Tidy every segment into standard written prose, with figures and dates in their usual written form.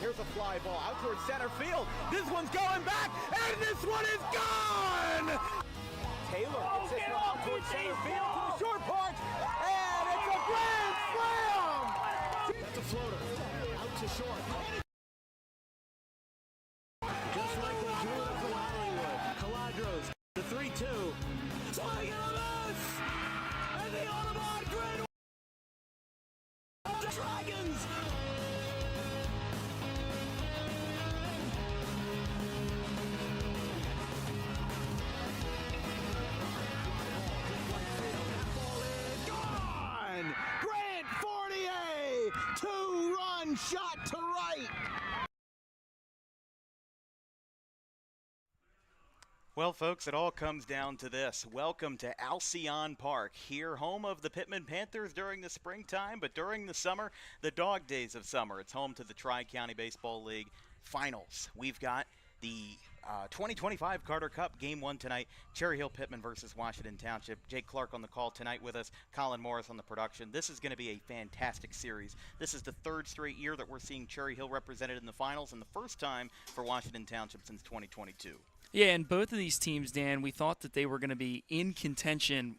Here's a fly ball out towards center field. This one's going back, and this one is gone! Taylor gets this one out towards center field to the short porch, and it's a grand slam! It's a floater, out to short. Just like they drew it from Hollywood. Caladros, the 3-2. Swing and a miss! And the Audubon Grand the Dragons! Gone! Grant Fournier! Two-run shot to right! Well, folks, it all comes down to this. Welcome to Alcyon Park, here home of the Pittman Panthers during the springtime, but during the summer, the dog days of summer. It's home to the Tri-County Baseball League Finals. We've got the 2025 Carter Cup Game 1 tonight, Cherry Hill-Pitman versus Washington Township. Jake Clark on the call tonight with us, Colin Morris on the production. This is going to be a fantastic series. This is the third straight year that we're seeing Cherry Hill represented in the finals, and the first time for Washington Township since 2022. Yeah, and both of these teams, Dan, we thought that they were going to be in contention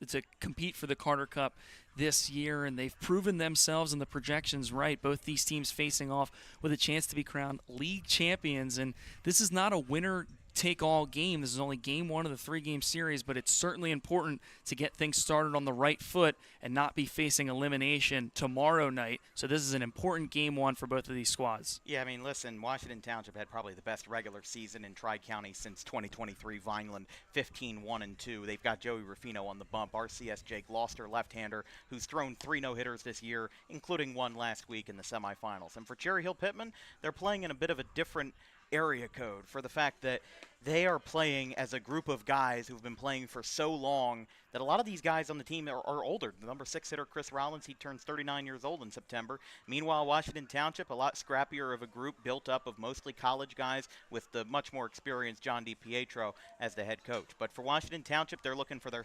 to compete for the Carter Cup this year, and they've proven themselves and the projections right. Both these teams facing off with a chance to be crowned league champions, and this is not a winner-take-all game. This is only game 1 of the 3-game series, but it's certainly important to get things started on the right foot and not be facing elimination tomorrow night. So this is an important game 1 for both of these squads. Yeah, I mean, listen, Washington Township had probably the best regular season in Tri-County since 2023. Vineland 15-1-2. They've got Joey Ruffino on the bump. RCS Jake Loster, left-hander, who's thrown 3 no-hitters this year, including one last week in the semifinals. And for Cherry Hill-Pitman, they're playing in a bit of a different area code for the fact that they are playing as a group of guys who've been playing for so long that a lot of these guys on the team are older. The number 6 hitter, Chris Rollins, he turns 39 years old in September. Meanwhile, Washington Township, a lot scrappier of a group built up of mostly college guys with the much more experienced John DiPietro as the head coach. But for Washington Township, they're looking for their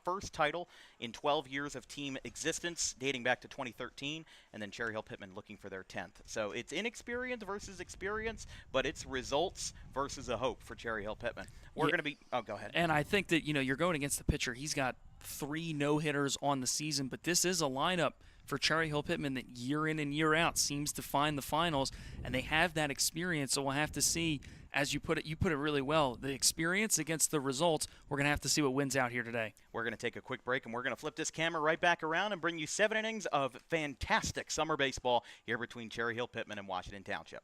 first title in 12 years of team existence, dating back to 2013, and then Cherry Hill-Pitman looking for their 10th. So it's inexperience versus experience, but it's results versus a hope for Cherry Hill-Pitman. We're going to be – oh, go ahead. And I think that, you're going against the pitcher. He's got 3 no-hitters on the season, but this is a lineup for Cherry Hill-Pitman that year in and year out seems to find the finals, and they have that experience, so we'll have to see – as you put it really well, the experience against the results, we're going to have to see what wins out here today. We're going to take a quick break, and we're going to flip this camera right back around and bring you 7 innings of fantastic summer baseball here between Cherry Hill-Pitman and Washington Township.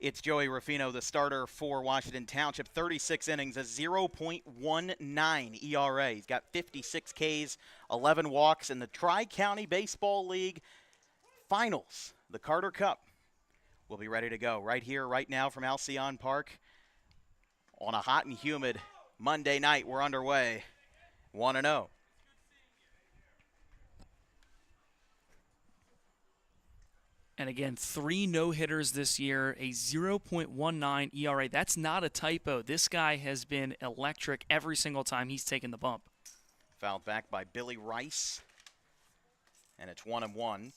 It's Joey Ruffino, the starter for Washington Township. 36 innings, a 0.19 ERA. He's got 56 Ks, 11 walks in the Tri-County Baseball League Finals. The Carter Cup will be ready to go right here, right now from Alcyon Park on a hot and humid Monday night. We're underway, 1-0. And again, 3 no-hitters this year, a 0.19 ERA. That's not a typo. This guy has been electric every single time he's taken the bump. Fouled back by Billy Rice, and it's 1-1.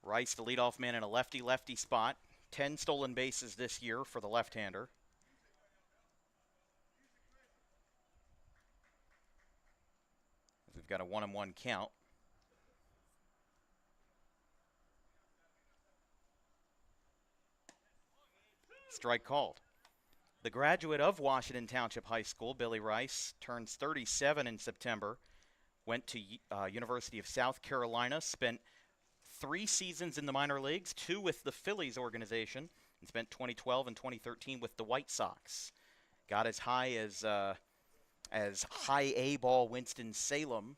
Rice, the leadoff man in a lefty-lefty spot. 10 stolen bases this year for the left-hander. We've got a 1-1 count. Strike called. The graduate of Washington Township High School, Billy Rice, turns 37 in September, went to University of South Carolina, spent 3 seasons in the minor leagues, 2 with the Phillies organization, and spent 2012 and 2013 with the White Sox. Got as high as high A ball Winston-Salem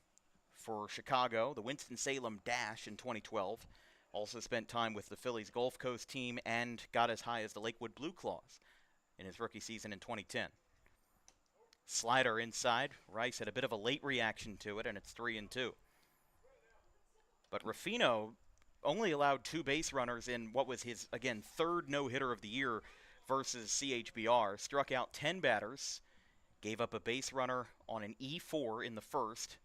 for Chicago, the Winston-Salem Dash in 2012. Also spent time with the Phillies Gulf Coast team and got as high as the Lakewood Blue Claws in his rookie season in 2010. Slider inside. Rice had a bit of a late reaction to it, and it's 3-2. But Ruffino only allowed 2 base runners in what was his, again, 3rd no-hitter of the year versus CHBR. Struck out 10 batters, gave up a base runner on an E4 in the first,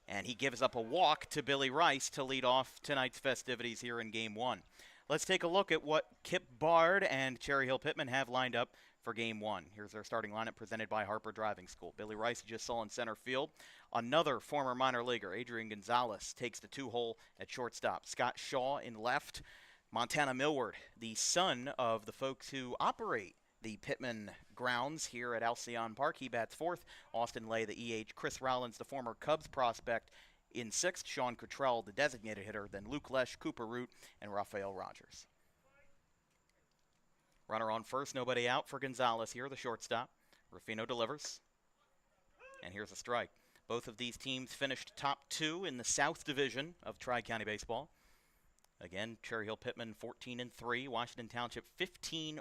and he gives up a walk to Billy Rice to lead off tonight's festivities here in Game 1. Let's take a look at what Kip Bard and Cherry Hill-Pitman have lined up for Game 1. Here's their starting lineup presented by Harper Driving School. Billy Rice, you just saw in center field. Another former minor leaguer, Adrian Gonzalez, takes the 2-hole at shortstop. Scott Shaw in left. Montana Millward, the son of the folks who operate the Pittman grounds here at Alcyon Park. He bats fourth. Austin Lay, the EH. Chris Rowlands, the former Cubs prospect, in sixth. Sean Cottrell, the designated hitter. Then Luke Lesh, Cooper Root, and Rafael Rogers. Runner on first, nobody out for Gonzalez here, the shortstop. Rufino delivers. And here's a strike. Both of these teams finished top 2 in the South Division of Tri-County Baseball. Again, Cherry Hill-Pitman 14-3, Washington Township 15-1-2.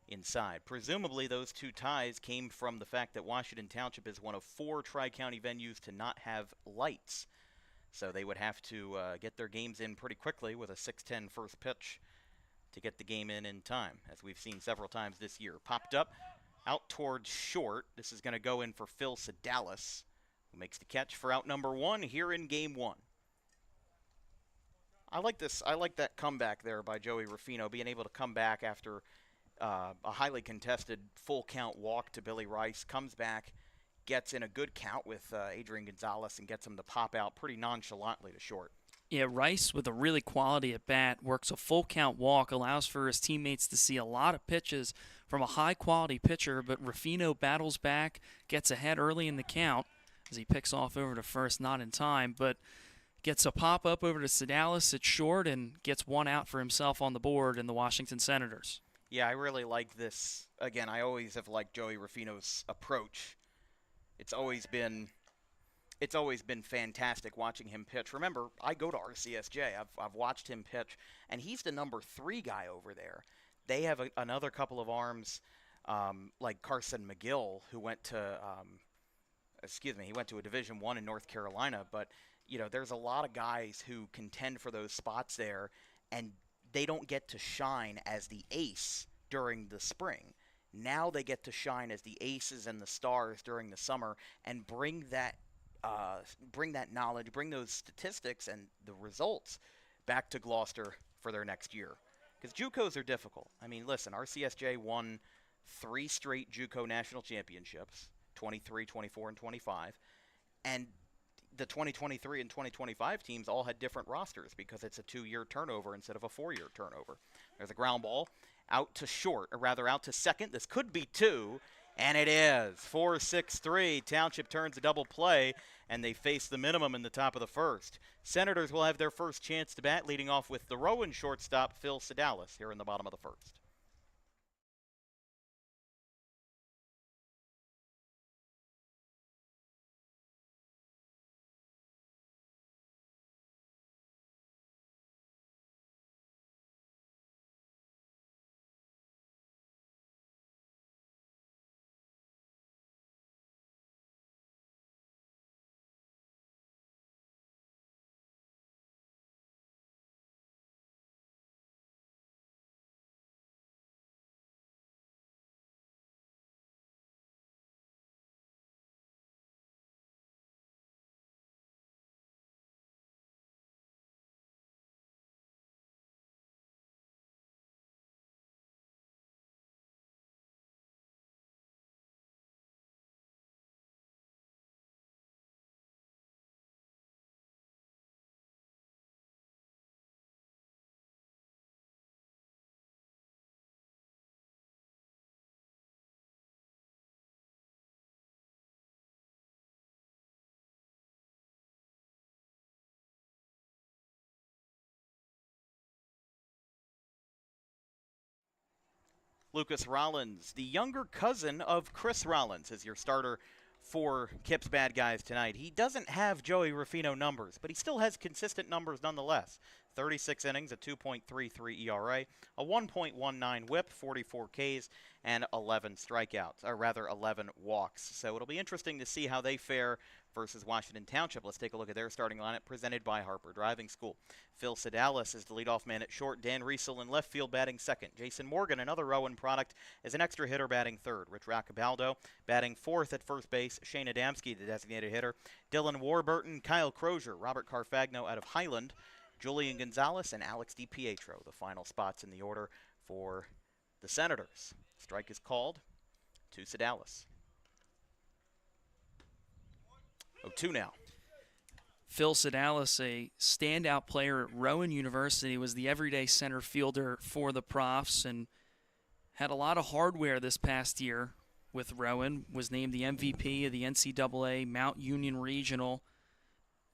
Inside. Presumably those two ties came from the fact that Washington Township is one of 4 Tri-County venues to not have lights. So they would have to get their games in pretty quickly with a 6:10 first pitch to get the game in time, as we've seen several times this year. Popped up, out towards short. This is going to go in for Phil Sedalis, who makes the catch for out number 1 here in Game 1. I like this. I like that comeback there by Joey Rufino, being able to come back after a highly contested full count walk to Billy Rice, comes back, gets in a good count with Adrian Gonzalez, and gets him to pop out pretty nonchalantly to short. Yeah, Rice with a really quality at bat, works a full count walk, allows for his teammates to see a lot of pitches from a high quality pitcher, but Rufino battles back, gets ahead early in the count as he picks off over to first, not in time, but gets a pop up over to Sedalis at short and gets one out for himself on the board in the Washington Senators. Yeah, I really like this. Again, I always have liked Joey Rufino's approach. It's always been fantastic watching him pitch. Remember, I go to RCSJ. I've watched him pitch, and he's the number 3 guy over there. They have another couple of arms, like Carson McGill, who went to, he went to a Division I in North Carolina. But there's a lot of guys who contend for those spots there, and they don't get to shine as the ace during the spring. Now they get to shine as the aces and the stars during the summer, and bring that knowledge, bring those statistics and the results back to Gloucester for their next year. Because JUCOs are difficult. I mean, listen, RCSJ won 3 straight JUCO national championships, 23, 24, and 25. And the 2023 and 2025 teams all had different rosters because it's a 2-year turnover instead of a 4-year turnover. There's a ground ball out to short, or rather out to second. This could be 2, and it is. 4-6-3. Township turns a double play, and they face the minimum in the top of the first. Senators will have their first chance to bat, leading off with the Rowan shortstop, Phil Sedalis, here in the bottom of the first. Lucas Rollins, the younger cousin of Chris Rollins, is your starter for Kip's Bad Guys tonight. He doesn't have Joey Rufino numbers, but he still has consistent numbers nonetheless. 36 innings, a 2.33 ERA, a 1.19 whip, 44 Ks, and 11 strikeouts, or rather 11 walks. So it'll be interesting to see how they fare versus Washington Township. Let's take a look at their starting lineup presented by Harper Driving School. Phil Sedalis is the leadoff man at short. Dan Riesel in left field batting second. Jason Morgan, another Rowan product, is an extra hitter batting third. Rich Raccabaldo batting fourth at first base. Shane Adamski, the designated hitter. Dylan Warburton, Kyle Crozier, Robert Carfagno out of Highland, Julian Gonzalez, and Alex DiPietro, the final spots in the order for the Senators. Strike is called to Sedalis. 0-2 now. Phil Sedalis, a standout player at Rowan University, was the everyday center fielder for the Profs and had a lot of hardware this past year with Rowan, was named the MVP of the NCAA Mount Union Regional,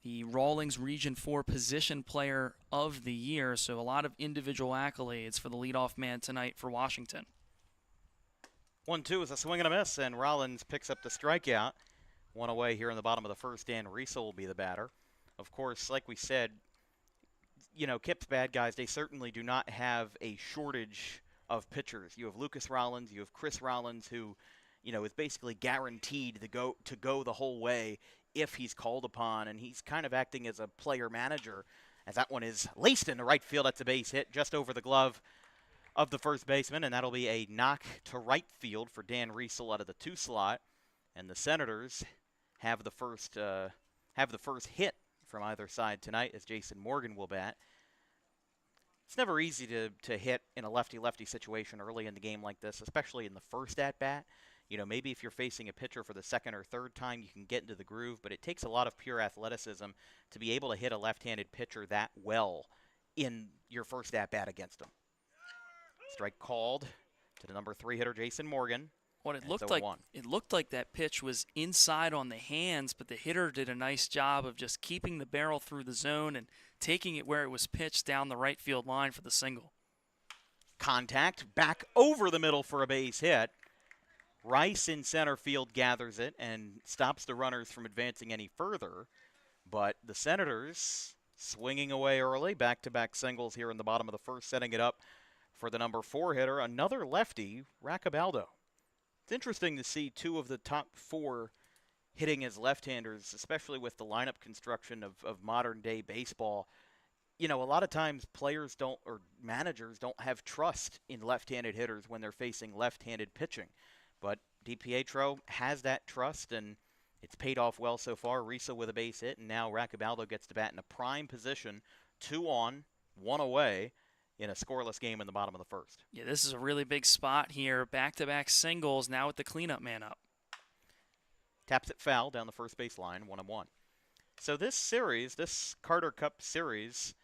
the Rawlings Region 4 Position Player of the Year, so a lot of individual accolades for the leadoff man tonight for Washington. 1-2 is a swing and a miss, and Rollins picks up the strikeout. One away here in the bottom of the first. Dan Riesel will be the batter. Of course, like we said, you know, Kip's bad guys, they certainly do not have a shortage of pitchers. You have Lucas Rollins, you have Chris Rollins, who, you know, is basically guaranteed to go the whole way if he's called upon, and he's kind of acting as a player manager, as that one is laced into right field. That's a base hit just over the glove of the first baseman, and that'll be a knock to right field for Dan Riesel out of the 2 slot. And the Senators have the first hit from either side tonight, as Jason Morgan will bat. It's never easy to hit in a lefty-lefty situation early in the game like this, especially in the first at-bat. You know, maybe if you're facing a pitcher for the second or third time, you can get into the groove, but it takes a lot of pure athleticism to be able to hit a left-handed pitcher that well in your first at-bat against him. Strike called to the number 3 hitter, Jason Morgan. What it looked like that pitch was inside on the hands, but the hitter did a nice job of just keeping the barrel through the zone and taking it where it was pitched down the right field line for the single. Contact back over the middle for a base hit. Rice in center field gathers it and stops the runners from advancing any further. But the Senators swinging away early, back-to-back singles here in the bottom of the first, setting it up for the number 4 hitter, another lefty, Raccabaldo. It's interesting to see 2 of the top 4 hitting as left-handers, especially with the lineup construction of modern-day baseball. You know, a lot of times players don't, or managers don't have trust in left-handed hitters when they're facing left-handed pitching. But DiPietro has that trust, and it's paid off well so far. Riesel with a base hit, and now Raccabaldo gets to bat in a prime position, 2 on, 1 away, in a scoreless game in the bottom of the first. Yeah, this is a really big spot here. Back-to-back singles now with the cleanup man up. Taps it foul down the first base line, 1-1. So this series, this Carter Cup series,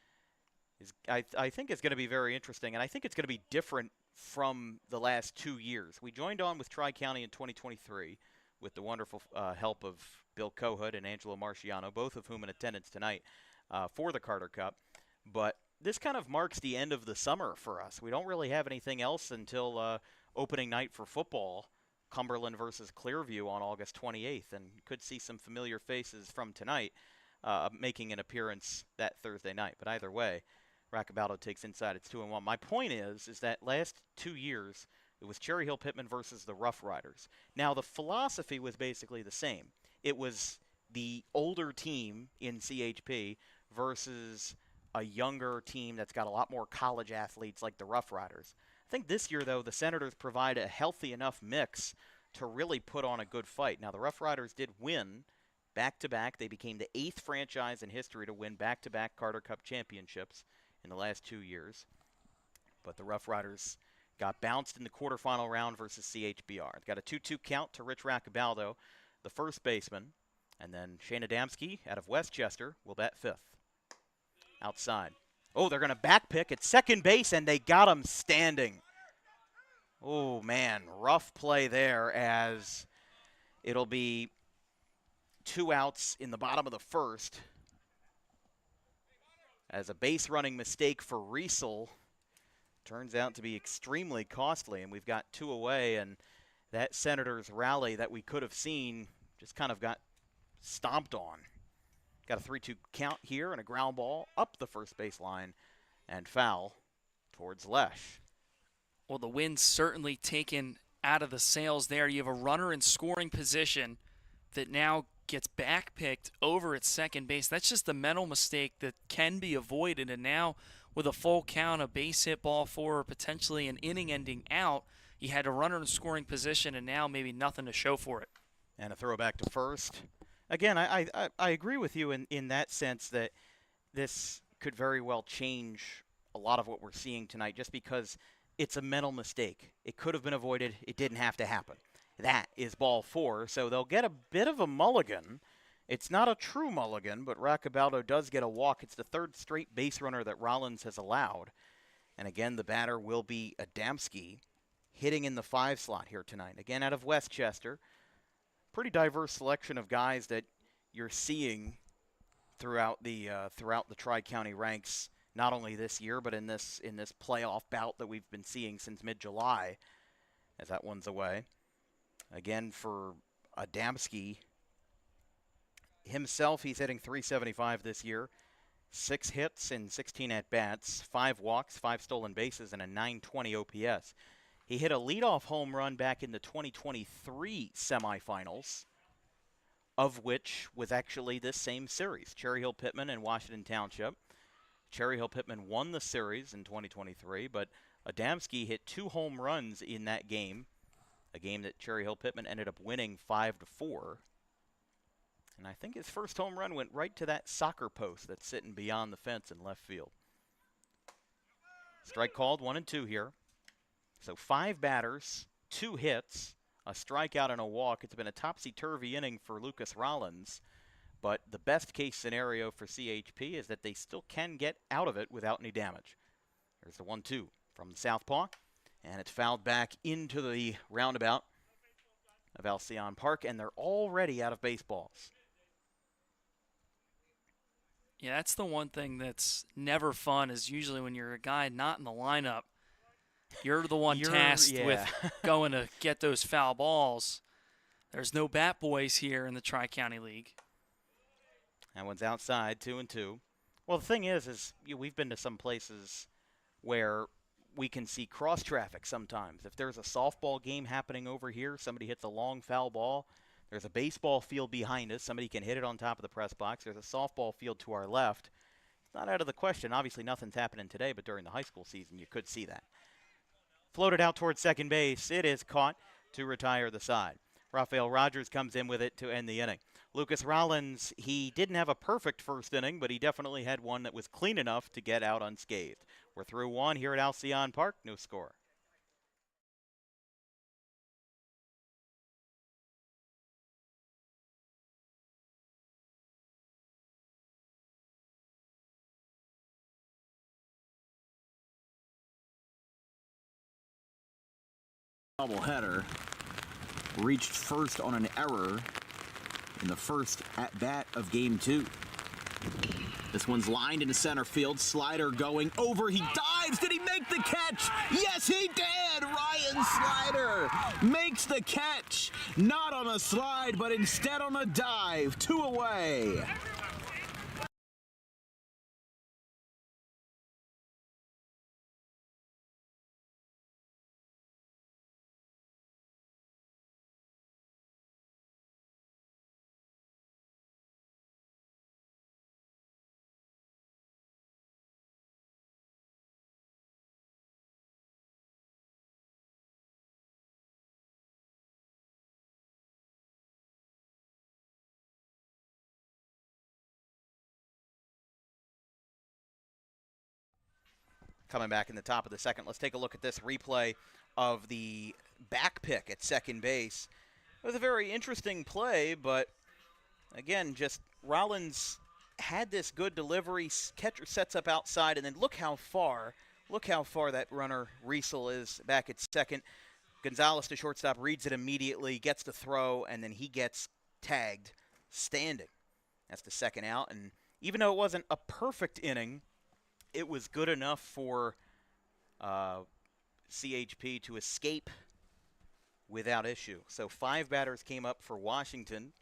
is I think is going to be very interesting, and I think it's going to be different from the last 2 years. We joined on with Tri-County in 2023 with the wonderful help of Bill Cohood and Angelo Marciano, both of whom in attendance tonight for the Carter Cup. But this kind of marks the end of the summer for us. We don't really have anything else until opening night for football, Cumberland versus Clearview on August 28th, and could see some familiar faces from tonight making an appearance that Thursday night. But either way, Raccabaldo takes inside. It's 2-1. My point is that last 2 years, it was Cherry Hill-Pitman versus the Rough Riders. Now, the philosophy was basically the same. It was the older team in CHP versus a younger team that's got a lot more college athletes like the Rough Riders. I think this year, though, the Senators provide a healthy enough mix to really put on a good fight. Now, the Rough Riders did win back-to-back. They became the 8th franchise in history to win back-to-back Carter Cup championships in the last 2 years. But the Rough Riders got bounced in the quarterfinal round versus CHBR. It's got a 2-2 count to Rich Raccabaldo, the first baseman. And then Shane Adamski out of Westchester will bat 5th. Outside. Oh, they're going to back pick at second base, and they got him standing. Oh, man, rough play there, as it'll be 2 outs in the bottom of the first, as a base running mistake for Riesel turns out to be extremely costly, and we've got 2 away, and that Senators rally that we could have seen just kind of got stomped on. Got a 3-2 count here and a ground ball up the first base line and foul towards Lesh. Well, the wind's certainly taken out of the sails there. You have a runner in scoring position that now gets backpicked over at second base. That's just a mental mistake that can be avoided. And now with a full count, a base hit ball four, or potentially an inning-ending out, you had a runner in scoring position, and now maybe nothing to show for it. And a throwback to first. Again, I agree with you in that sense that this could very well change a lot of what we're seeing tonight just because it's a mental mistake. It could have been avoided. It didn't have to happen. That is ball four, so they'll get a bit of a mulligan. It's not a true mulligan, but Roccabaldo does get a walk. It's the third straight base runner that Rollins has allowed. And again, the batter will be Adamski, hitting in the 5 slot here tonight. Again, out of Westchester. Pretty diverse selection of guys that you're seeing throughout the Tri-County ranks, not only this year, but in this playoff bout that we've been seeing since mid-July, as that one's away. Again, for Adamski himself, he's hitting .375 this year. 6 hits and 16 at-bats, 5 walks, 5 stolen bases, and a .920 OPS. He hit a leadoff home run back in the 2023 semifinals, of which was actually this same series, Cherry Hill-Pitman and Washington Township. Cherry Hill-Pitman won the series in 2023, but Adamski hit 2 home runs in that game, a game that Cherry Hill-Pitman ended up winning 5-4. And I think his first home run went right to that soccer post that's sitting beyond the fence in left field. Strike called, 1-2 here. So 5 batters, 2 hits, a strikeout and a walk. It's been a topsy-turvy inning for Lucas Rollins, but the best case scenario for CHP is that they still can get out of it without any damage. There's the 1-2 from the southpaw, and it's fouled back into the roundabout of Alcyon Park, and they're already out of baseballs. Yeah, that's the one thing that's never fun is usually when you're a guy not in the lineup, you're the one tasked with going to get those foul balls. There's no bat boys here in the Tri-County League. That one's outside, 2-2. Well, the thing is we've been to some places where we can see cross traffic sometimes. If there's a softball game happening over here, somebody hits a long foul ball, there's a baseball field behind us, somebody can hit it on top of the press box, there's a softball field to our left. It's not out of the question. Obviously nothing's happening today, but during the high school season you could see that. Floated out towards second base. It is caught to retire the side. Rafael Rogers comes in with it to end the inning. Lucas Rollins, he didn't have a perfect first inning, but he definitely had one that was clean enough to get out unscathed. We're through 1 here at Alcyon Park. No score. Doubleheader reached first on an error in the first at-bat of Game 2. This one's lined into center field. Slider going over. He dives. Did he make the catch? Yes, he did. Ryan Slider makes the catch. Not on a slide, but instead on a dive. 2 away. Coming back in the top of the second, let's take a look at this replay of the back pick at second base. It was a very interesting play, but again, just Rollins had this good delivery. Catcher sets up outside, and then look how far that runner Riesel is back at second. Gonzalez, the shortstop, reads it immediately, gets the throw, and then he gets tagged standing. That's the second out, and even though it wasn't a perfect inning, it was good enough for CHP to escape without issue. So 5 batters came up for Washington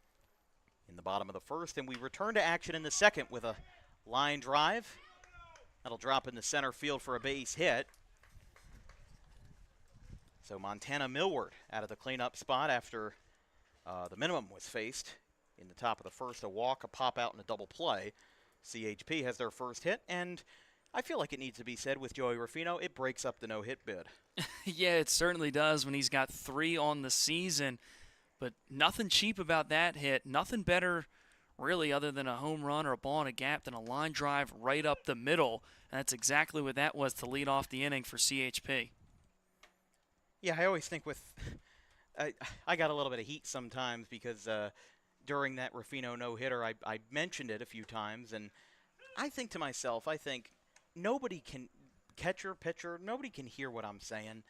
in the bottom of the first, and we return to action in the second with a line drive. That'll drop in the center field for a base hit. So Montana Millward out of the cleanup spot after the minimum was faced In the top of the first, a walk, a pop out, and a double play. CHP has their first hit, and I feel like it needs to be said with Joey Ruffino, it breaks up the no-hit bid. Yeah, it certainly does when he's got 3 on the season. But nothing cheap about that hit. Nothing better, really, other than a home run or a ball in a gap than a line drive right up the middle. And that's exactly what that was to lead off the inning for CHP. Yeah, I always think with I got a little bit of heat sometimes because during that Ruffino no-hitter, I mentioned it a few times, and I think to myself, nobody can, catcher, pitcher, nobody can hear what I'm saying.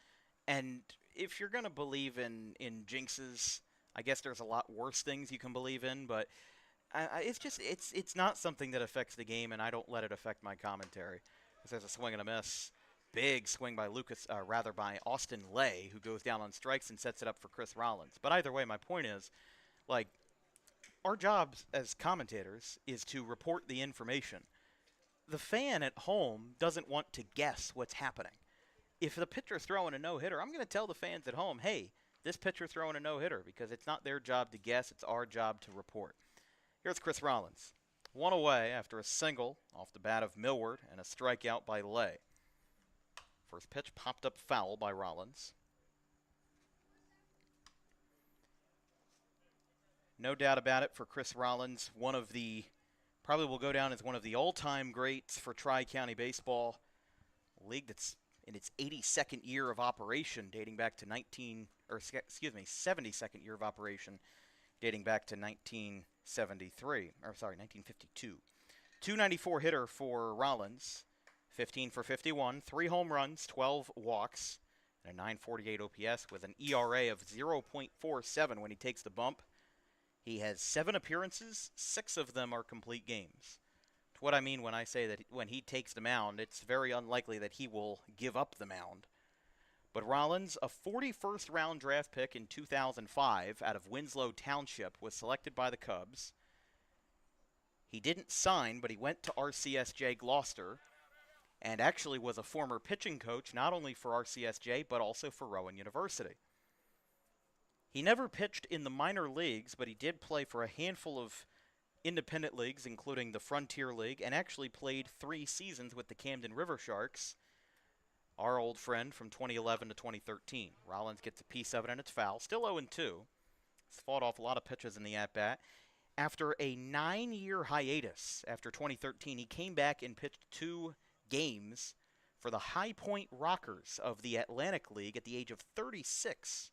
And if you're going to believe in jinxes, I guess there's a lot worse things you can believe in, but it's not something that affects the game, and I don't let it affect my commentary. There's a swing and a miss. Big swing by by Austin Lay, who goes down on strikes and sets it up for Chris Rollins. But either way, my point is, like, our jobs as commentators is to report the information. The fan at home doesn't want to guess what's happening. If the pitcher's throwing a no-hitter, I'm going to tell the fans at home, hey, this pitcher's throwing a no-hitter, because it's not their job to guess, it's our job to report. Here's Chris Rollins. 1 away after a single off the bat of Millward and a strikeout by Lay. First pitch popped up foul by Rollins. No doubt about it for Chris Rollins, probably will go down as one of the all-time greats for Tri-County baseball. A league that's in its 82nd year of operation, dating back to 72nd year of operation, dating back to 1952. 294 hitter for Rollins, 15 for 51, 3 home runs, 12 walks, and a 948 OPS with an ERA of 0.47 when he takes the bump. He has 7 appearances, 6 of them are complete games. It's what I mean when I say that when he takes the mound, it's very unlikely that he will give up the mound. But Rollins, a 41st round draft pick in 2005 out of Winslow Township, was selected by the Cubs. He didn't sign, but he went to RCSJ Gloucester and actually was a former pitching coach not only for RCSJ but also for Rowan University. He never pitched in the minor leagues, but he did play for a handful of independent leagues, including the Frontier League, and actually played 3 seasons with the Camden River Sharks, our old friend from 2011 to 2013. Rollins gets a piece of it, and it's foul. Still 0-2. He's fought off a lot of pitches in the at-bat. After a 9-year hiatus after 2013, he came back and pitched 2 games for the High Point Rockers of the Atlantic League at the age of 36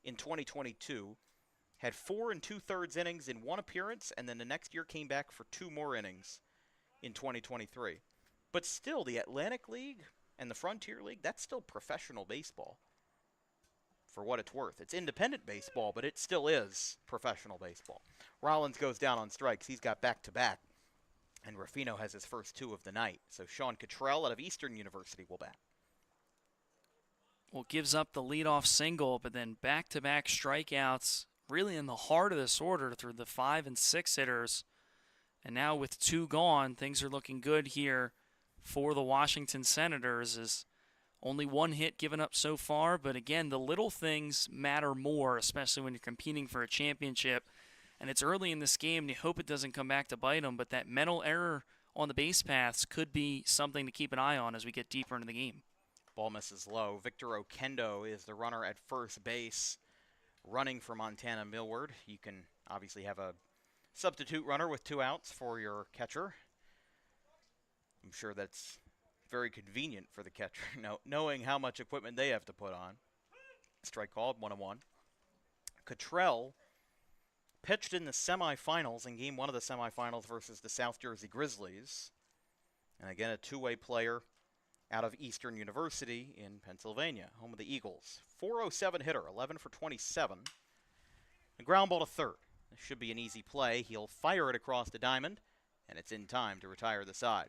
in 2022. Had 4 2/3 innings in 1 appearance, and then the next year came back for 2 more innings in 2023. But still, the Atlantic League and the Frontier League, that's still professional baseball. For what it's worth. It's independent baseball, but it still is professional baseball. Rollins goes down on strikes. He's got back-to-back. And Ruffino has his first 2 of the night. So Sean Cottrell out of Eastern University will bat. Well, gives up the leadoff single, but then back-to-back strikeouts really in the heart of this order through the 5 and 6 hitters. And now with 2 gone, things are looking good here for the Washington Senators. As only 1 hit given up so far, but again, the little things matter more, especially when you're competing for a championship. And it's early in this game, and you hope it doesn't come back to bite them, but that mental error on the base paths could be something to keep an eye on as we get deeper into the game. Ball misses low. Victor Okendo is the runner at first base, running for Montana Millward. You can obviously have a substitute runner with 2 outs for your catcher. I'm sure that's very convenient for the catcher, knowing how much equipment they have to put on. Strike called, 1-1. Cottrell pitched in the semifinals in Game 1 of the semifinals versus the South Jersey Grizzlies. And again, a 2-way player out of Eastern University in Pennsylvania, home of the Eagles. 407 hitter, 11 for 27. A ground ball to third. This should be an easy play. He'll fire it across the diamond, and it's in time to retire the side.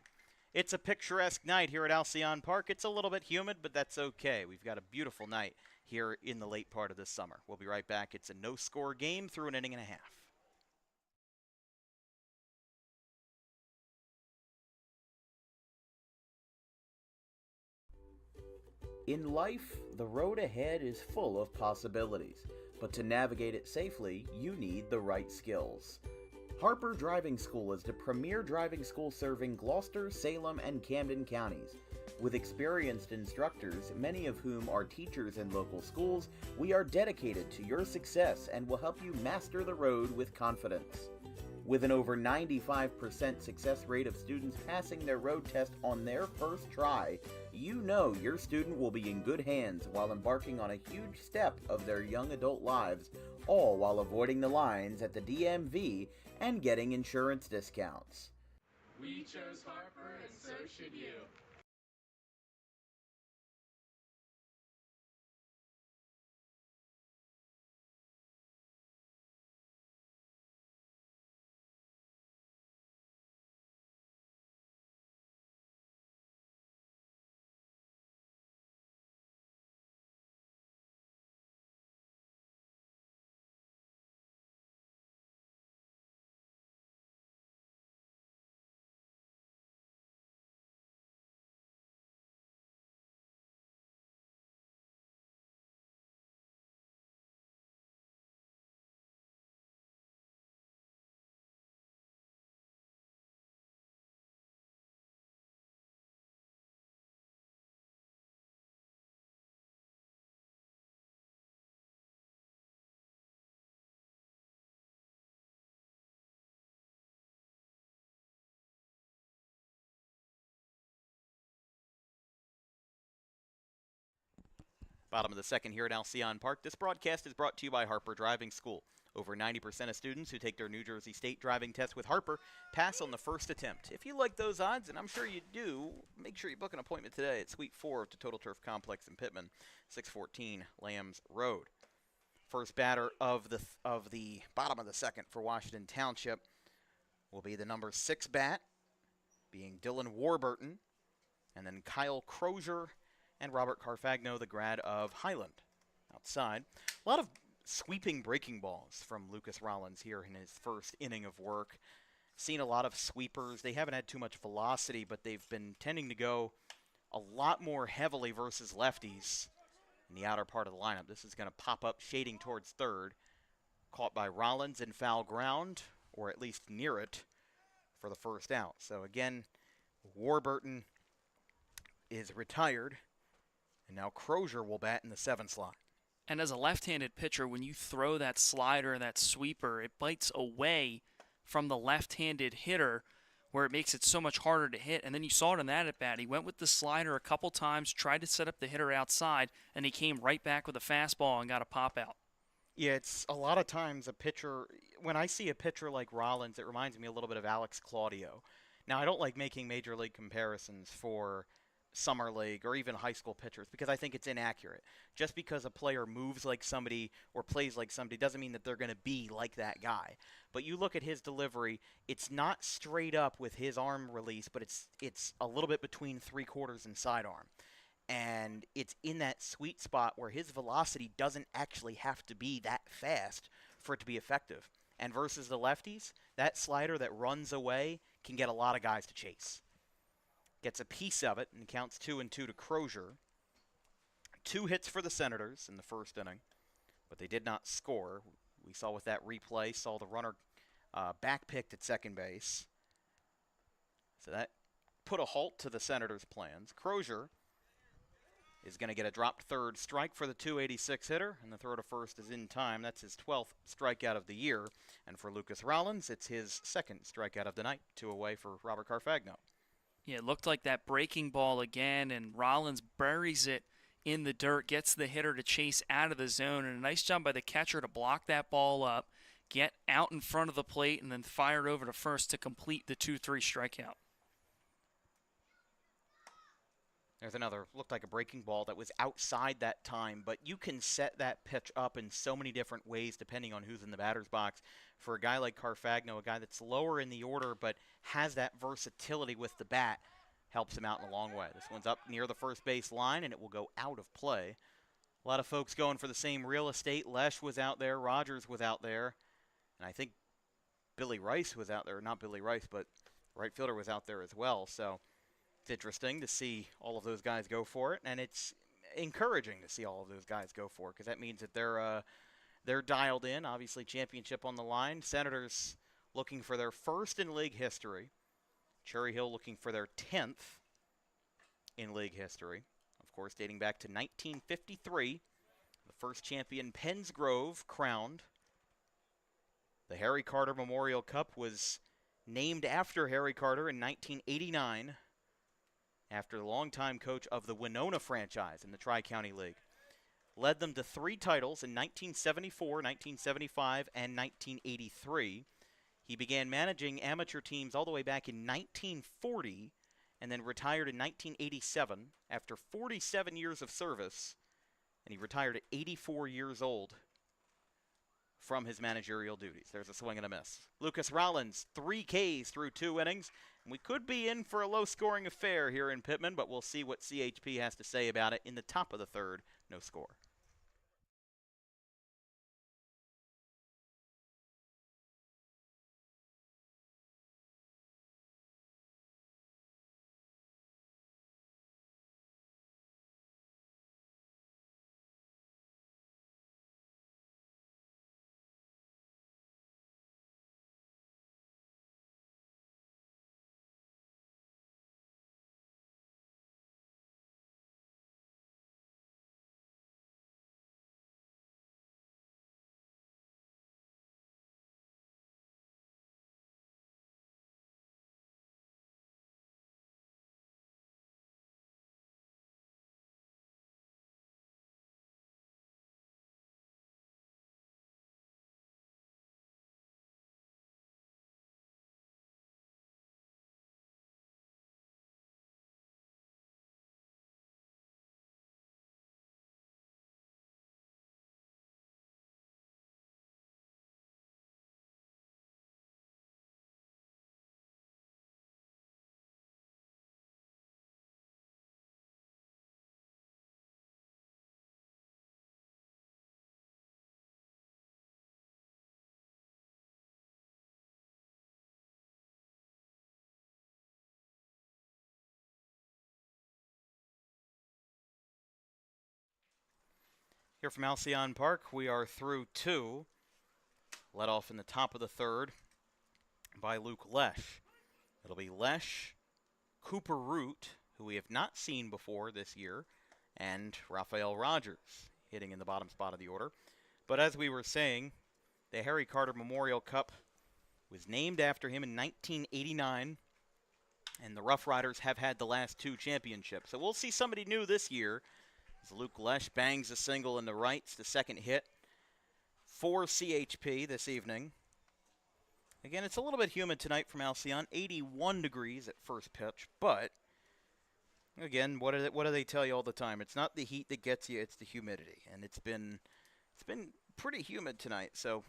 It's a picturesque night here at Alcyon Park. It's a little bit humid, but that's okay. We've got a beautiful night here in the late part of this summer. We'll be right back. It's a no-score game through an inning and a half. In life, the road ahead is full of possibilities, but to navigate it safely, you need the right skills. Harper Driving School is the premier driving school serving Gloucester, Salem, and Camden counties. With experienced instructors, many of whom are teachers in local schools, we are dedicated to your success and will help you master the road with confidence. With an over 95% success rate of students passing their road test on their first try, you know your student will be in good hands while embarking on a huge step of their young adult lives, all while avoiding the lines at the DMV and getting insurance discounts. We chose Harper, and so should you. Bottom of the second here at Alcyon Park. This broadcast is brought to you by Harper Driving School. Over 90% of students who take their New Jersey State driving test with Harper pass on the first attempt. If you like those odds, and I'm sure you do, make sure you book an appointment today at Suite 4 of the Total Turf Complex in Pittman, 614 Lambs Road. First batter of the bottom of the second for Washington Township will be the number 6 bat, being Dylan Warburton, and then Kyle Crozier and Robert Carfagno, the grad of Highland. Outside, a lot of sweeping breaking balls from Lucas Rollins here in his first inning of work. Seen a lot of sweepers. They haven't had too much velocity, but they've been tending to go a lot more heavily versus lefties in the outer part of the lineup. This is going to pop up shading towards third. Caught by Rollins in foul ground, or at least near it, for the first out. So again, Warburton is retired. And now Crozier will bat in the 7 slot. And as a left-handed pitcher, when you throw that slider, that sweeper, it bites away from the left-handed hitter where it makes it so much harder to hit. And then you saw it in that at-bat. He went with the slider a couple times, tried to set up the hitter outside, and he came right back with a fastball and got a pop-out. Yeah, it's a lot of times a pitcher, when I see a pitcher like Rollins, it reminds me a little bit of Alex Claudio. Now, I don't like making major league comparisons for summer league or even high school pitchers because I think it's inaccurate. Just because a player moves like somebody or plays like somebody doesn't mean that they're going to be like that guy. But you look at his delivery, it's not straight up with his arm release, but it's a little bit between 3/4 and sidearm. And it's in that sweet spot where his velocity doesn't actually have to be that fast for it to be effective. And versus the lefties, that slider that runs away can get a lot of guys to chase. Gets a piece of it and counts 2-2 to Crozier. 2 hits for the Senators in the first inning, but they did not score. We saw with that replay, saw the runner backpicked at second base. So that put a halt to the Senators' plans. Crozier is going to get a dropped third strike for the 286 hitter, and the throw to first is in time. That's his 12th strikeout of the year. And for Lucas Rollins, it's his 2nd strikeout of the night, 2 away for Robert Carfagno. Yeah, it looked like that breaking ball again, and Rollins buries it in the dirt, gets the hitter to chase out of the zone, and a nice job by the catcher to block that ball up, get out in front of the plate, and then fire it over to first to complete the 2-3 strikeout. There's another, looked like a breaking ball that was outside that time, but you can set that pitch up in so many different ways depending on who's in the batter's box. For a guy like Carfagno, a guy that's lower in the order but has that versatility with the bat, helps him out in a long way. This one's up near the first base line, and it will go out of play. A lot of folks going for the same real estate. Lesh was out there. Rogers was out there. And I think Billy Rice was out there. Not Billy Rice, but right fielder was out there as well. So it's interesting to see all of those guys go for it, and it's encouraging to see all of those guys go for it because that means that they're dialed in. Obviously, championship on the line. Senators looking for their first in league history. Cherry Hill looking for their 10th in league history. Of course, dating back to 1953, the first champion Penns Grove crowned. The Harry Carter Memorial Cup was named after Harry Carter in 1989 after the longtime coach of the Winona franchise in the Tri-County League. Led them to 3 titles in 1974, 1975, and 1983. He began managing amateur teams all the way back in 1940 and then retired in 1987 after 47 years of service, and he retired at 84 years old from his managerial duties. There's a swing and a miss. Lucas Rollins, 3 Ks through 2 innings. We could be in for a low-scoring affair here in Pittman, but we'll see what CHP has to say about it in the top of the 3rd. No score. Here from Alcyon Park, we are through 2. Led off in the top of the 3rd by Luke Lesh. It'll be Lesh, Cooper Root, who we have not seen before this year, and Rafael Rogers hitting in the bottom spot of the order. But as we were saying, the Harry Carter Memorial Cup was named after him in 1989, and the Rough Riders have had the last 2 championships. So we'll see somebody new this year as Luke Lesh bangs a single in the rights, the second hit for CHP this evening. Again, it's a little bit humid tonight from Alcyon, 81 degrees at first pitch, but again, what do they tell you all the time? It's not the heat that gets you, it's the humidity, and it's been pretty humid tonight. So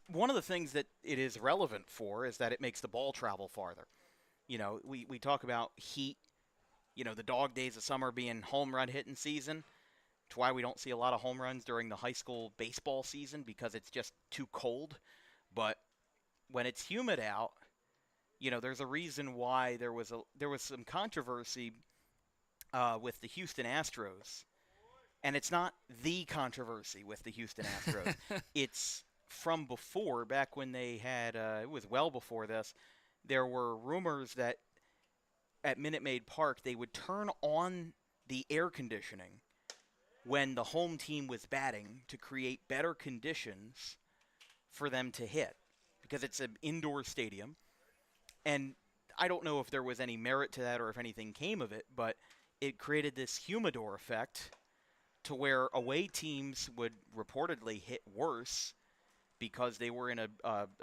one of the things that it is relevant for is that it makes the ball travel farther. You know, we talk about heat, you know, the dog days of summer being home run hitting season. It's why we don't see a lot of home runs during the high school baseball season, because it's just too cold. But when it's humid out, you know, there's a reason why there was some controversy with the Houston Astros. And it's not the controversy with the Houston Astros. It's from before, back when they had, it was well before this, there were rumors that at Minute Maid Park they would turn on the air conditioning when the home team was batting to create better conditions for them to hit, because it's an indoor stadium. And I don't know if there was any merit to that or if anything came of it, but it created this humidor effect to where away teams would reportedly hit worse because they were in a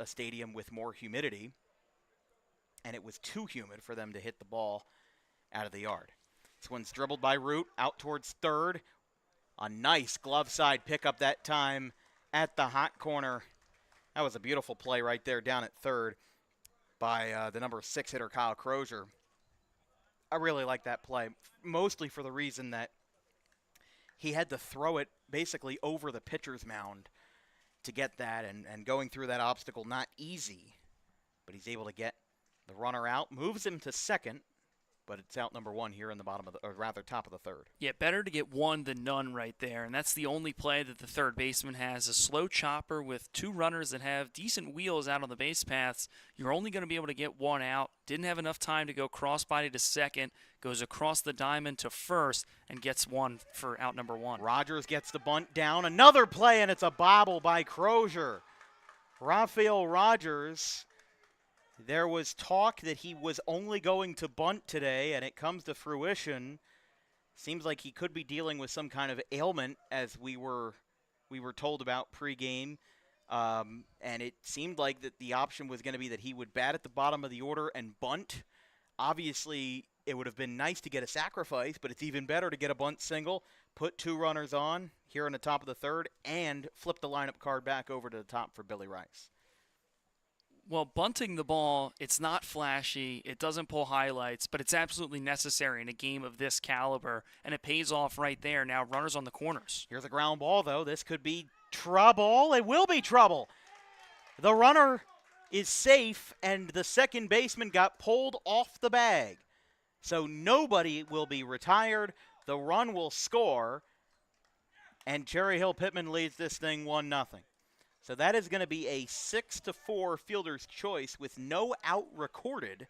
stadium with more humidity, and it was too humid for them to hit the ball out of the yard. This one's dribbled by Root out towards 3rd. A nice glove side pickup that time at the hot corner. That was a beautiful play right there down at 3rd by the number 6 hitter, Kyle Crozier. I really like that play, mostly for the reason that he had to throw it basically over the pitcher's mound to get that, and going through that obstacle, not easy, but he's able to get the runner out, moves him to 2nd, but it's out number 1 here in the bottom of the, or rather top of the third. Yeah, better to get one than none right there, and that's the only play that the third baseman has. A slow chopper with 2 runners that have decent wheels out on the base paths. You're only going to be able to get one out. Didn't have enough time to go crossbody to second, goes across the diamond to first, and gets one for out number 1. Rogers gets the bunt down. Another play, and it's a bobble by Crozier. Rafael Rogers, there was talk that he was only going to bunt today, and it comes to fruition. Seems like he could be dealing with some kind of ailment, as we were told about pregame. And it seemed like that the option was going to be that he would bat at the bottom of the order and bunt. Obviously, it would have been nice to get a sacrifice, but it's even better to get a bunt single, put 2 runners on here in the top of the third, and flip the lineup card back over to the top for Billy Rice. Well, bunting the ball, it's not flashy, it doesn't pull highlights, but it's absolutely necessary in a game of this caliber, and it pays off right there. Now, runners on the corners. Here's a ground ball, though. This could be trouble. It will be trouble. The runner is safe, and the second baseman got pulled off the bag. So nobody will be retired. The run will score, and Cherry Hill-Pitman leads this thing 1-0. So that is going to be a 6-4 fielder's choice with no out recorded.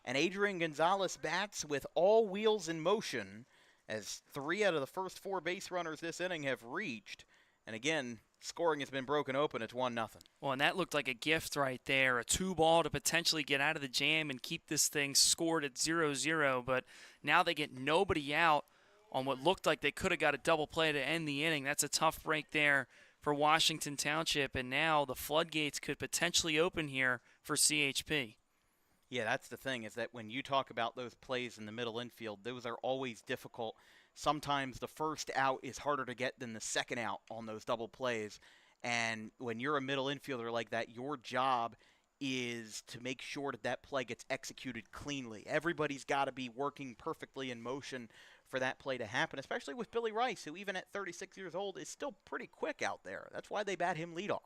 And Adrian Gonzalez bats with all wheels in motion as 3 out of the first 4 base runners this inning have reached. And again, scoring has been broken open. It's 1-0. Well, and that looked like a gift right there, a 2-ball to potentially get out of the jam and keep this thing scored at 0-0. But now they get nobody out on what looked like they could have got a double play to end the inning. That's a tough break there for Washington Township, and now the floodgates could potentially open here for CHP. Yeah, that's the thing, is that when you talk about those plays in the middle infield, those are always difficult. Sometimes the first out is harder to get than the second out on those double plays. And when you're a middle infielder like that, your job is to make sure that that play gets executed cleanly. Everybody's got to be working perfectly in motion for that play to happen, especially with Billy Rice, who even at 36 years old is still pretty quick out there. That's why they bat him leadoff.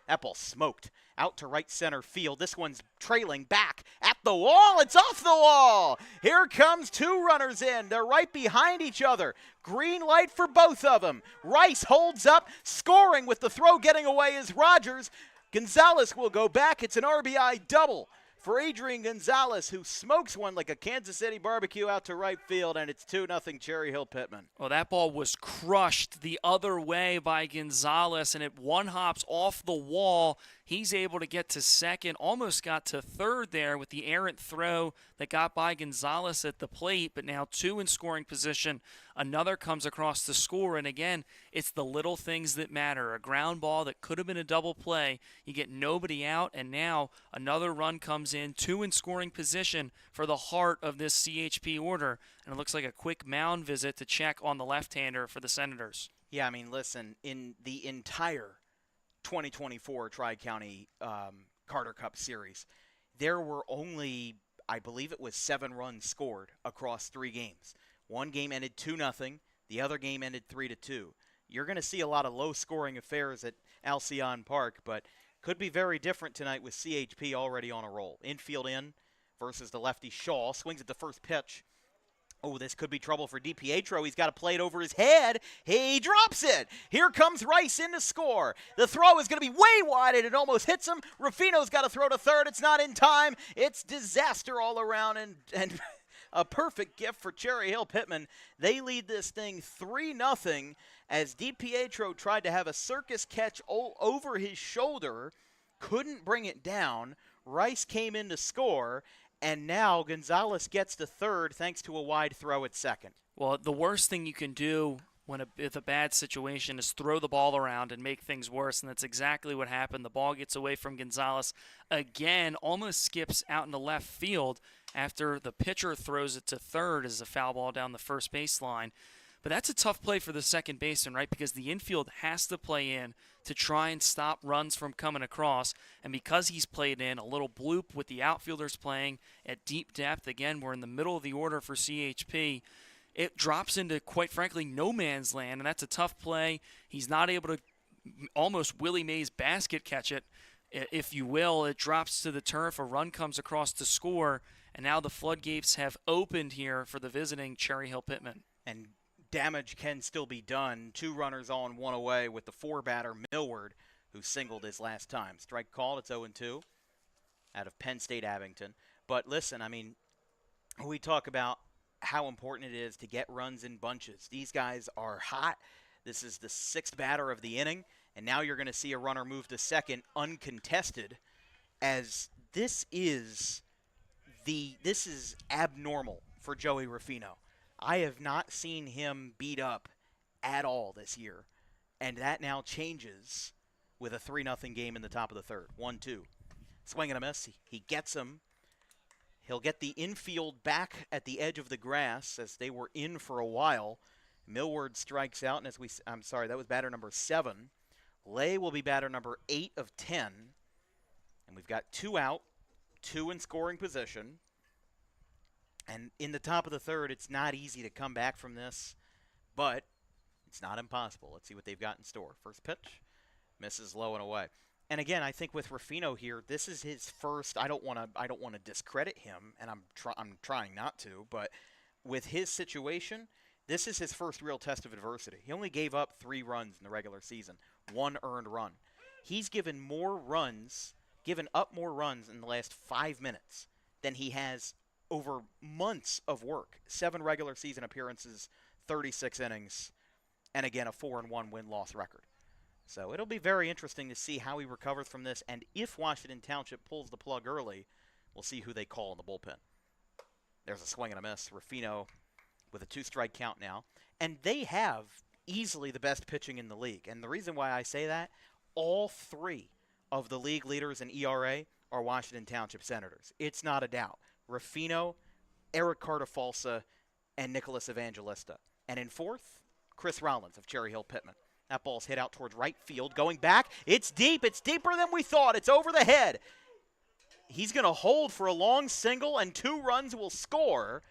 That ball smoked out to right center field. This one's trailing back at the wall. It's off the wall. Here comes 2 runners in. They're right behind each other. Green light for both of them. Rice holds up. Scoring with the throw getting away is Rogers. Gonzalez will go back. It's an RBI double for Adrian Gonzalez, who smokes one like a Kansas City barbecue out to right field, and it's 2-0 Cherry Hill-Pitman. Well, that ball was crushed the other way by Gonzalez, and it one-hops off the wall. He's able to get to second, almost got to third there with the errant throw that got by Gonzalez at the plate, but now 2 in scoring position. Another comes across the score, and again, it's the little things that matter. A ground ball that could have been a double play. You get nobody out, and now another run comes in, 2 in scoring position for the heart of this CHP order, and it looks like a quick mound visit to check on the left-hander for the Senators. Yeah, I mean, listen, in the entire 2024 Tri-County Carter Cup Series, there were only, I believe it was 7 runs scored across 3 games. One game ended 2-0. The other game ended 3-2. You're going to see a lot of low-scoring affairs at Alcyon Park, but could be very different tonight with CHP already on a roll. Infield in versus the lefty Shaw. Swings at the first pitch. Oh, this could be trouble for DiPietro. He's got to play it over his head. He drops it. Here comes Rice in to score. The throw is going to be way wide, and it almost hits him. Rufino's got to throw to third. It's not in time. It's disaster all around, and a perfect gift for Cherry Hill-Pitman. They lead this thing 3-0 as DiPietro tried to have a circus catch over his shoulder. Couldn't bring it down. Rice came in to score. And now Gonzalez gets to third thanks to a wide throw at second. Well, the worst thing you can do with a bad situation is throw the ball around and make things worse, and that's exactly what happened. The ball gets away from Gonzalez again, almost skips out into left field after the pitcher throws it to third as a foul ball down the first baseline. But that's a tough play for the second baseman, right? Because the infield has to play in to try and stop runs from coming across. And because he's played in, a little bloop with the outfielders playing at deep depth. Again, we're in the middle of the order for CHP. It drops into, quite frankly, no man's land, and that's a tough play. He's not able to almost Willie Mays basket catch it, if you will. It drops to the turf. A run comes across to score, and now the floodgates have opened here for the visiting Cherry Hill-Pitman. And damage can still be done. 2 runners on, 1 away with the 4-batter Millward, who singled his last time. Strike called. It's 0-2 out of Penn State Abington. But listen, I mean, we talk about how important it is to get runs in bunches. These guys are hot. This is the 6th batter of the inning, and now you're going to see a runner move to second uncontested, as this is abnormal for Joey Ruffino. I have not seen him beat up at all this year, and that now changes with a 3-0 game in the top of the 3rd. 1-2. Swing and a miss. He gets him. He'll get the infield back at the edge of the grass as they were in for a while. Millward strikes out, and that was batter number 7. Lay will be batter number 8 of 10. And we've got 2 out, 2 in scoring position. And in the top of the 3rd, it's not easy to come back from this, but it's not impossible. Let's see what they've got in store. First pitch, misses low and away. And again, I think with Ruffino here, this is his first. I don't want to discredit him, and I'm trying not to. But with his situation, this is his first real test of adversity. He only gave up 3 runs in the regular season, 1 earned run. He's given up more runs in the last 5 minutes than he has over months of work. 7 regular season appearances, 36 innings, and again a 4-1 win-loss record. So it'll be very interesting to see how he recovers from this, and if Washington Township pulls the plug early, we'll see who they call in the bullpen. There's a swing and a miss. Ruffino with a 2-strike count now, and they have easily the best pitching in the league. And the reason why I say that, all 3 of the league leaders in ERA are Washington Township Senators. It's not a doubt. Ruffino, Eric Cartafalsa, and Nicholas Evangelista. And in 4th, Chris Rollins of Cherry Hill-Pitman. That ball's hit out towards right field. Going back, it's deep. It's deeper than we thought. It's over the head. He's going to hold for a long single, and 2 runs will score.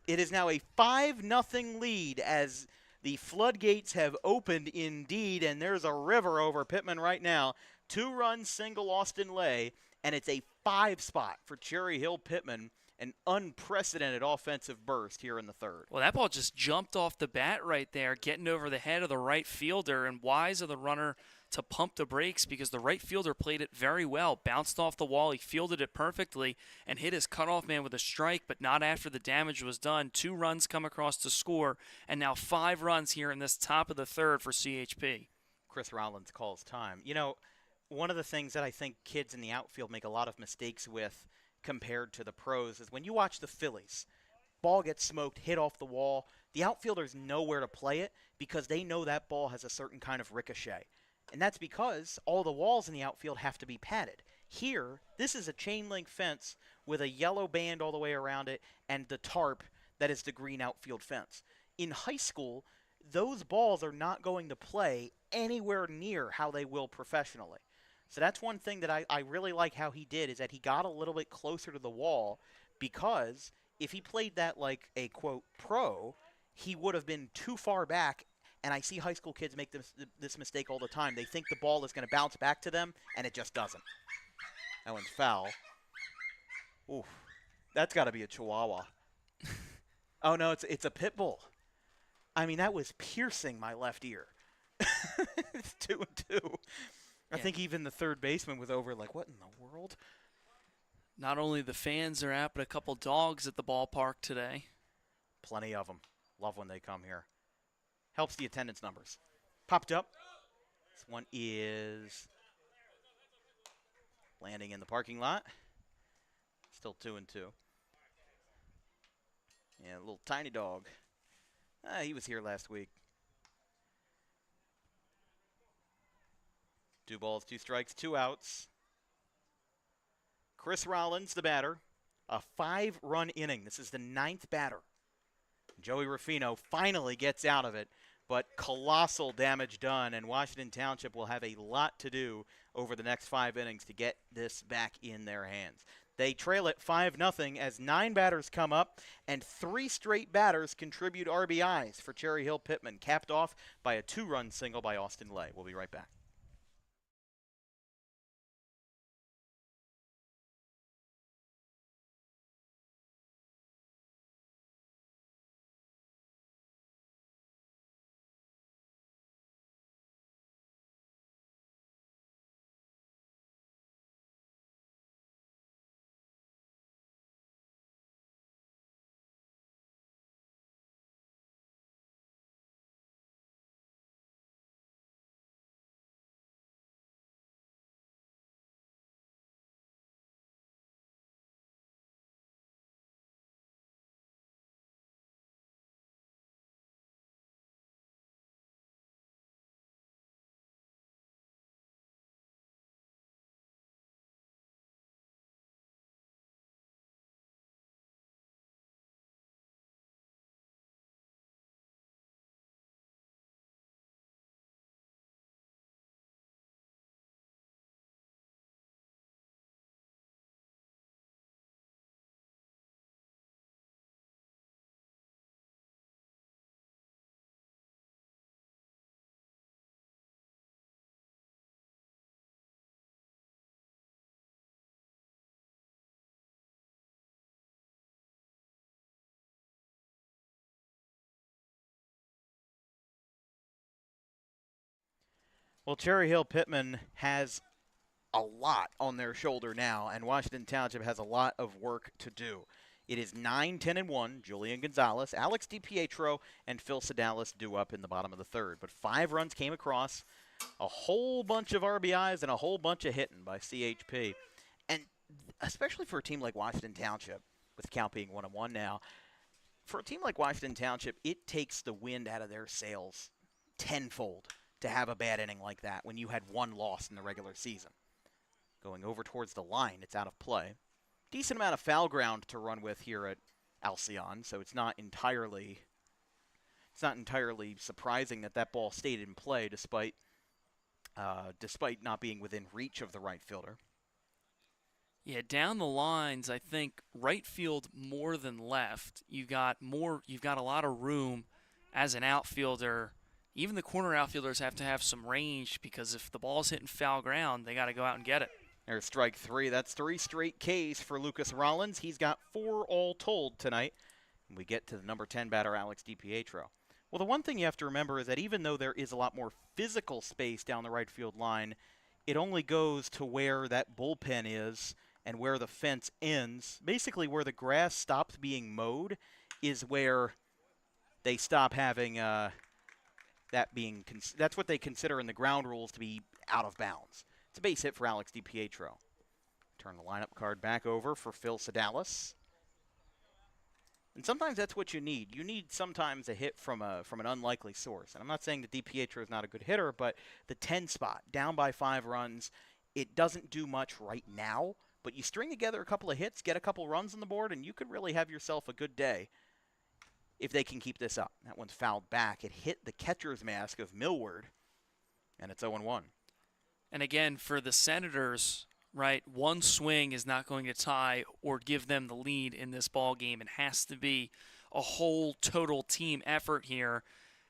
It is now a 5-0 lead as the floodgates have opened indeed, and there's a river over Pittman right now. 2-run single Austin Lay, and it's a 5 spot for Cherry Hill-Pitman. An unprecedented offensive burst here in the 3rd. Well, that ball just jumped off the bat right there, getting over the head of the right fielder, and wise of the runner to pump the brakes because the right fielder played it very well. Bounced off the wall, he fielded it perfectly, and hit his cutoff man with a strike, but not after the damage was done. 2 runs come across to score, and now 5 runs here in this top of the 3rd for CHP. Chris Rollins calls time. You know, one of the things that I think kids in the outfield make a lot of mistakes with compared to the pros is when you watch the Phillies, ball gets smoked, hit off the wall, the outfielders know where to play it because they know that ball has a certain kind of ricochet. And that's because all the walls in the outfield have to be padded. Here, this is a chain link fence with a yellow band all the way around it and the tarp that is the green outfield fence. In high school, those balls are not going to play anywhere near how they will professionally. So that's one thing that I really like how he did, is that he got a little bit closer to the wall, because if he played that like a, quote, pro, he would have been too far back. And I see high school kids make this mistake all the time. They think the ball is going to bounce back to them, and it just doesn't. That one's foul. Ooh, that's got to be a Chihuahua. Oh, no, it's a pit bull. I mean, that was piercing my left ear. It's 2-2. I think even the third baseman was over like, what in the world? Not only the fans are out, but a couple dogs at the ballpark today. Plenty of them. Love when they come here. Helps the attendance numbers. Popped up. This one is landing in the parking lot. Still 2-2. Yeah, a little tiny dog. He was here last week. 2 balls, 2 strikes, 2 outs. Chris Rollins, the batter. A 5-run inning. This is the 9th batter. Joey Ruffino finally gets out of it, but colossal damage done, and Washington Township will have a lot to do over the next 5 innings to get this back in their hands. They trail it 5-0 as 9 batters come up, and 3 straight batters contribute RBIs for Cherry Hill-Pitman, capped off by a 2-run single by Austin Lay. We'll be right back. Well, Cherry Hill-Pitman has a lot on their shoulder now, and Washington Township has a lot of work to do. It is 9-10-1. Julian Gonzalez, Alex DiPietro, and Phil Sedalis due up in the bottom of the third. But 5 runs came across, a whole bunch of RBIs, and a whole bunch of hitting by CHP. And especially for a team like Washington Township, with the count being 1-1 now, for a team like Washington Township, it takes the wind out of their sails tenfold to have a bad inning like that when you had 1 loss in the regular season. Going over towards the line, it's out of play. Decent amount of foul ground to run with here at Alcyon, so it's not entirely surprising that that ball stayed in play despite not being within reach of the right fielder. Yeah, down the lines, I think right field more than left. You've got a lot of room as an outfielder. Even the corner outfielders have to have some range because if the ball's hitting foul ground, they got to go out and get it. There's strike 3. That's 3 straight Ks for Lucas Rollins. He's got 4 all told tonight. And we get to the number 10 batter, Alex DiPietro. Well, the one thing you have to remember is that even though there is a lot more physical space down the right field line, it only goes to where that bullpen is and where the fence ends. Basically, where the grass stops being mowed is where they stop having that's what they consider in the ground rules to be out of bounds. It's a base hit for Alex DiPietro. Turn the lineup card back over for Phil Sedalis. And sometimes that's what you need. You need sometimes a hit from an unlikely source. And I'm not saying that DiPietro is not a good hitter, but the 10 spot, down by 5 runs, it doesn't do much right now. But you string together a couple of hits, get a couple runs on the board, and you could really have yourself a good day if they can keep this up. That one's fouled back. It hit the catcher's mask of Millward, and it's 0-1. And again, for the Senators, right, one swing is not going to tie or give them the lead in this ball game. It has to be a whole total team effort here.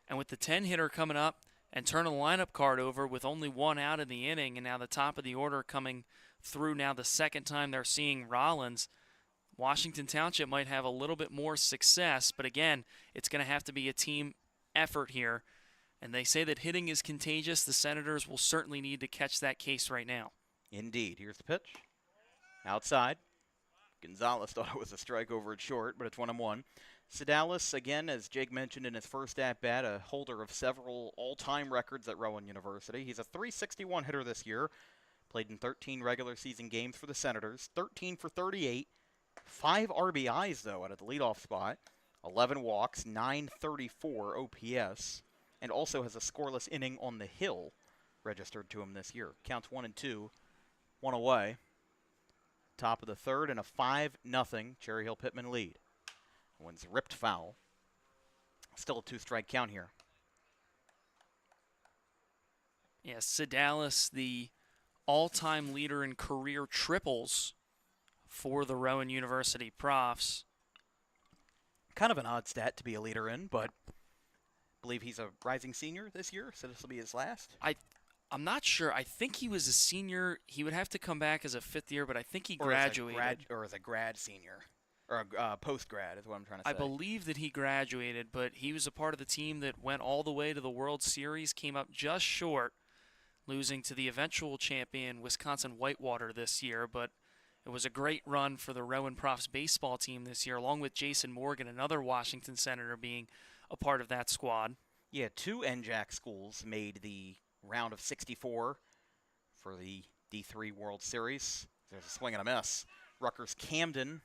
And with the 10-hitter coming up and turning the lineup card over with only 1 out in the inning, and now the top of the order coming through now the second time they're seeing Rollins, Washington Township might have a little bit more success. But again, it's going to have to be a team effort here. And they say that hitting is contagious. The Senators will certainly need to catch that case right now. Indeed. Here's the pitch. Outside. Gonzalez thought it was a strike over at short, but it's 1-1. Sedalis, again, as Jake mentioned in his first at-bat, a holder of several all-time records at Rowan University. He's a .361 hitter this year. Played in 13 regular season games for the Senators. 13 for 38. 5 RBIs, though, out of the leadoff spot. 11 walks, .934 OPS. And also has a scoreless inning on the Hill registered to him this year. Counts 1-2, 1 away. Top of the third and a 5-0 Cherry Hill-Pitman lead. One's ripped foul. Still a 2-strike count here. Yes, Sedalis, the all-time leader in career triples for the Rowan University Profs. Kind of an odd stat to be a leader in, but believe he's a rising senior this year, so this will be his last. I'm not sure. I think he was a senior. He would have to come back as a 5th year, but I think he graduated. Or as a grad senior. Or a post-grad is what I'm trying to say. I believe that he graduated, but he was a part of the team that went all the way to the World Series, came up just short, losing to the eventual champion Wisconsin Whitewater this year, but it was a great run for the Rowan Profs baseball team this year, along with Jason Morgan, another Washington Senator, being a part of that squad. Yeah, 2 NJAC schools made the round of 64 for the D3 World Series. There's a swing and a miss. Rutgers Camden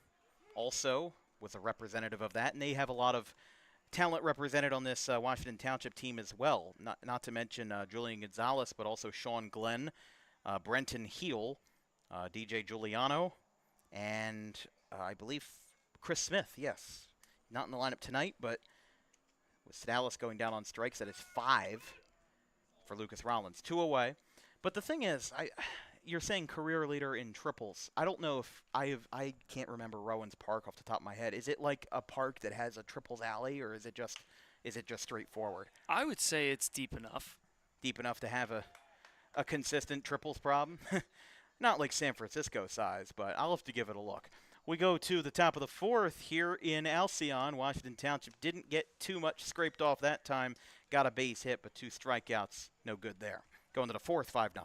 also was a representative of that, and they have a lot of talent represented on this Washington Township team as well. Not to mention Julian Gonzalez, but also Sean Glenn, Brenton Heel, DJ Giuliano, and I believe Chris Smith, yes. Not in the lineup tonight, but with Sedalis going down on strikes, that is 5 for Lucas Rollins. 2 away. But the thing is, you're saying career leader in triples. I don't know if I can't remember Rowan's Park off the top of my head. Is it like a park that has a triples alley, or is it just straightforward? I would say it's deep enough. Deep enough to have a consistent triples problem? Not like San Francisco size, but I'll have to give it a look. We go to the top of the 4th here in Alcyon. Washington Township didn't get too much scraped off that time. Got a base hit, but 2 strikeouts. No good there. Going to the fourth, 5-0.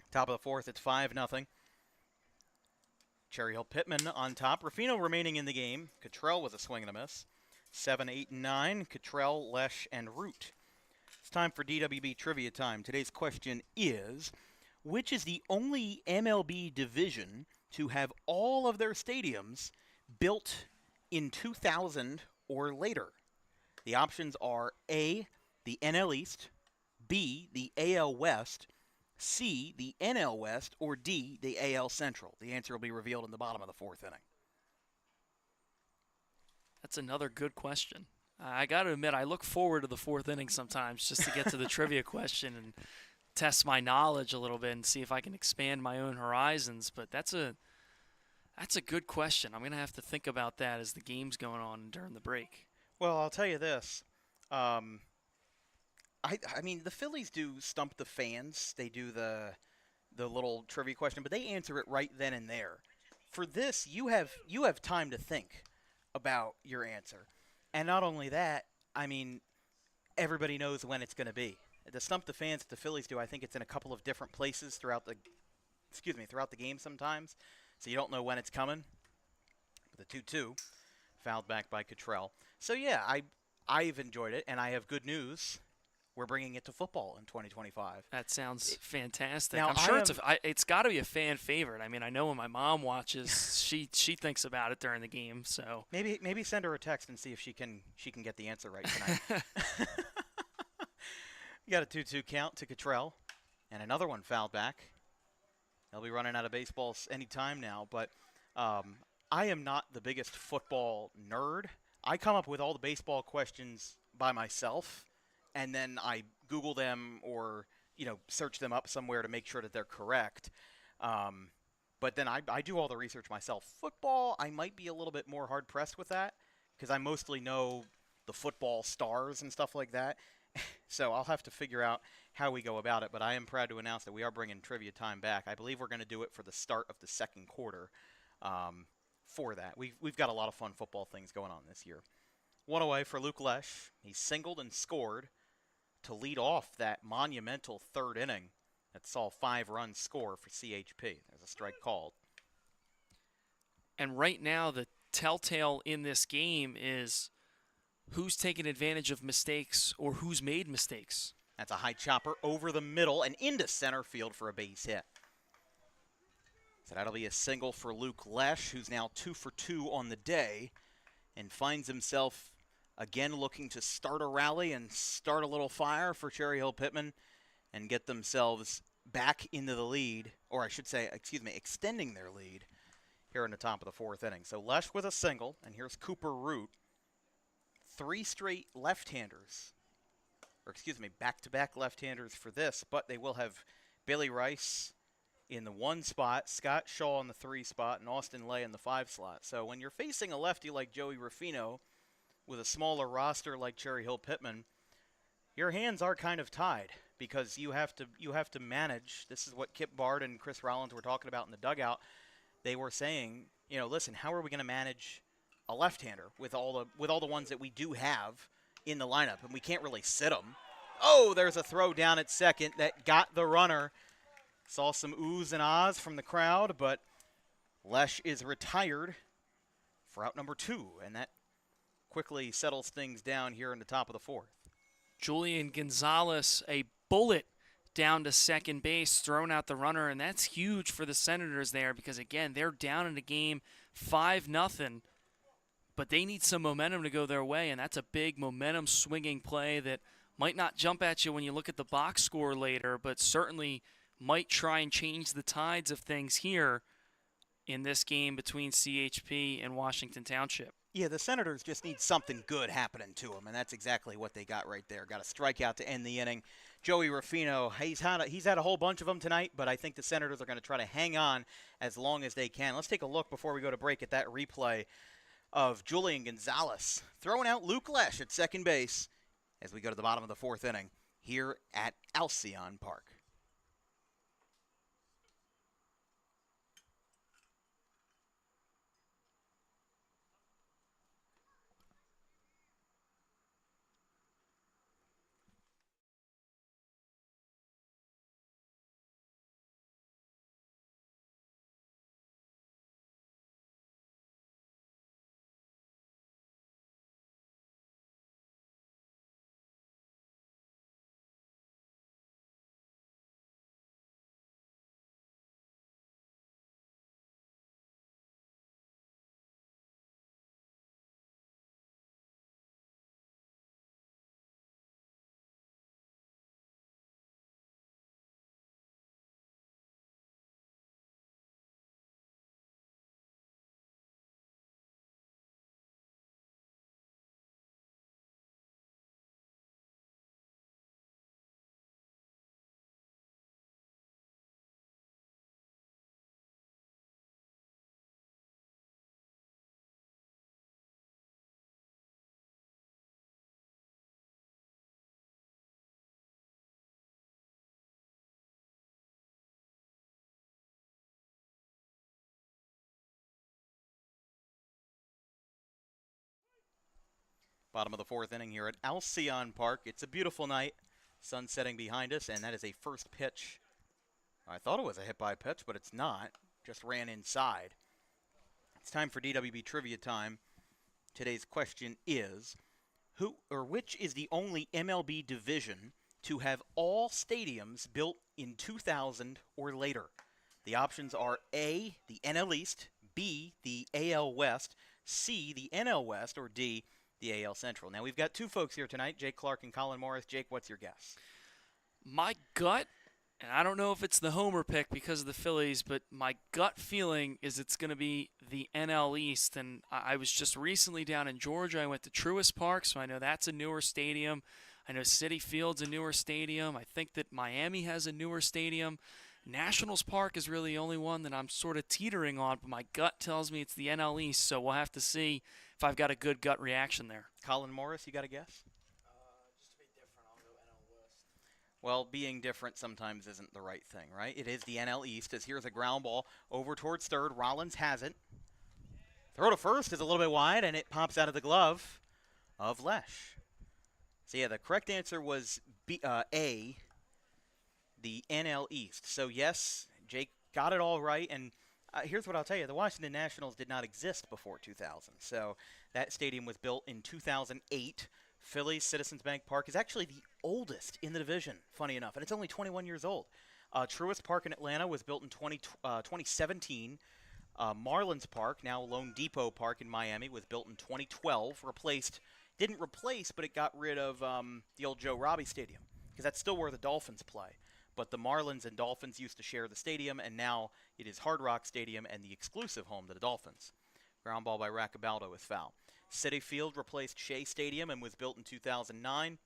Top of the fourth, it's 5-0. Cherry Hill-Pitman on top. Ruffino remaining in the game. Cottrell with a swing and a miss. 7, 8, and 9. Cottrell, Lesh, and Root. It's time for DWB Trivia Time. Today's question is, which is the only MLB division to have all of their stadiums built in 2000 or later? The options are A, the NL East, B, the AL West, C, the NL West, or D, the AL Central. The answer will be revealed in the bottom of the fourth inning. That's another good question. I got to admit, I look forward to the fourth inning sometimes just to get to the trivia question and test my knowledge a little bit and see if I can expand my own horizons. But that's a good question. I'm going to have to think about that as the game's going on during the break. Well, I'll tell you this. I mean, the Phillies do Stump the Fans. They do the little trivia question, but they answer it right then and there. For this, you have time to think about your answer. And not only that, I mean, everybody knows when it's going to be. The Stump the Fans that the Phillies do, I think it's in a couple of different places throughout the game sometimes, so you don't know when it's coming. But the 2-2, fouled back by Cottrell. So yeah, I've enjoyed it, and I have good news. We're bringing it to football in 2025. That sounds fantastic. Now, I'm sure it's got to be a fan favorite. I mean, I know when my mom watches, she thinks about it during the game. So maybe send her a text and see if she can get the answer right tonight. You got a 2-2 count to Cottrell, and another one fouled back. They'll be running out of baseballs any time now. But I am not the biggest football nerd. I come up with all the baseball questions by myself. And then I Google them or, search them up somewhere to make sure that they're correct. But then I do all the research myself. Football, I might be a little bit more hard-pressed with that because I mostly know the football stars and stuff like that. So I'll have to figure out how we go about it. But I am proud to announce that we are bringing Trivia Time back. I believe we're going to do it for the start of the second quarter for that. We've got a lot of fun football things going on this year. One away for Luke Lesh. He singled and scored to lead off that monumental third inning that saw 5 runs score for CHP. There's a strike called. And right now, the telltale in this game is who's taking advantage of mistakes or who's made mistakes. That's a high chopper over the middle and into center field for a base hit. So that'll be a single for Luke Lesh, who's now 2 for 2 on the day and finds himself again looking to start a rally and start a little fire for Cherry Hill-Pitman and get themselves back into the lead, or I should say, extending their lead here in the top of the fourth inning. So Lesh with a single, and here's Cooper Root. 3 straight left-handers back-to-back left-handers for this, but they will have Billy Rice in the 1 spot, Scott Shaw in the 3 spot, and Austin Lay in the 5 slot. So when you're facing a lefty like Joey Ruffino with a smaller roster like Cherry Hill-Pitman, your hands are kind of tied because you have to manage. This is what Kip Bard and Chris Rollins were talking about in the dugout. They were saying, listen, how are we going to manage a left-hander with all the ones that we do have in the lineup, and we can't really sit them. Oh, there's a throw down at second that got the runner. Saw some oohs and ahs from the crowd, but Lesh is retired for out number 2, and that quickly settles things down here in the top of the 4th. Julian Gonzalez, a bullet down to second base, thrown out the runner, and that's huge for the Senators there because, again, they're down in the game 5-0, but they need some momentum to go their way, and that's a big momentum-swinging play that might not jump at you when you look at the box score later, but certainly might try and change the tides of things here in this game between CHP and Washington Township. Yeah, the Senators just need something good happening to them, and that's exactly what they got right there. Got a strikeout to end the inning. Joey Ruffino, he's had a whole bunch of them tonight, but I think the Senators are going to try to hang on as long as they can. Let's take a look before we go to break at that replay of Julian Gonzalez throwing out Luke Lesh at second base as we go to the bottom of the 4th inning here at Alcyon Park. Bottom of the 4th inning here at Alcyon Park. It's a beautiful night. Sun setting behind us, and that is a first pitch. I thought it was a hit-by pitch, but it's not. Just ran inside. It's time for DWB Trivia time. Today's question is, which is the only MLB division to have all stadiums built in 2000 or later? The options are A, the NL East, B, the AL West, C, the NL West, or D, the AL Central. Now, we've got 2 folks here tonight, Jake Clark and Colin Morris. Jake, what's your guess? My gut, and I don't know if it's the homer pick because of the Phillies, but my gut feeling is it's going to be the NL East. And I was just recently down in Georgia. I went to Truist Park, so I know that's a newer stadium. I know Citi Field's a newer stadium. I think that Miami has a newer stadium. Nationals Park is really the only one that I'm sort of teetering on, but my gut tells me it's the NL East, so we'll have to see if I've got a good gut reaction there. Colin Morris, you got a guess? Just to be different, I'll go NL West. Well, being different sometimes isn't the right thing, right? It is the NL East, as here's a ground ball over towards third. Rollins has it. Throw to first is a little bit wide, and it pops out of the glove of Lesh. So, yeah, the correct answer was A, the NL East. So, yes, Jake got it all right, and here's what I'll tell you. The Washington Nationals did not exist before 2000. So that stadium was built in 2008. Phillies Citizens Bank Park is actually the oldest in the division, funny enough, and it's only 21 years old. Truist Park in Atlanta was built in 2017. Marlins Park, now Lone Depot Park in Miami, was built in 2012. Didn't replace, but it got rid of the old Joe Robbie Stadium because that's still where the Dolphins play. But the Marlins and Dolphins used to share the stadium, and now it is Hard Rock Stadium and the exclusive home to the Dolphins. Ground ball by Raccabaldo is foul. Citi Field replaced Shea Stadium and was built in 2009.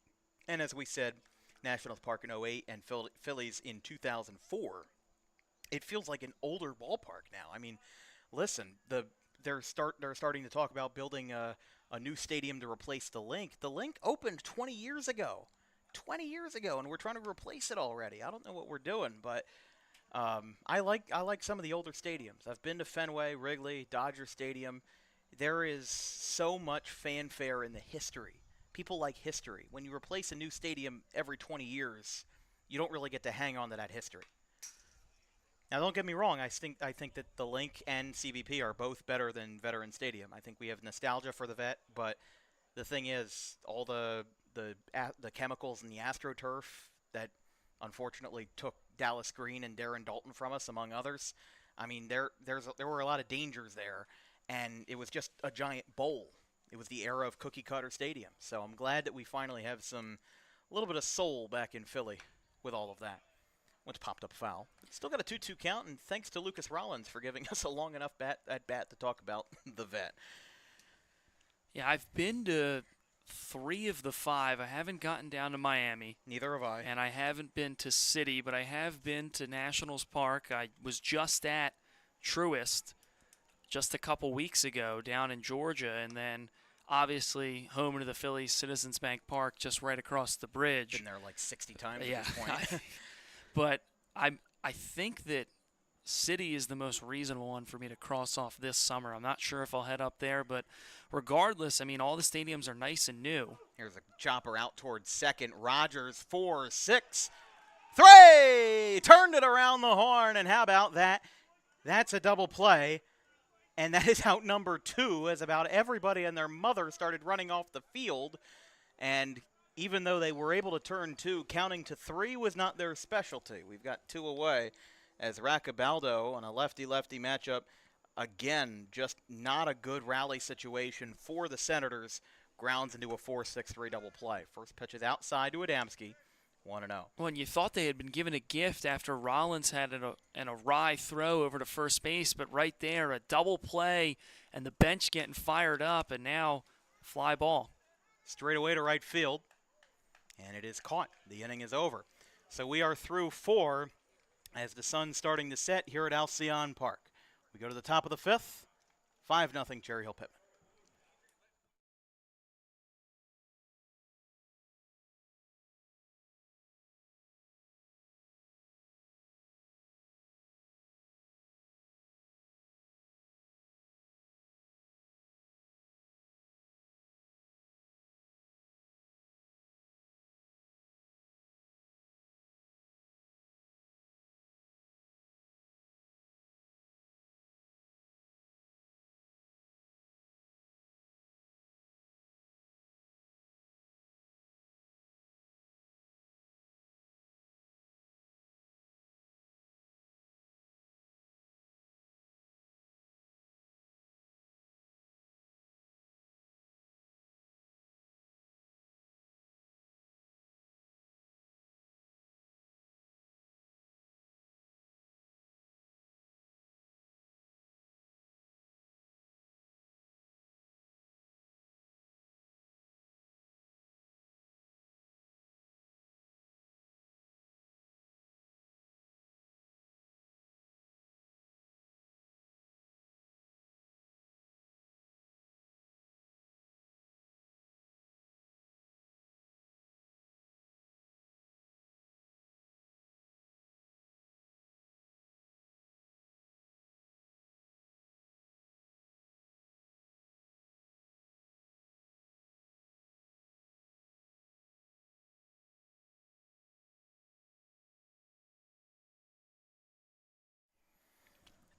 And as we said, Nationals Park in '08 and Phillies in 2004. It feels like an older ballpark now. I mean, listen, they're starting to talk about building a new stadium to replace the Link. The Link opened 20 years ago. 20 years ago, and we're trying to replace it already. I don't know what we're doing, but I like some of the older stadiums. I've been to Fenway, Wrigley, Dodger Stadium. There is so much fanfare in the history. People like history. When you replace a new stadium every 20 years, you don't really get to hang on to that history. Now, don't get me wrong. I think that the Link and CBP are both better than Veterans Stadium. I think we have nostalgia for the Vet, but the thing is, all the chemicals in the AstroTurf that unfortunately took Dallas Green and Darren Dalton from us, among others. I mean, there were a lot of dangers there, and it was just a giant bowl. It was the era of cookie cutter stadium. So I'm glad that we finally have a little bit of soul back in Philly with all of that. Which popped up foul. Still got a 2-2 count, and thanks to Lucas Rollins for giving us a long enough at bat to talk about the Vet. Yeah, I've been to 3 of the 5. I haven't gotten down to Miami. Neither have I. And I haven't been to City, but I have been to Nationals Park. I was just at Truist just a couple weeks ago down in Georgia, and then obviously home to the Phillies, Citizens Bank Park, just right across the bridge. Been there like 60 times Yeah. at this point. But I think that City is the most reasonable one for me to cross off this summer. I'm not sure if I'll head up there, but regardless, I mean, all the stadiums are nice and new. Here's a chopper out towards second. Rogers, 4-6. 3! Turned it around the horn, and how about that? That's a double play, and that is out number 2 as about everybody and their mother started running off the field, and even though they were able to turn 2, counting to 3 was not their specialty. We've got 2 away as Raccabaldo on a lefty-lefty matchup. Again, just not a good rally situation for the Senators. Grounds into a 4-6-3 double play. First pitch is outside to Adamski. 1-0. Well, and you thought they had been given a gift after Rollins had an awry throw over to first base, but right there, a double play and the bench getting fired up, and now fly ball. Straight away to right field. And it is caught. The inning is over. So we are through 4 as the sun's starting to set here at Alcyon Park. We go to the top of the 5th. 5-0 Cherry Hill-Pitman.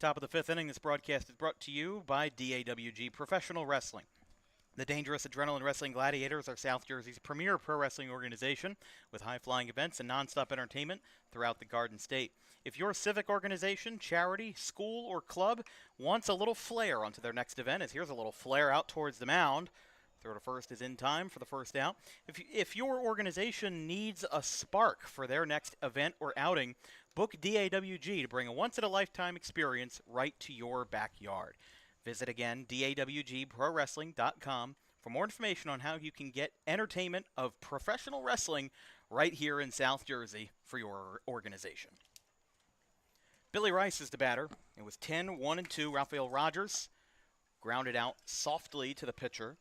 Top of the 5th inning, this broadcast is brought to you by DAWG Professional Wrestling. The Dangerous Adrenaline Wrestling Gladiators are South Jersey's premier pro wrestling organization with high-flying events and nonstop entertainment throughout the Garden State. If your civic organization, charity, school, or club wants a little flair onto their next event, as here's a little flare out towards the mound. Throw to first is in time for the first out. If your organization needs a spark for their next event or outing, book DAWG to bring a once-in-a-lifetime experience right to your backyard. Visit again, dawgprowrestling.com for more information on how you can get entertainment of professional wrestling right here in South Jersey for your organization. Billy Rice is the batter. It was 10-1-2. Rafael Rogers grounded out softly to the pitcher.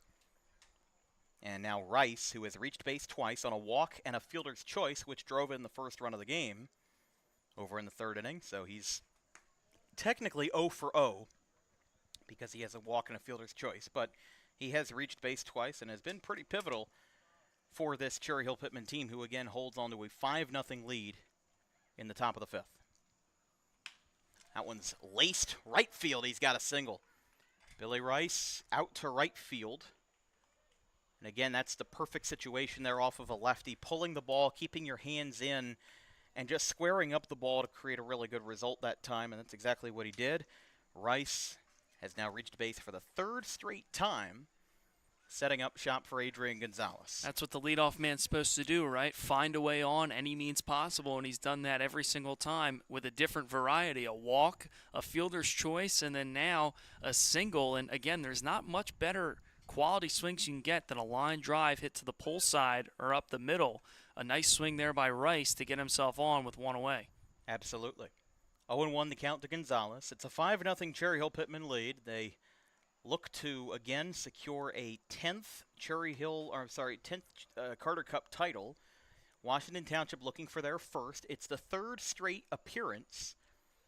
And now Rice, who has reached base twice on a walk and a fielder's choice, which drove in the first run of the game over in the third inning. So he's technically 0 for 0 because he has a walk and a fielder's choice. But he has reached base twice and has been pretty pivotal for this Cherry Hill-Pitman team, who again holds on to a 5-0 lead in the top of the fifth. That one's laced right field. He's got a single. Billy Rice out to right field. And again, that's the perfect situation there off of a lefty, pulling the ball, keeping your hands in, and just squaring up the ball to create a really good result that time, and that's exactly what he did. Rice has now reached base for the third straight time, setting up shop for Adrian Gonzalez. That's what the leadoff man's supposed to do, right? Find a way on any means possible, and he's done that every single time with a different variety, a walk, a fielder's choice, and then now a single. And again, there's not much better quality swings you can get than a line drive hit to the pull side or up the middle. A nice swing there by Rice to get himself on with one away. Absolutely. 0-1 the count to Gonzalez. It's a 5-0 Cherry Hill-Pitman lead. They look to, again, secure a 10th Carter Cup title. Washington Township looking for their first. It's the third straight appearance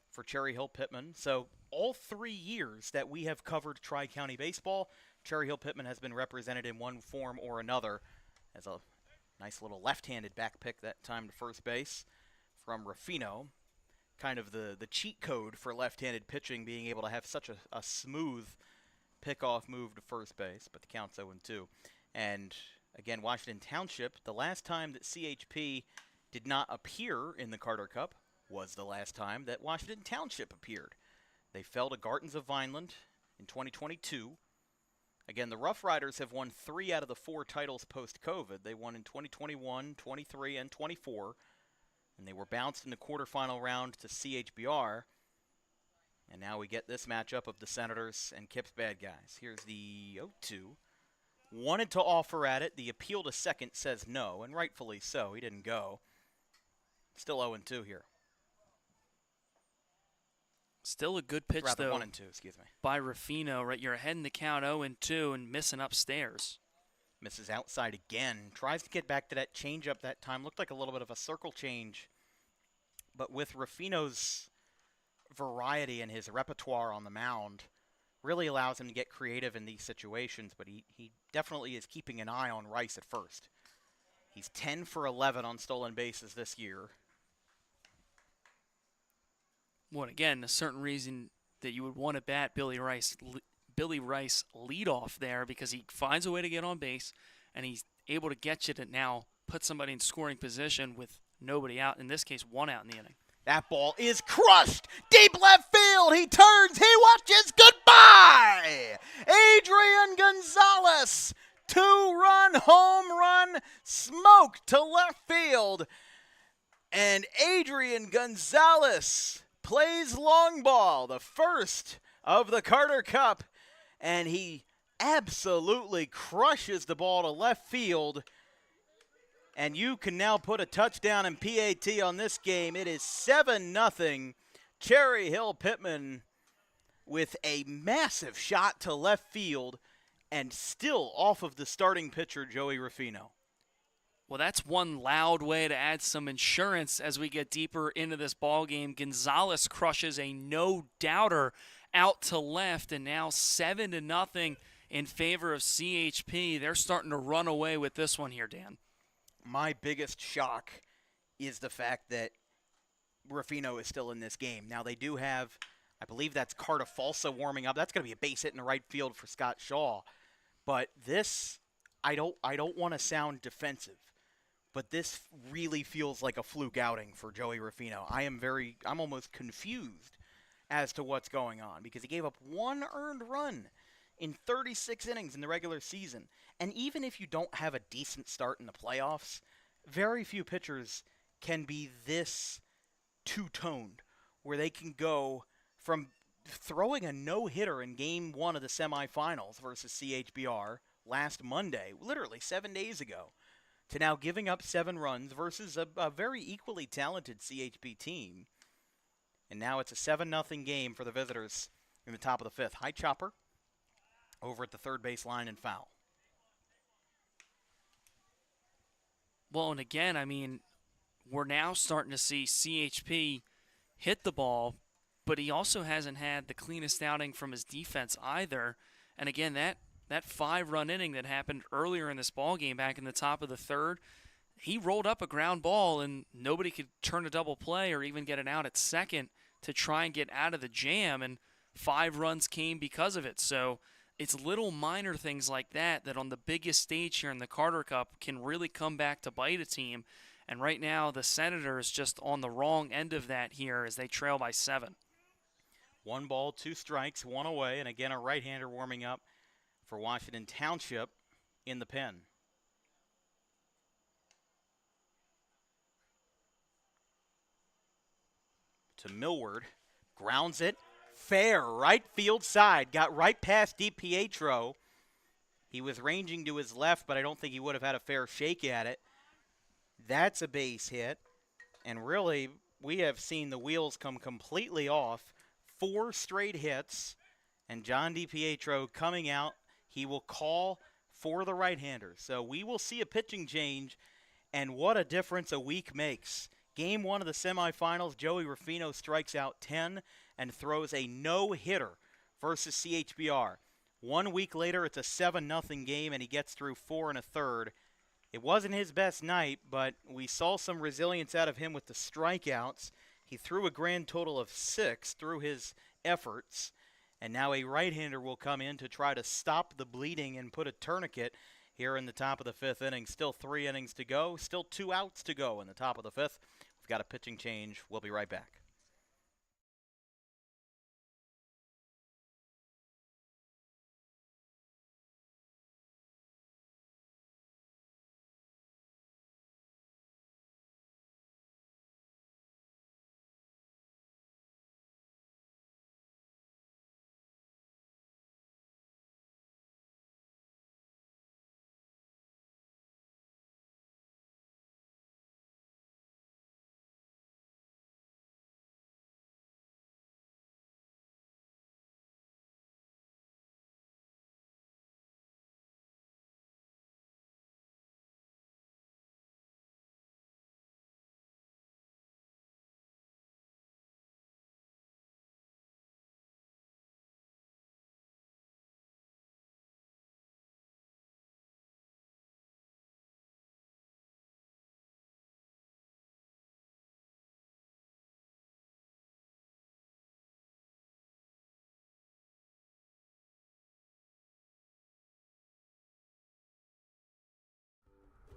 for Cherry Hill-Pitman. So all 3 years that we have covered Tri-County baseball, Cherry Hill-Pitman has been represented in one form or another as a nice little left-handed back pick that time to first base from Ruffino. Kind of the cheat code for left-handed pitching, being able to have such a smooth pickoff move to first base, but the count's 0-2. And again, Washington Township, the last time that CHP did not appear in the Carter Cup was the last time that Washington Township appeared. They fell to Gartons of Vineland in 2022. Again, the Rough Riders have won 3 out of the 4 titles post-COVID. They won in 2021, 23, and 24. And they were bounced in the quarterfinal round to CHBR. And now we get this matchup of the Senators and Kip's Bad Guys. Here's the 0-2. Wanted to offer at it. The appeal to second says no, and rightfully so. He didn't go. Still 0-2 here. Still a good pitch, Rather though. 1-2, excuse me. By Ruffino, right? You're ahead in the count 0-2 and missing upstairs. Misses outside again. Tries to get back to that changeup that time. Looked like a little bit of a circle change. But with Ruffino's variety and his repertoire on the mound, really allows him to get creative in these situations. But he definitely is keeping an eye on Rice at first. He's 10 for 11 on stolen bases this year. Well, again, a certain reason that you would want to bat Billy Rice lead off there, because he finds a way to get on base, and he's able to get you to now put somebody in scoring position with nobody out, in this case, 1 out in the inning. That ball is crushed. Deep left field. He turns. He watches. Goodbye. Adrian Gonzalez. 2-run home run. Smoke to left field. And Adrian Gonzalez plays long ball, the first of the Carter Cup. And he absolutely crushes the ball to left field. And you can now put a touchdown and PAT on this game. It is 7-0. Cherry Hill-Pitman with a massive shot to left field and still off of the starting pitcher, Joey Ruffino. Well, that's one loud way to add some insurance as we get deeper into this ball game. Gonzalez crushes a no-doubter out to left, and now 7-0 in favor of CHP. They're starting to run away with this one here, Dan. My biggest shock is the fact that Ruffino is still in this game. Now, they do have, I believe that's Carta Falsa warming up. That's going to be a base hit in the right field for Scott Shaw. But this, I don't want to sound defensive, but this really feels like a fluke outing for Joey Ruffino. I'm almost confused as to what's going on, because he gave up 1 earned run in 36 innings in the regular season. And even if you don't have a decent start in the playoffs, very few pitchers can be this two-toned, where they can go from throwing a no-hitter in Game 1 of the semifinals versus CHBR, last Monday, literally 7 days ago, to now giving up 7 runs versus a very equally talented CHP team. And now it's a 7-0 game for the visitors in the top of the 5th. High chopper over at the third base line and foul. Well, and again, I mean, we're now starting to see CHP hit the ball, but he also hasn't had the cleanest outing from his defense either. And again, that 5-run inning that happened earlier in this ball game back in the top of the 3rd, he rolled up a ground ball and nobody could turn a double play or even get an out at second to try and get out of the jam, and 5 runs came because of it. So it's little minor things like that on the biggest stage here in the Carter Cup can really come back to bite a team. And right now the Senators just on the wrong end of that here as they trail by 7. 1 ball, 2 strikes, 1 away, and again a right-hander warming up for Washington Township in the pen. To Millward, grounds it, fair, right field side, got right past DiPietro. He was ranging to his left, but I don't think he would have had a fair shake at it. That's a base hit, and really, we have seen the wheels come completely off. 4 straight hits, and John DiPietro coming out. He will call for the right-hander. So we will see a pitching change, and what a difference a week makes. Game 1 of the semifinals, Joey Rufino strikes out 10 and throws a no-hitter versus CHBR. 1 week later, it's a 7-0 game, and he gets through 4 1/3. It wasn't his best night, but we saw some resilience out of him with the strikeouts. He threw a grand total of 6 through his efforts, and now a right-hander will come in to try to stop the bleeding and put a tourniquet here in the top of the 5th inning. Still 3 innings to go, still 2 outs to go in the top of the 5th. We've got a pitching change. We'll be right back.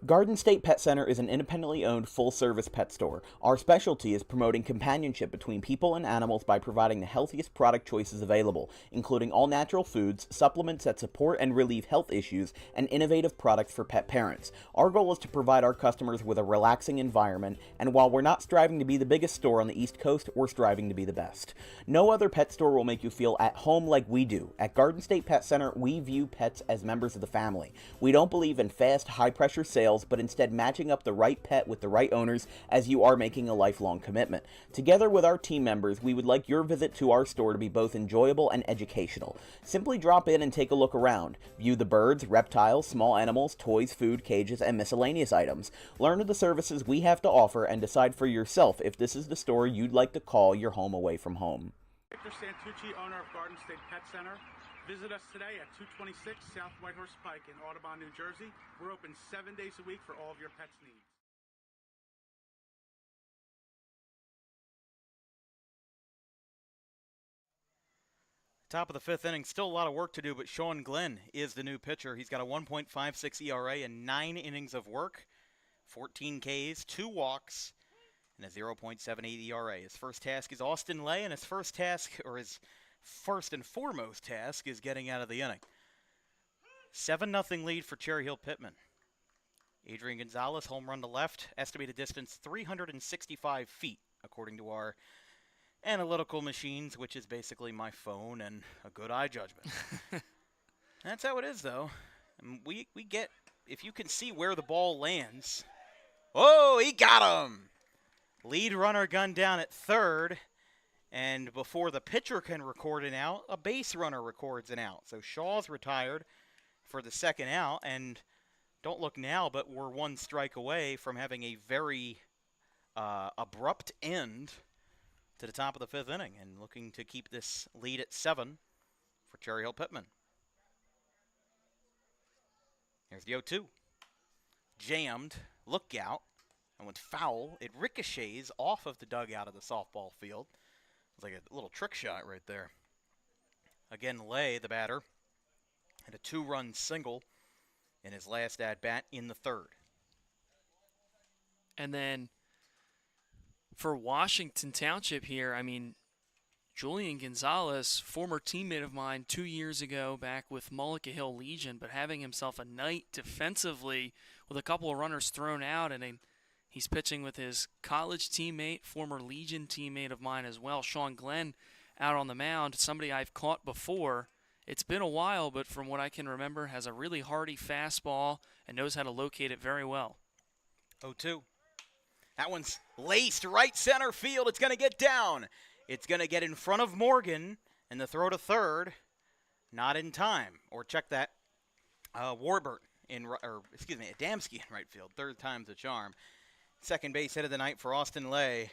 Garden State Pet Center is an independently owned full-service pet store. Our specialty is promoting companionship between people and animals by providing the healthiest product choices available, including all-natural foods, supplements that support and relieve health issues, and innovative products for pet parents. Our goal is to provide our customers with a relaxing environment, and while we're not striving to be the biggest store on the East Coast, we're striving to be the best. No other pet store will make you feel at home like we do. At Garden State Pet Center, we view pets as members of the family. We don't believe in fast, high-pressure sales, but instead matching up the right pet with the right owners, as you are making a lifelong commitment. Together with our team members, we would like your visit to our store to be both enjoyable and educational. Simply drop in and take a look around. View the birds, reptiles, small animals, toys, food, cages, and miscellaneous items. Learn of the services we have to offer and decide for yourself if this is the store you'd like to call your home away from home. Victor Santucci, owner of Garden State Pet Center. Visit us today at 226 South Whitehorse Pike in Audubon, New Jersey. We're open 7 days a week for all of your pets' needs. Top of the 5th inning, still a lot of work to do, but Sean Glenn is the new pitcher. He's got a 1.56 ERA and 9 innings of work, 14 Ks, 2 walks, and a 0.78 ERA. His first task is Austin Lay, and his first and foremost task is getting out of the inning. 7-0 lead for Cherry Hill-Pitman. Adrian Gonzalez, home run to left, estimated distance 365 feet, according to our analytical machines, which is basically my phone and a good eye judgment. That's how it is, though. We get, if you can see where the ball lands. Oh, he got him! Lead runner gunned down at third. And before the pitcher can record an out, a base runner records an out. So Shaw's retired for the second out. And don't look now, but we're one strike away from having a very abrupt end to the top of the fifth inning and looking to keep this lead at 7 for Cherry Hill-Pitman. Here's the 0-2. Jammed, look out, and with foul, it ricochets off of the dugout of the softball field. It's like a little trick shot right there. Again, Lay, the batter, had a 2-run single in his last at-bat in the third. And then for Washington Township here, I mean, Julian Gonzalez, former teammate of mine 2 years ago back with Mullica Hill Legion, but having himself a night defensively with a couple of runners thrown out, and he's pitching with his college teammate, former Legion teammate of mine as well, Sean Glenn, out on the mound, somebody I've caught before. It's been a while, but from what I can remember, has a really hardy fastball and knows how to locate it very well. 0-2. That one's laced right center field. It's going to get down. It's going to get in front of Morgan, and the throw to third, not in time. Or check that, Warburton, Adamski in right field. Third time's a charm. Second base hit of the night for Austin Lay.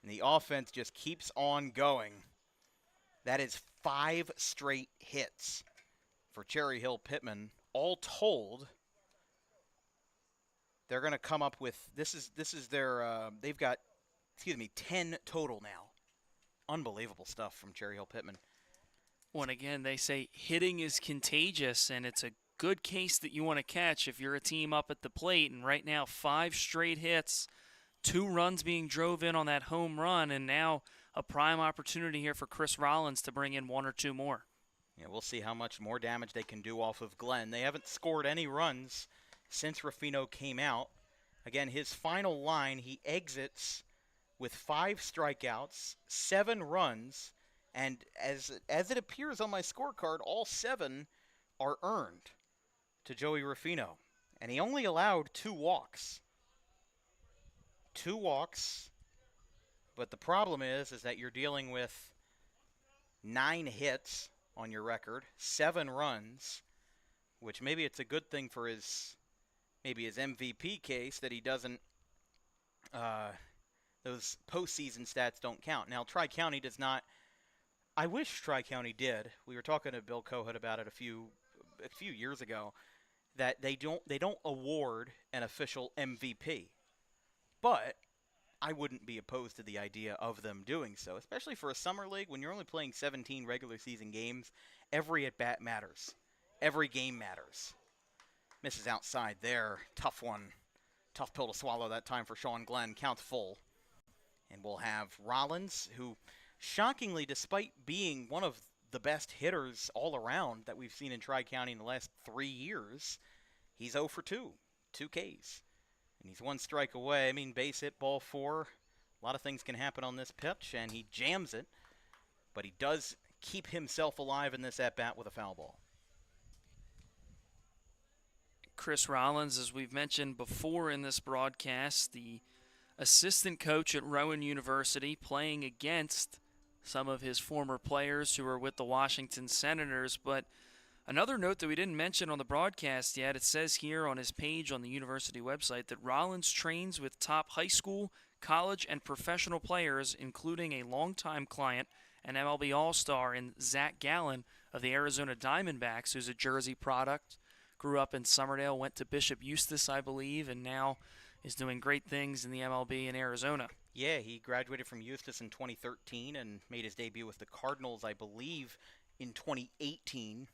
And the offense just keeps on going. That is 5 straight hits for Cherry Hill-Pitman. All told, they're going to come up with, this is their, they've got, 10 total now. Unbelievable stuff from Cherry Hill-Pitman. Well, and again, they say hitting is contagious, and it's a good case that you want to catch if you're a team up at the plate. And right now, 5 straight hits, 2 runs being drove in on that home run, and now a prime opportunity here for Chris Rollins to bring in 1 or 2 more. Yeah, we'll see how much more damage they can do off of Glenn. They haven't scored any runs since Ruffino came out. Again, his final line, he exits with 5 strikeouts, 7 runs, and as it appears on my scorecard, all 7 are earned to Joey Ruffino. And he only allowed 2 walks. 2 walks, but the problem is that you're dealing with 9 hits on your record, 7 runs, which maybe it's a good thing for his MVP case that he doesn't, those postseason stats don't count. Now, Tri-County does not. I wish Tri-County did. We were talking to Bill Cohut about it a few years ago, that they don't award an official MVP. But I wouldn't be opposed to the idea of them doing so, especially for a summer league when you're only playing 17 regular season games. Every at-bat matters. Every game matters. Misses outside there. Tough one. Tough pill to swallow that time for Sean Glenn. Counts full. And we'll have Rollins, who shockingly, despite being one of the best hitters all around that we've seen in Tri-County in the last 3 years, he's 0 for 2. 2 Ks. And he's 1 strike away. I mean, base hit, ball 4. A lot of things can happen on this pitch, and he jams it. But he does keep himself alive in this at-bat with a foul ball. Chris Rollins, as we've mentioned before in this broadcast, the assistant coach at Rowan University, playing against some of his former players who are with the Washington Senators. But another note that we didn't mention on the broadcast yet, it says here on his page on the university website that Rollins trains with top high school, college, and professional players, including a longtime client and MLB All-Star in Zach Gallen of the Arizona Diamondbacks, who's a Jersey product, grew up in Summerdale, went to Bishop Eustis, I believe, and now is doing great things in the MLB in Arizona. Yeah, he graduated from Eustis in 2013 and made his debut with the Cardinals, I believe, in 2018.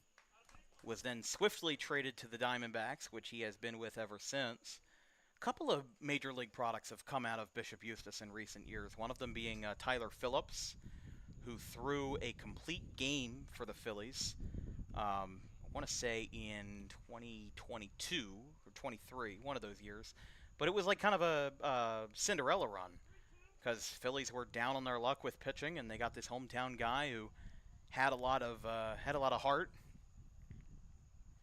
Was then swiftly traded to the Diamondbacks, which he has been with ever since. A couple of major league products have come out of Bishop Eustis in recent years, one of them being Tyler Phillips, who threw a complete game for the Phillies, I want to say in 2022 or 23, one of those years. But it was like kind of a Cinderella run, because Phillies were down on their luck with pitching, and they got this hometown guy who had a lot of heart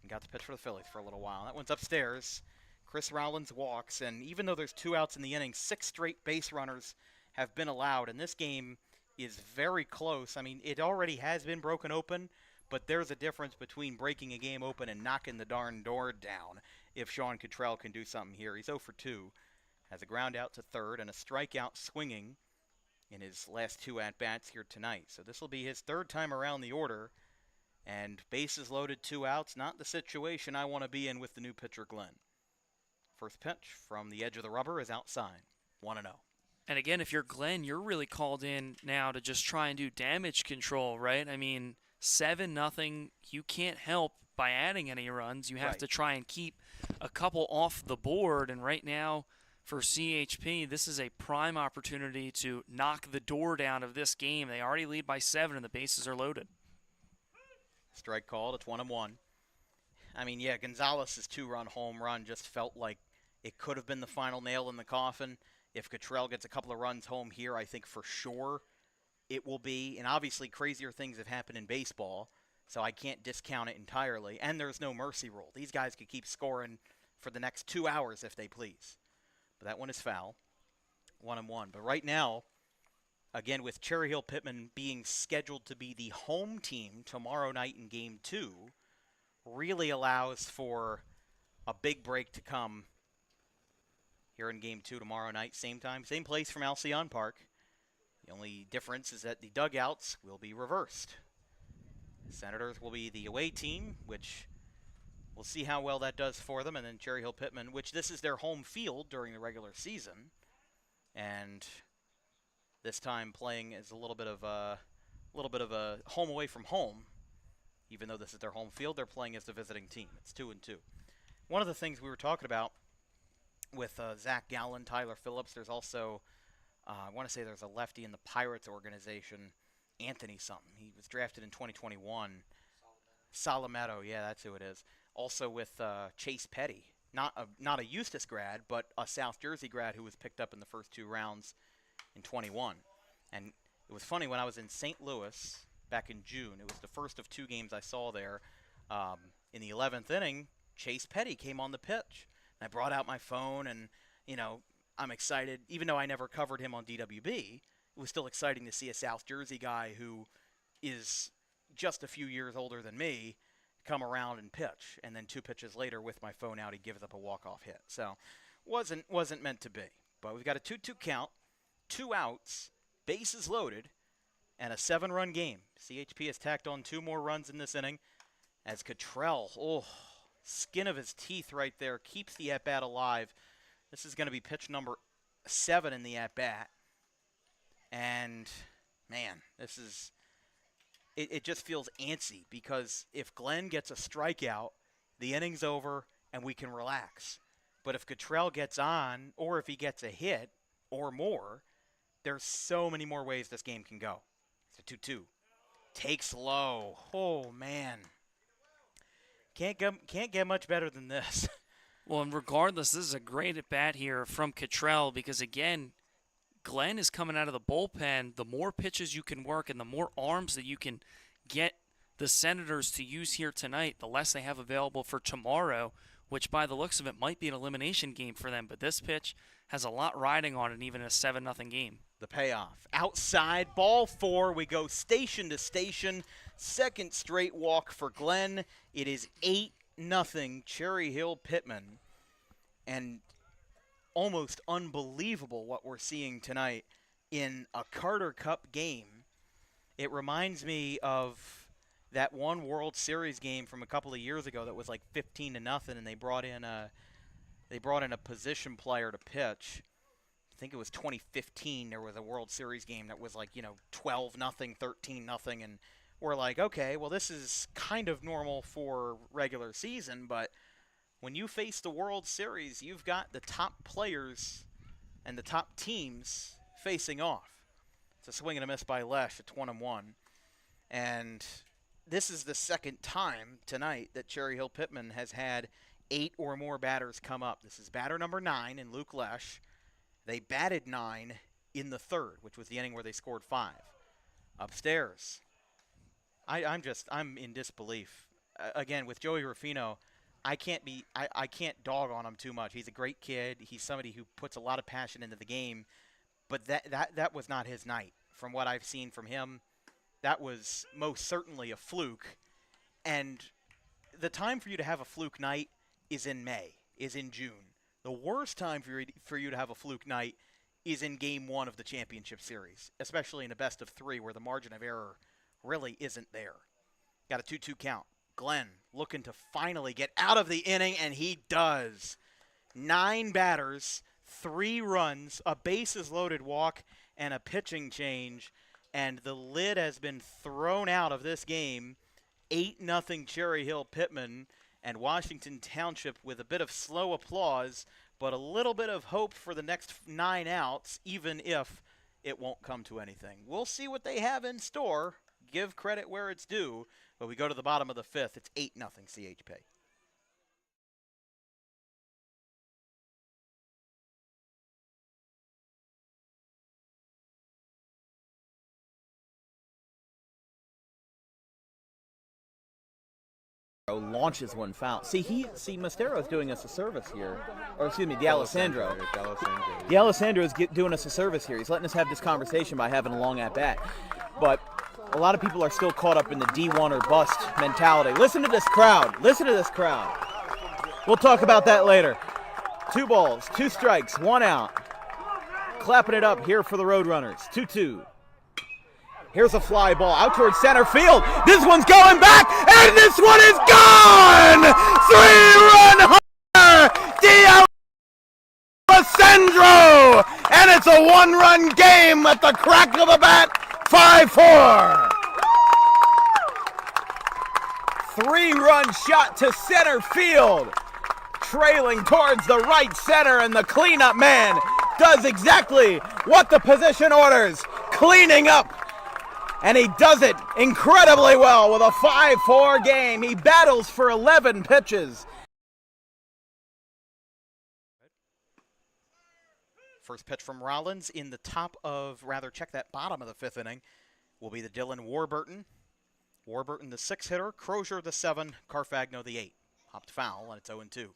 and got to pitch for the Phillies for a little while. That one's upstairs. Chris Rollins walks, and even though there's 2 outs in the inning, 6 straight base runners have been allowed, and this game is very close. I mean, it already has been broken open, but there's a difference between breaking a game open and knocking the darn door down if Sean Cottrell can do something here. He's 0 for 2, has a ground out to third and a strikeout swinging in his last 2 at-bats here tonight. So this will be his 3rd time around the order, and bases loaded, 2 outs, not the situation I want to be in with the new pitcher, Glenn. First pitch from the edge of the rubber is outside, 1-0. And again, if you're Glenn, you're really called in now to just try and do damage control, right? I mean, 7-0, you can't help by adding any runs. You have to try and keep a couple off the board, and right now for CHP, this is a prime opportunity to knock the door down of this game. They already lead by 7, and the bases are loaded. Strike called. It's 1-1. I mean, yeah, Gonzalez's 2-run home run just felt like it could have been the final nail in the coffin. If Cottrell gets a couple of runs home here, I think for sure it will be. And obviously crazier things have happened in baseball, so I can't discount it entirely. And there's no mercy rule. These guys could keep scoring for the next 2 hours if they please. But that one is foul. 1-1. But right now, again, with Cherry Hill-Pitman being scheduled to be the home team tomorrow night in Game 2, really allows for a big break to come here in Game 2 tomorrow night. Same time, same place from Alcyon Park. The only difference is that the dugouts will be reversed. Senators will be the away team, which we'll see how well that does for them. And then Cherry Hill-Pitman, which this is their home field during the regular season. And this time playing as a little bit of a home away from home. Even though this is their home field, they're playing as the visiting team. It's 2-2. One of the things we were talking about with Zach Gallen, Tyler Phillips, there's also, I want to say there's a lefty in the Pirates organization, Anthony something. He was drafted in 2021. Salametto, yeah, that's who it is. Also with Chase Petty, not a Eustis grad, but a South Jersey grad who was picked up in the first 2 rounds in 21. And it was funny, when I was in St. Louis back in June, it was the first of 2 games I saw there. In the 11th inning, Chase Petty came on the pitch. And I brought out my phone, and, you know, I'm excited. Even though I never covered him on DWB, it was still exciting to see a South Jersey guy who is just a few years older than me come around and pitch. And then 2 pitches later, with my phone out, he gives up a walk-off hit. So wasn't meant to be. But we've got a 2-2 count, 2 outs, bases loaded, and a 7-run game. CHP has tacked on 2 more runs in this inning as Cottrell, skin of his teeth right there, keeps the at-bat alive. This is going to be pitch number 7 in the at-bat. And, man, this is – it just feels antsy, because if Glenn gets a strikeout, the inning's over and we can relax. But if Cottrell gets on, or if he gets a hit or more, there's so many more ways this game can go. It's a 2-2. Takes low. Oh, man. Can't get much better than this. Well, and regardless, this is a great at-bat here from Cottrell, because, again, Glenn is coming out of the bullpen. The more pitches you can work and the more arms that you can get the Senators to use here tonight, the less they have available for tomorrow, which by the looks of it might be an elimination game for them. But this pitch has a lot riding on it, even in a 7-0 game. The payoff. Outside, ball 4. We go station to station. Second straight walk for Glenn. It is 8-0 Cherry Hill-Pitman. And almost unbelievable what we're seeing tonight in a Carter Cup game. It reminds me of that one World Series game from a couple of years ago that was like 15-0, and they brought in a position player to pitch. I think it was 2015. There was a World Series game that was like, 12-0, 13-0, and we're like, okay, well, this is kind of normal for regular season, but when you face the World Series, you've got the top players and the top teams facing off. It's a swing and a miss by Lesh at 1-1. And this is the second time tonight that Cherry Hill-Pitman has had 8 or more batters come up. This is batter number 9 in Luke Lesh. They batted 9 in the 3rd, which was the inning where they scored 5. Upstairs. I'm in disbelief. again, with Joey Ruffino, I can't dog on him too much. He's a great kid. He's somebody who puts a lot of passion into the game, but that was not his night. From what I've seen from him, that was most certainly a fluke. And the time for you to have a fluke night is in May, is in June. The worst time for you to have a fluke night is in Game 1 of the championship series, especially in a best of 3 where the margin of error really isn't there. Got a 2-2 count. Glenn looking to finally get out of the inning, and he does. 9 batters, 3 runs, a bases-loaded walk, and a pitching change, and the lid has been thrown out of this game. 8-0 Cherry Hill-Pitman, and Washington Township with a bit of slow applause, but a little bit of hope for the next 9 outs, even if it won't come to anything. We'll see what they have in store. Give credit where it's due, but we go to the bottom of the 5th. It's 8-0 CHP. Launches one foul. See, Mostero's doing us a service here. Or, excuse me, D'Alessandro. D'Alessandro is doing us a service here. He's letting us have this conversation by having a long at-bat. But a lot of people are still caught up in the D1 or bust mentality. Listen to this crowd. Listen to this crowd. We'll talk about that later. 2 balls, 2 strikes, 1 out. Clapping it up here for the Roadrunners. 2-2. Here's a fly ball out towards center field. This one's going back, and this one is gone! 3-run homer! D'Alessandro! And it's a 1-run game at the crack of the bat. 5-4. 3-run shot to center field. Trailing towards the right center, and the cleanup man does exactly what the position orders. Cleaning up. And he does it incredibly well with a 5-4 game. He battles for 11 pitches. First pitch from Rollins in the bottom of the 5th inning will be the Dylan Warburton. Warburton the 6 hitter, Crozier the 7, Carfagno the 8. Hopped foul, and it's 0-2.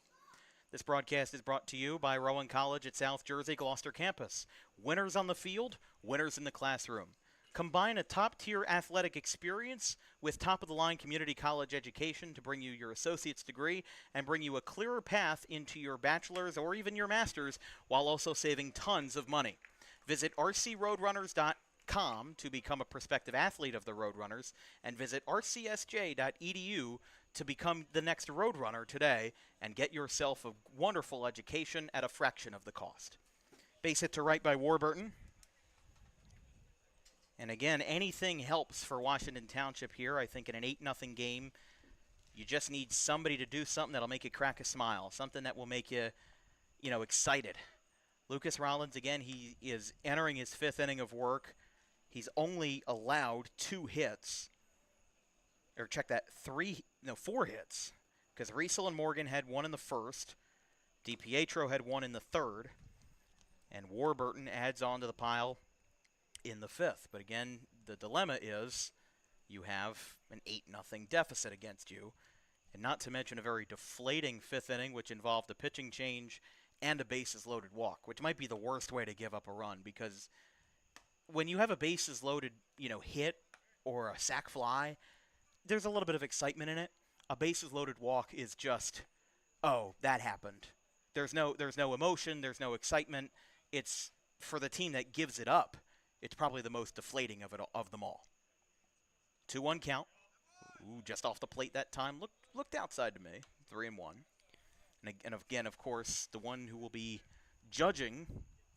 This broadcast is brought to you by Rowan College at South Jersey Gloucester campus. Winners on the field, winners in the classroom. Combine a top-tier athletic experience with top-of-the-line community college education to bring you your associate's degree and bring you a clearer path into your bachelor's or even your master's while also saving tons of money. Visit rcroadrunners.com to become a prospective athlete of the Roadrunners, and visit rcsj.edu to become the next Roadrunner today and get yourself a wonderful education at a fraction of the cost. Base hit to right by Warburton. And again, anything helps for Washington Township here. I think in an 8-0 game, you just need somebody to do something that'll make you crack a smile, something that will make you, excited. Lucas Rollins, again, he is entering his 5th inning of work. He's only allowed 2 hits. Or check that, 4 hits. Because Riesel and Morgan had 1 in the 1st. DiPietro had 1 in the 3rd. And Warburton adds on to the pile in the 5th. But again, the dilemma is you have an 8-0 deficit against you, and not to mention a very deflating 5th inning, which involved a pitching change and a bases-loaded walk, which might be the worst way to give up a run, because when you have a bases-loaded, hit or a sac fly, there's a little bit of excitement in it. A bases-loaded walk is just, oh, that happened. There's no emotion, there's no excitement. It's for the team that gives it up. It's probably the most deflating of them all. 2-1 count. Ooh, just off the plate that time. Looked outside to me. 3-1. And again, of course, the one who will be judging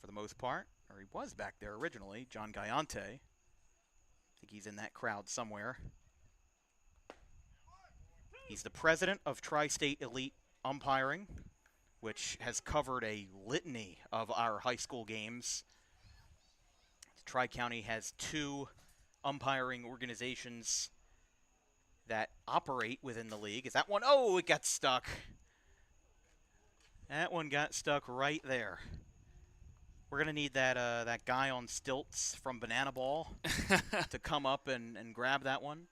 for the most part, or he was back there originally, John Gallante. I think he's in that crowd somewhere. He's the president of Tri-State Elite Umpiring, which has covered a litany of our high school games. Tri-County has 2 umpiring organizations that operate within the league. Is that one? Oh, it got stuck. That one got stuck right there. We're going to need that guy on stilts from Banana Ball to come up and grab that one.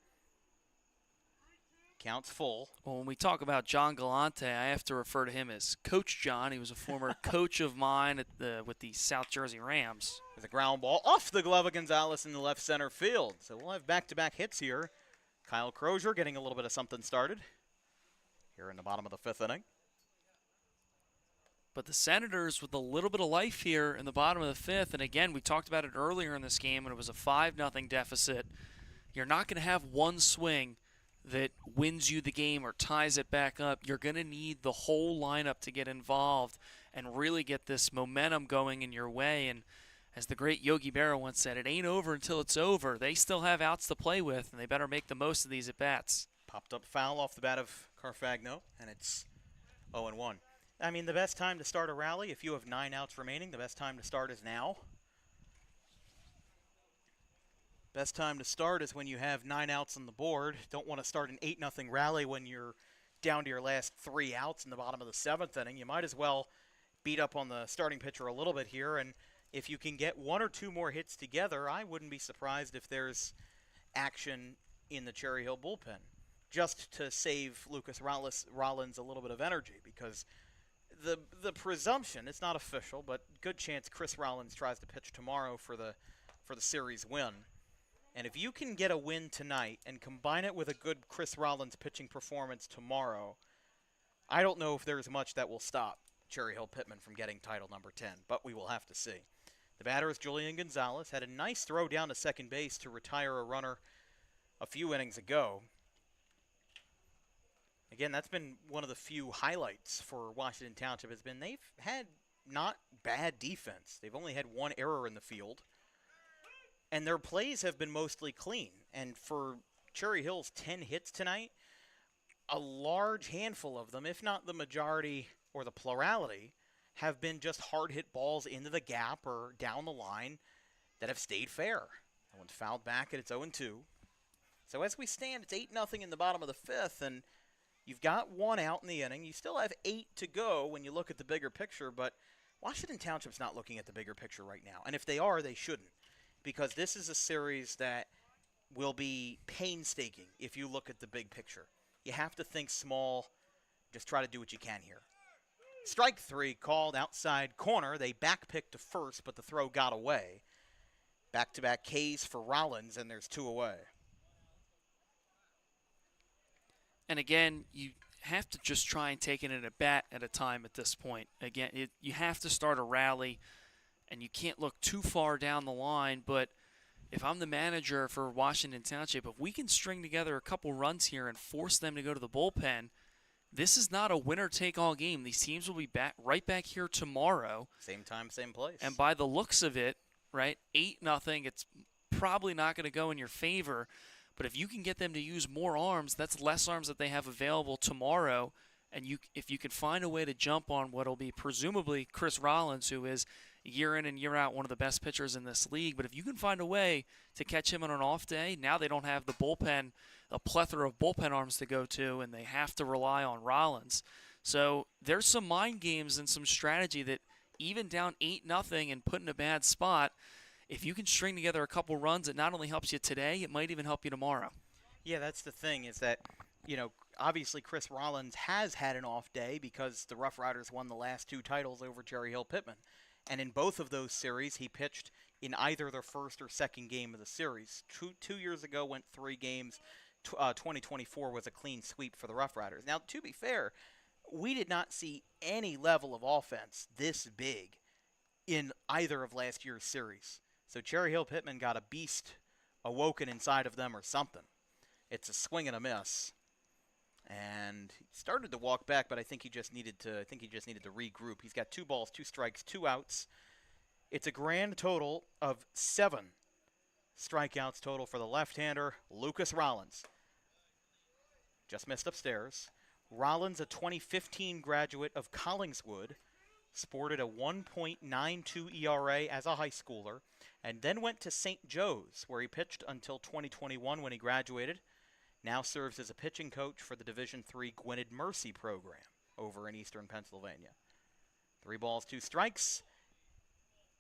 Count's full. Well, when we talk about John Galante, I have to refer to him as Coach John. He was a former coach of mine with the South Jersey Rams. There's a ground ball off the glove of Gonzalez in the left center field. So we'll have back-to-back hits here. Kyle Crozier getting a little bit of something started here in the bottom of the 5th inning. But the Senators with a little bit of life here in the bottom of the 5th. And again, we talked about it earlier in this game when it was a 5-0 deficit. You're not going to have one swing that wins you the game or ties it back up. You're going to need the whole lineup to get involved and really get this momentum going in your way. And as the great Yogi Berra once said, it ain't over until it's over. They still have outs to play with, and they better make the most of these at-bats. Popped up foul off the bat of Carfagno, and it's 0-1. I mean, the best time to start a rally, if you have 9 outs remaining, the best time to start is now. Best time to start is when you have 9 outs on the board. Don't want to start an 8-0 rally when you're down to your last 3 outs in the bottom of the 7th inning. You might as well beat up on the starting pitcher a little bit here, and if you can get 1 or 2 more hits together, I wouldn't be surprised if there's action in the Cherry Hill bullpen, just to save Lucas Rollins a little bit of energy, because the presumption, it's not official, but good chance Chris Rollins tries to pitch tomorrow for the series win. And if you can get a win tonight and combine it with a good Chris Rollins pitching performance tomorrow, I don't know if there's much that will stop Cherry Hill-Pitman from getting title number 10, but we will have to see. The batter is Julian Gonzalez. Had a nice throw down to second base to retire a runner a few innings ago. Again, that's been one of the few highlights for Washington Township. Has been they've had not bad defense. They've only had 1 error in the field. And their plays have been mostly clean. And for Cherry Hill's 10 hits tonight, a large handful of them, if not the majority or the plurality, have been just hard-hit balls into the gap or down the line that have stayed fair. That one's fouled back, and it's 0-2. So as we stand, it's 8-0 in the bottom of the 5th, and you've got 1 out in the inning. You still have 8 to go when you look at the bigger picture, but Washington Township's not looking at the bigger picture right now. And if they are, they shouldn't, because this is a series that will be painstaking if you look at the big picture. You have to think small, just try to do what you can here. Strike 3 called outside corner. They backpicked to first, but the throw got away. Back-to-back Ks for Rollins, and there's 2 away. And again, you have to just try and take it at a bat at a time at this point. Again, you have to start a rally, and you can't look too far down the line. But if I'm the manager for Washington Township, if we can string together a couple runs here and force them to go to the bullpen, this is not a winner-take-all game. These teams will be right back here tomorrow. Same time, same place. And by the looks of it, right, 8-0, it's probably not going to go in your favor. But if you can get them to use more arms, that's less arms that they have available tomorrow. And if you can find a way to jump on what will be presumably Chris Rollins, who is year in and year out one of the best pitchers in this league. But if you can find a way to catch him on an off day, now they don't have the bullpen, a plethora of bullpen arms to go to, and they have to rely on Rollins. So there's some mind games and some strategy that even down 8-0 and put in a bad spot, if you can string together a couple runs, it not only helps you today, it might even help you tomorrow. Yeah, that's the thing, is that, obviously Chris Rollins has had an off day because the Rough Riders won the last 2 titles over Cherry Hill-Pitman. And in both of those series, he pitched in either the first or second game of the series. Two years ago, went 3 games. 2024 was a clean sweep for the Rough Riders. Now, to be fair, we did not see any level of offense this big in either of last year's series. So Cherry Hill-Pitman got a beast awoken inside of them or something. It's a swing and a miss. And he started to walk back, but I think he just needed to regroup. He's got 2 balls, 2 strikes, 2 outs. It's a grand total of 7 strikeouts total for the left-hander, Lucas Rollins. Just missed upstairs. Rollins, a 2015 graduate of Collingswood, sported a 1.92 ERA as a high schooler, and then went to St. Joe's, where he pitched until 2021 when he graduated. Now serves as a pitching coach for the Division III Gwynedd Mercy program over in eastern Pennsylvania. 3 balls, 2 strikes.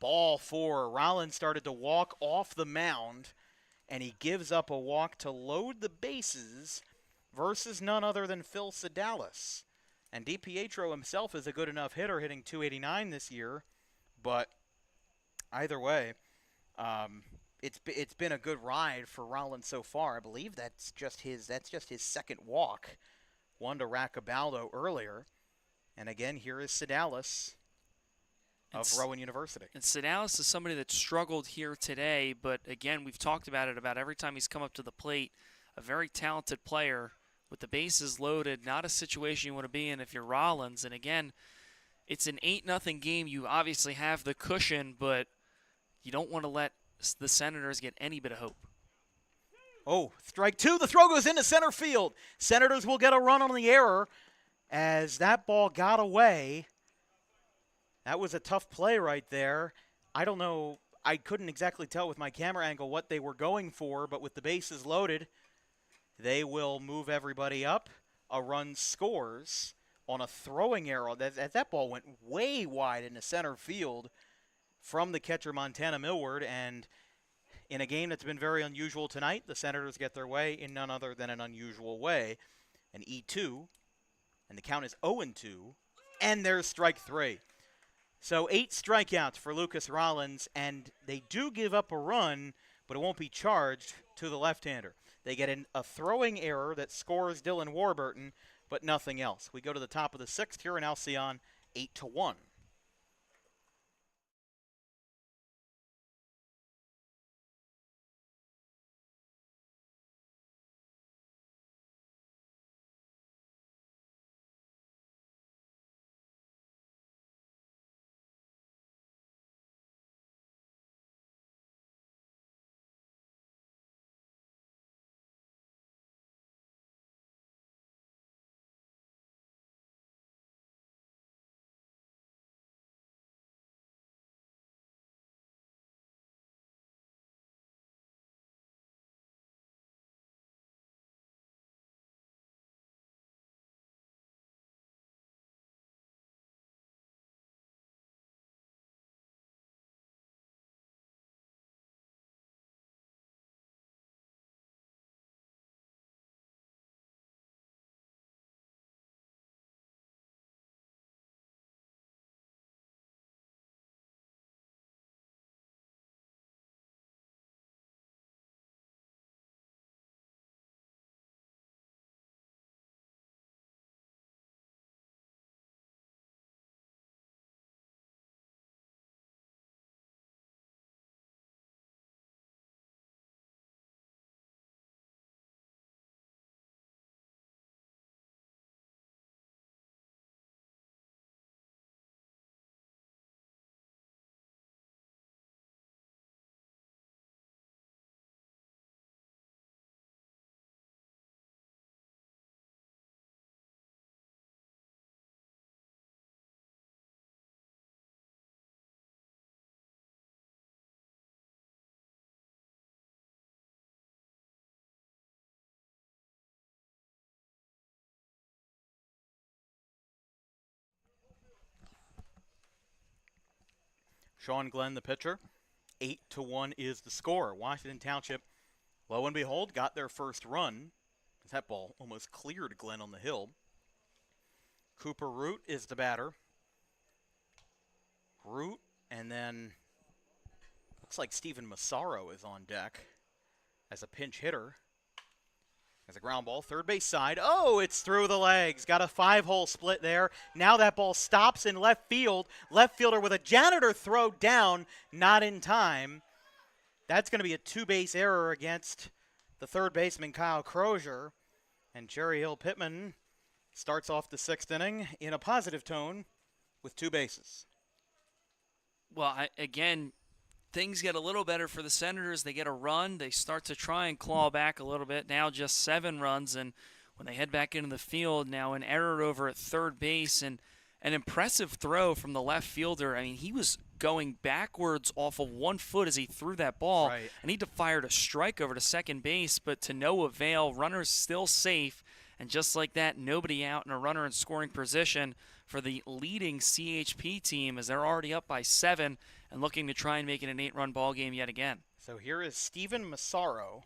Ball 4. Rollins started to walk off the mound, and he gives up a walk to load the bases versus none other than Phil Sedalis. And DiPietro himself is a good enough hitter, hitting .289 this year. But either way, it's been a good ride for Rollins so far. I believe that's just his second walk. One to Raccabaldo earlier. And again, here is Sedalis of Rowan University. And Sedalis is somebody that struggled here today, but again, we've talked about it about every time he's come up to the plate. A very talented player with the bases loaded, not a situation you want to be in if you're Rollins. And again, it's an 8-0 game. You obviously have the cushion, but you don't want to let the Senators get any bit of hope. Oh, strike two. The throw goes into center field. Senators will get a run on the error as that ball got away. That was a tough play right there. I don't know. I couldn't exactly tell with my camera angle what they were going for, but with the bases loaded, they will move everybody up. A run scores on a throwing error. That ball went way wide into center field from the catcher Montana Millward, and in a game that's been very unusual tonight, the Senators get their way in none other than an unusual way. An E2, and the count is 0-2, and there's strike three. So 8 strikeouts for Lucas Rollins, and they do give up a run, but it won't be charged to the left-hander. They get a throwing error that scores Dylan Warburton, but nothing else. We go to the top of the 6th here in Alcyon, 8-1. Sean Glenn, the pitcher. 8-1 is the score. Washington Township, lo and behold, got their first run. That ball almost cleared Glenn on the hill. Cooper Root is the batter. Root, and then looks like Steven Massaro is on deck as a pinch hitter. As a ground ball, third base side. Oh, it's through the legs. Got a 5-hole split there. Now that ball stops in left field. Left fielder with a janitor throw down, not in time. That's going to be a 2-base error against the third baseman, Kyle Crozier. And Jerry Hill-Pitman starts off the 6th inning in a positive tone with 2 bases. Well, again, things get a little better for the Senators. They get a run. They start to try and claw back a little bit. Now just 7 runs, and when they head back into the field, now an error over at third base, and an impressive throw from the left fielder. I mean, he was going backwards off of 1 foot as he threw that ball. Right. And he fired a strike over to second base, but to no avail. Runner's still safe, and just like that, nobody out and a runner in scoring position for the leading CHP team as they're already up by 7 and looking to try and make it an 8-run ball game yet again. So here is Steven Massaro.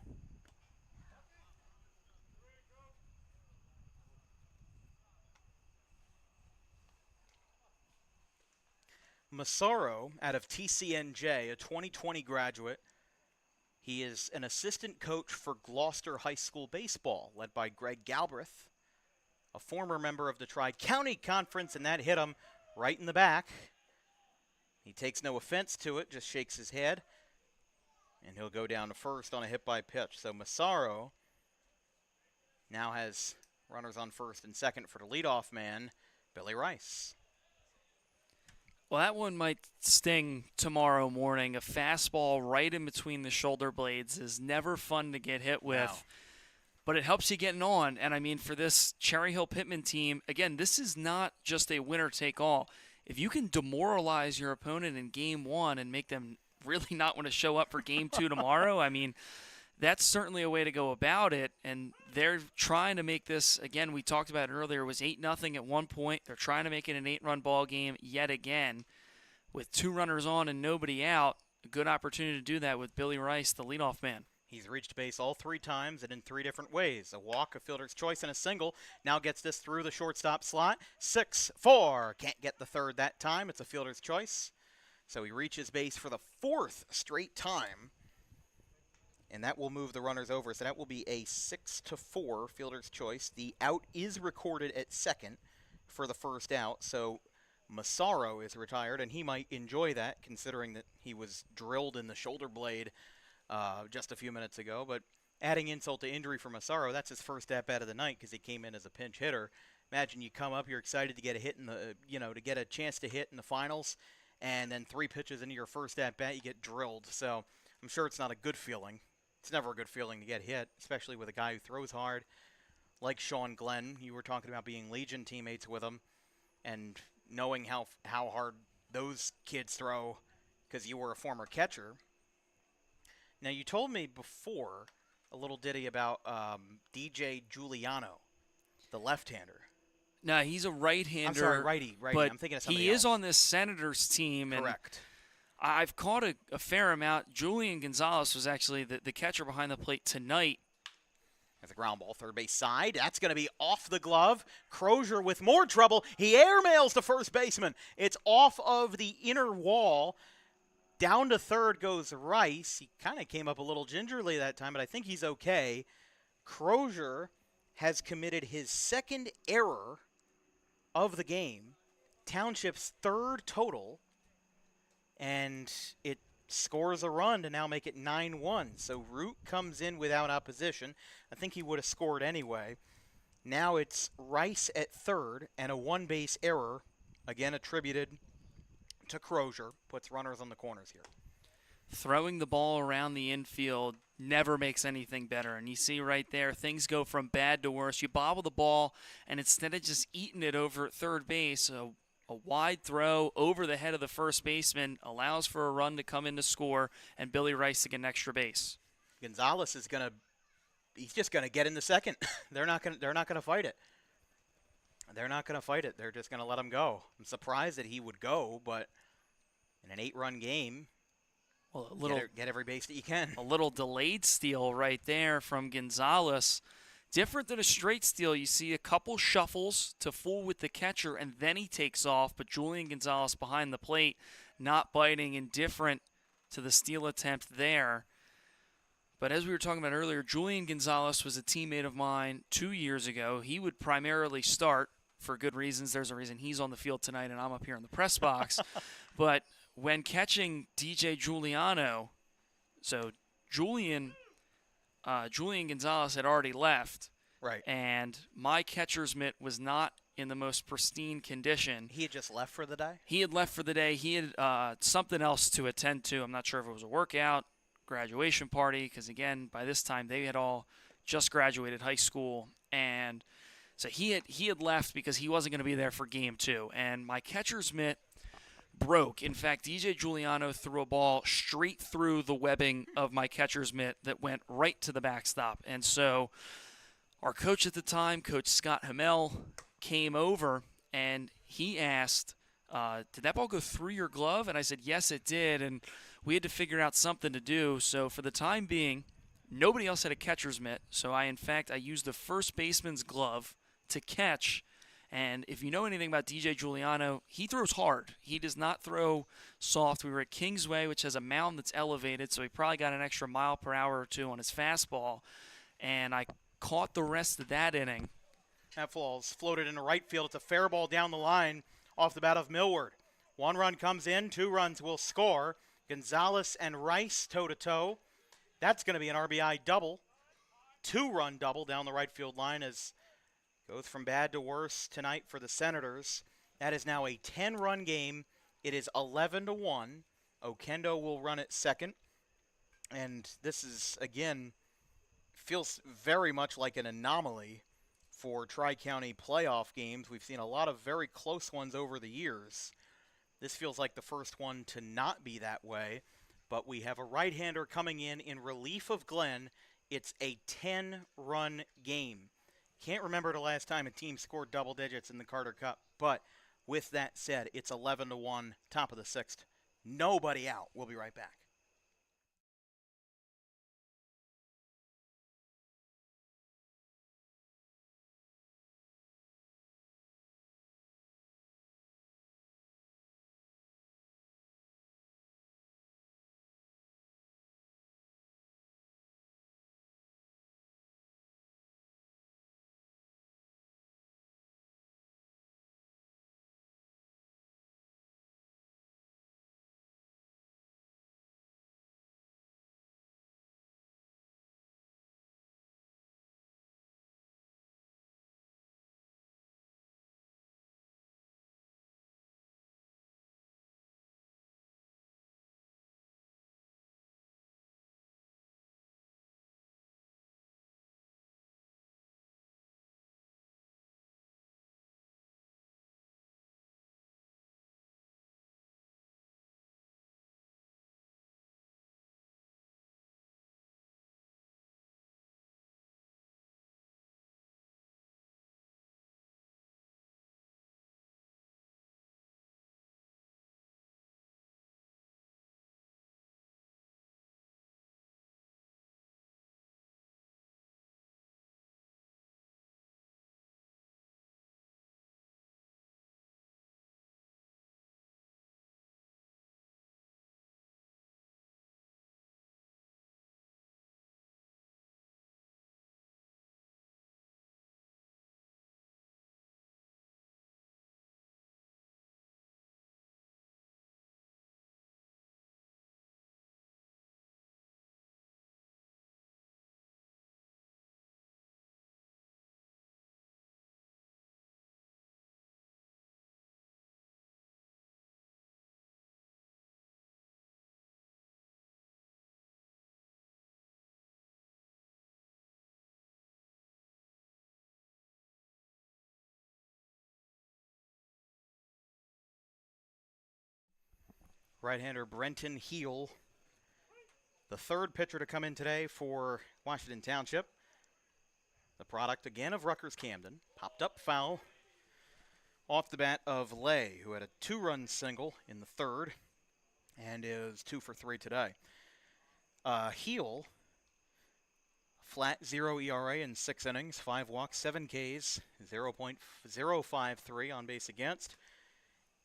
Massaro out of TCNJ, a 2020 graduate. He is an assistant coach for Gloucester High School baseball, led by Greg Galbraith, a former member of the Tri-County Conference, and that hit him right in the back. He takes no offense to it, just shakes his head, and he'll go down to first on a hit by pitch. So Massaro now has runners on first and second for the leadoff man, Billy Rice. Well, that one might sting tomorrow morning. A fastball right in between the shoulder blades is never fun to get hit with. Wow. But it helps you getting on. And, I mean, for this Cherry Hill-Pitman team, again, this is not just a winner-take-all. If you can demoralize your opponent in Game 1 and make them really not want to show up for Game 2 tomorrow, I mean, that's certainly a way to go about it. And they're trying to make this, again, we talked about it earlier, it was 8-0 at one point. They're trying to make it an 8-run ball game yet again with 2 runners on and nobody out. A good opportunity to do that with Billy Rice, the leadoff man. He's reached base all 3 times and in 3 different ways. A walk, a fielder's choice, and a single. Now gets this through the shortstop slot. 6-4. Can't get the third that time. It's a fielder's choice. So he reaches base for the 4th straight time. And that will move the runners over. So that will be a 6-4 fielder's choice. The out is recorded at second for the first out. So Massaro is retired, and he might enjoy that considering that he was drilled in the shoulder blade just a few minutes ago. But adding insult to injury for Massaro, that's his first at-bat of the night because he came in as a pinch hitter. Imagine you come up, you're excited to get a hit in the, to get a chance to hit in the finals, and then 3 pitches into your first at-bat, you get drilled. So I'm sure it's not a good feeling. It's never a good feeling to get hit, especially with a guy who throws hard like Sean Glenn. You were talking about being Legion teammates with him and knowing how hard those kids throw because you were a former catcher. Now, you told me before a little ditty about DJ Giuliano, the left-hander. No, he's a right-hander. I'm sorry, righty. But I'm thinking of somebody he else. is on this Senators team. Correct. And I've caught a fair amount. Julian Gonzalez was actually the catcher behind the plate tonight. There's a ground ball, third base side. That's going to be off the glove. Crozier with more trouble. He airmails the first baseman. It's off of the inner wall. Down to third goes Rice. He kind of came up a little gingerly that time, but I think he's okay. Crozier has committed his 2nd error of the game. Township's 3rd total. And it scores a run to now make it 9-1. So Root comes in without opposition. I think he would have scored anyway. Now it's Rice at 3rd and a 1-base error, again attributed to Crozier. Puts runners on the corners here. Throwing the ball around the infield never makes anything better. And you see right there, things go from bad to worse. You bobble the ball, and instead of just eating it over at third base, a wide throw over the head of the first baseman allows for a run to come in to score, and Billy Rice to get an extra base. Gonzalez is he's just gonna get in the second. They're not gonna fight it. They're not gonna fight it. They're just gonna let him go. I'm surprised that he would go, but in an 8-run game, well, get every base that you can. A little delayed steal right there from Gonzalez. Different than a straight steal, you see a couple shuffles to fool with the catcher, and then he takes off. But Julian Gonzalez behind the plate, not biting, indifferent to the steal attempt there. But as we were talking about earlier, Julian Gonzalez was a teammate of mine 2 years ago. He would primarily start for good reasons. There's a reason he's on the field tonight, and I'm up here in the press box. But when catching DJ Giuliano, so Julian Gonzalez had already left. Right. And my catcher's mitt was not in the most pristine condition. He had just left for the day? He had left for the day. He had something else to attend to. I'm not sure if it was a workout, graduation party, because, again, by this time they had all just graduated high school. And so he had left because he wasn't going to be there for Game 2. And my catcher's mitt broke. In fact, DJ Giuliano threw a ball straight through the webbing of my catcher's mitt that went right to the backstop. And so our coach at the time, Coach Scott Hamel, came over and he asked, did that ball go through your glove? And I said, yes, it did. And we had to figure out something to do. So for the time being, nobody else had a catcher's mitt. So I used the first baseman's glove to catch. And if you know anything about DJ Giuliano, he throws hard. He does not throw soft. We were at Kingsway, which has a mound that's elevated, so he probably got an extra mile per hour or two on his fastball. And I caught the rest of that inning. That ball's floated into right field. It's a fair ball down the line off the bat of Millward. 1 run comes in, 2 runs will score. Gonzalez and Rice toe-to-toe. That's going to be an RBI double. 2-run double down the right field line as goes from bad to worse tonight for the Senators. That is now a 10-run game. It is 11-1. Okendo will run at second. And this is, again, feels very much like an anomaly for Tri-County playoff games. We've seen a lot of very close ones over the years. This feels like the first one to not be that way. But we have a right-hander coming in relief of Glenn. It's a 10-run game. Can't remember the last time a team scored double digits in the Carter Cup. But with that said, it's 11-1, top of the 6th. Nobody out. We'll be right back. Right-hander Brenton Heel, the third pitcher to come in today for Washington Township. The product again of Rutgers Camden. Popped up foul off the bat of Lay, who had a 2-run single in the third and is 2 for 3 today. Heel, flat 0 ERA in 6 innings, 5 walks, 7 Ks, 0.053 on base against,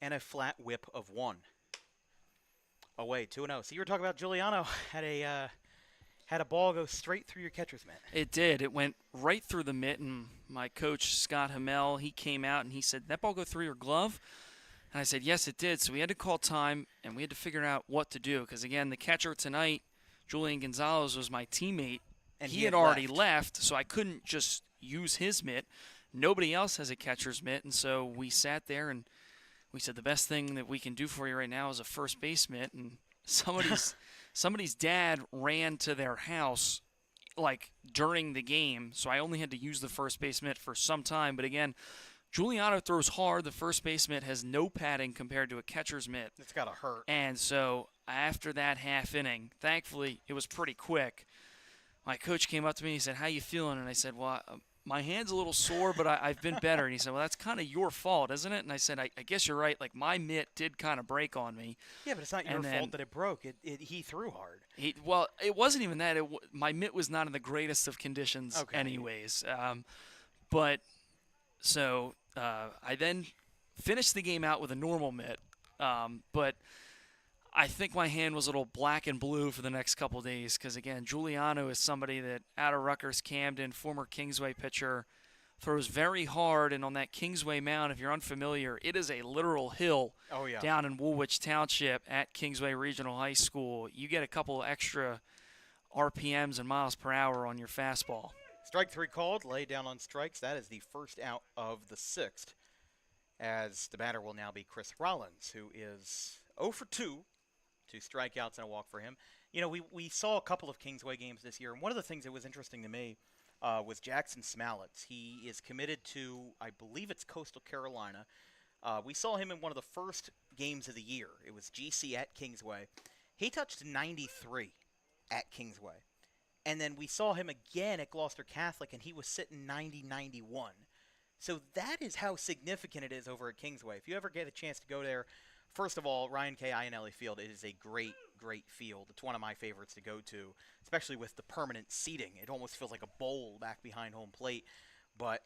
and a flat whip of 1. Away 2-0. So you were talking about Giuliano had a ball go straight through your catcher's mitt. It did. It went right through the mitt, and my coach, Scott Hamel, he came out and he said, "That ball go through your glove?" And I said, "Yes, it did." So we had to call time, and we had to figure out what to do. Because, again, the catcher tonight, Julian Gonzalez, was my teammate. And he had already left, so I couldn't just use his mitt. Nobody else has a catcher's mitt, and so we sat there and we said, the best thing that we can do for you right now is a first base mitt. And somebody's dad ran to their house, like, during the game, so I only had to use the first base mitt for some time. But, again, Giuliano throws hard. The first base mitt has no padding compared to a catcher's mitt. It's got to hurt. And so after that half inning, thankfully it was pretty quick, my coach came up to me and he said, "How you feeling?" And I said, "Well, my hand's a little sore, but I've been better." And he said, "Well, that's kind of your fault, isn't it?" And I said, I guess you're right. Like, my mitt did kind of break on me. Yeah, but it's not your fault that it broke. He threw hard. Well, it wasn't even that. My mitt was not in the greatest of conditions anyways. But so I then finished the game out with a normal mitt, but I think my hand was a little black and blue for the next couple of days because, again, Giuliano is somebody that out of Rutgers Camden, former Kingsway pitcher, throws very hard. And on that Kingsway mound, if you're unfamiliar, it is a literal hill down in Woolwich Township at Kingsway Regional High School. You get a couple extra RPMs and miles per hour on your fastball. Strike 3 called, lay down on strikes. That is the first out of the 6th, as the batter will now be Chris Rollins, who is 0 for 2. 2 strikeouts and a walk for him. You know, we saw a couple of Kingsway games this year, and one of the things that was interesting to me was Jackson Smallets. He is committed to, I believe it's Coastal Carolina. We saw him in one of the first games of the year. It was GC at Kingsway. He touched 93 at Kingsway. And then we saw him again at Gloucester Catholic, and he was sitting 90-91. So that is how significant it is over at Kingsway. If you ever get a chance to go there, first of all, Ryan K. Ionelli Field, it is a great, great field. It's one of my favorites to go to, especially with the permanent seating. It almost feels like a bowl back behind home plate. But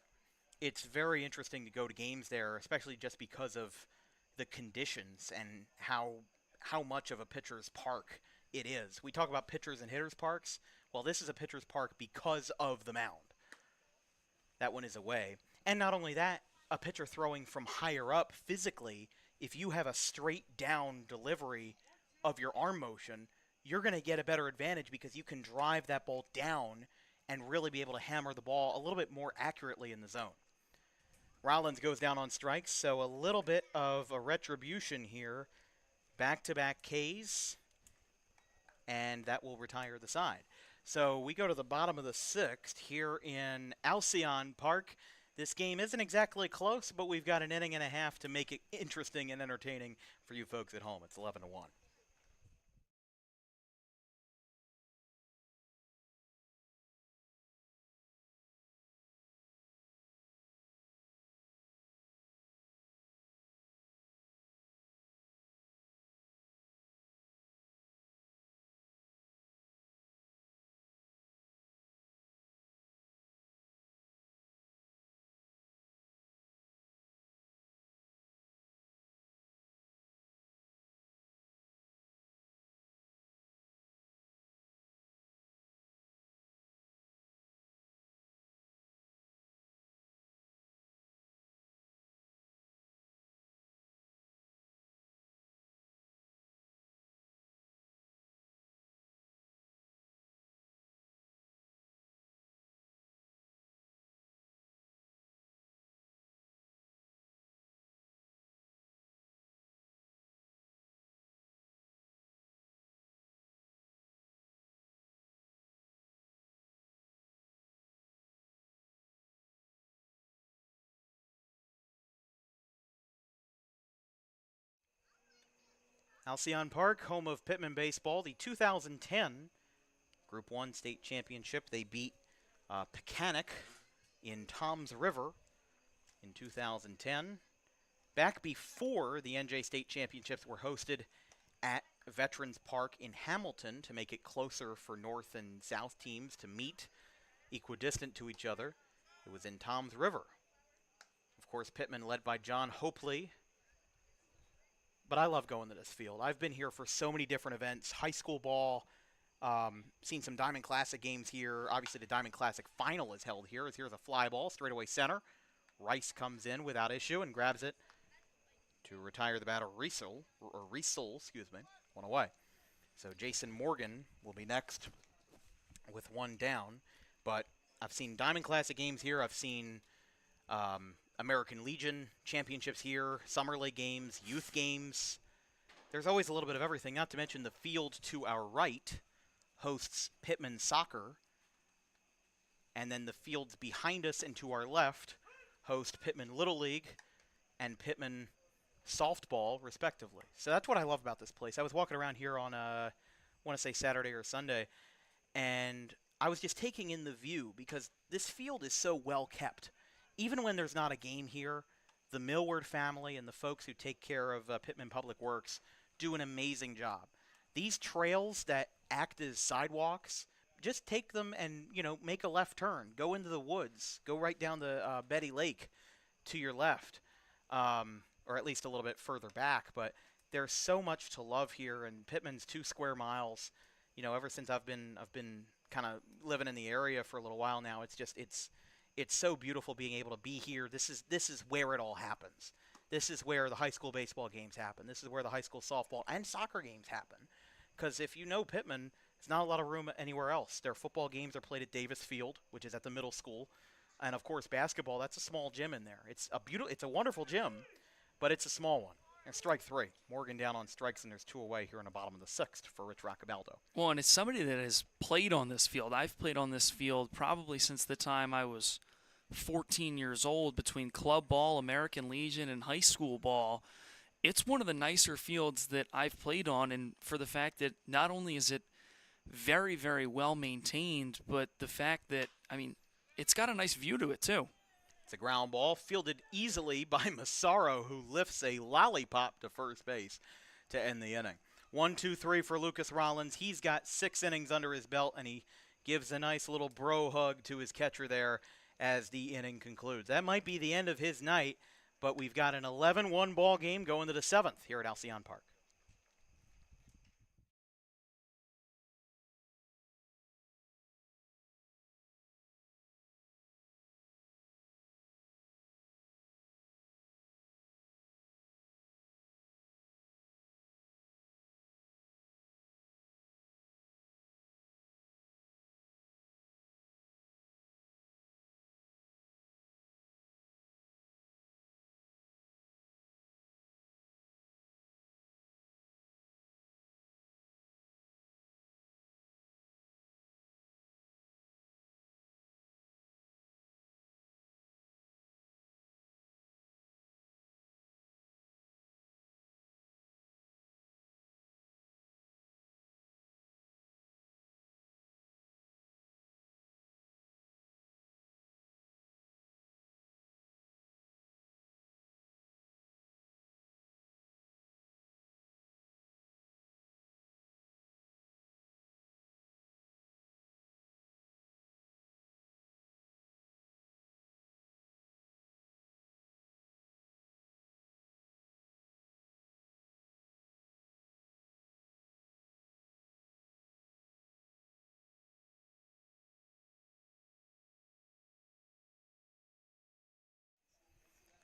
it's very interesting to go to games there, especially just because of the conditions and how much of a pitcher's park it is. We talk about pitchers and hitters' parks. Well, this is a pitcher's park because of the mound. That one is away. And not only that, a pitcher throwing from higher up physically, if you have a straight down delivery of your arm motion, you're going to get a better advantage because you can drive that ball down and really be able to hammer the ball a little bit more accurately in the zone. Rollins goes down on strikes, so a little bit of a retribution here. Back-to-back Ks, and that will retire the side. So we go to the bottom of the 6th here in Alcyon Park. This game isn't exactly close, but we've got an inning and a half to make it interesting and entertaining for you folks at home. It's 11-1. Alcyon Park, home of Pitman baseball, the 2010 Group 1 state championship. They beat Pecanic in Toms River in 2010. Back before the NJ state championships were hosted at Veterans Park in Hamilton to make it closer for North and South teams to meet equidistant to each other. It was in Toms River. Of course, Pitman led by John Hopley. But I love going to this field. I've been here for so many different events. High school ball, seen some Diamond Classic games here. Obviously, the Diamond Classic final is held here. Here's a fly ball, straightaway center. Rice comes in without issue and grabs it to retire the batter. Riesel, one away. So Jason Morgan will be next with one down. But I've seen Diamond Classic games here. I've seen American Legion championships here, Summer League games, youth games. There's always a little bit of everything, not to mention the field to our right hosts Pitman Soccer, and then the fields behind us and to our left host Pitman Little League and Pitman Softball, respectively. So that's what I love about this place. I was walking around here on, I want to say Saturday or Sunday, and I was just taking in the view because this field is so well kept. Even when there's not a game here, the Millward family and the folks who take care of Pitman Public Works do an amazing job. These trails that act as sidewalks, just take them and, make a left turn. Go into the woods. Go right down the Betty Lake. to your left, or at least a little bit further back. But there's so much to love here, and Pitman's 2 square miles. You know, ever since I've been kind of living in the area for a little while now, it's so beautiful being able to be here. This is where it all happens. This is where the high school baseball games happen. This is where the high school softball and soccer games happen. Because if you know Pitman, there's not a lot of room anywhere else. Their football games are played at Davis Field, which is at the middle school. And, of course, basketball, that's a small gym in there. It's a wonderful gym, but it's a small one. And strike 3. Morgan down on strikes, and there's 2 away here in the bottom of the 6th for Rich Roccabaldo. Well, and it's somebody that has played on this field. I've played on this field probably since the time I was 14 years old, between club ball, American Legion, and high school ball. It's one of the nicer fields that I've played on, and for the fact that not only is it very, very well maintained, but the fact that, I mean, it's got a nice view to it too. It's a ground ball fielded easily by Massaro, who lifts a lollipop to first base to end the inning. 1-2-3 for Lucas Rollins. He's got 6 innings under his belt, and he gives a nice little bro hug to his catcher there as the inning concludes. That might be the end of his night, but we've got an 11-1 ball game going to the 7th here at Alcyon Park.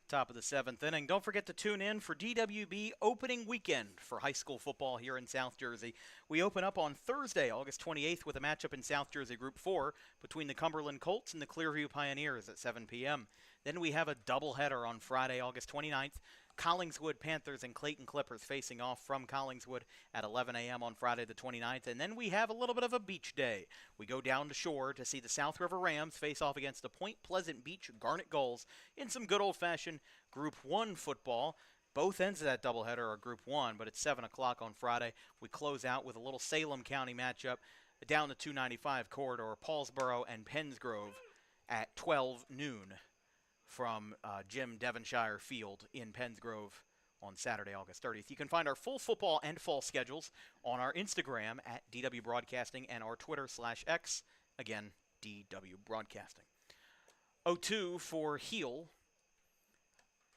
Top of the 7th inning. Don't forget to tune in for DWB opening weekend for high school football here in South Jersey. We open up on Thursday, August 28th, with a matchup in South Jersey Group 4 between the Cumberland Colts and the Clearview Pioneers at 7 p.m. Then we have a doubleheader on Friday, August 29th. Collingswood Panthers and Clayton Clippers facing off from Collingswood at 11 a.m. on Friday the 29th. And then we have a little bit of a beach day. We go down to shore to see the South River Rams face off against the Point Pleasant Beach Garnet Gulls in some good old-fashioned Group 1 football. Both ends of that doubleheader are Group 1, but it's 7 o'clock on Friday. We close out with a little Salem County matchup down the 295 corridor, Paulsboro and Pennsgrove at 12 noon. From Jim Devonshire Field in Pennsgrove on Saturday, August 30th. You can find our full football and fall schedules on our Instagram at DW Broadcasting and our Twitter/X, again, DW Broadcasting. 0-2 for Heel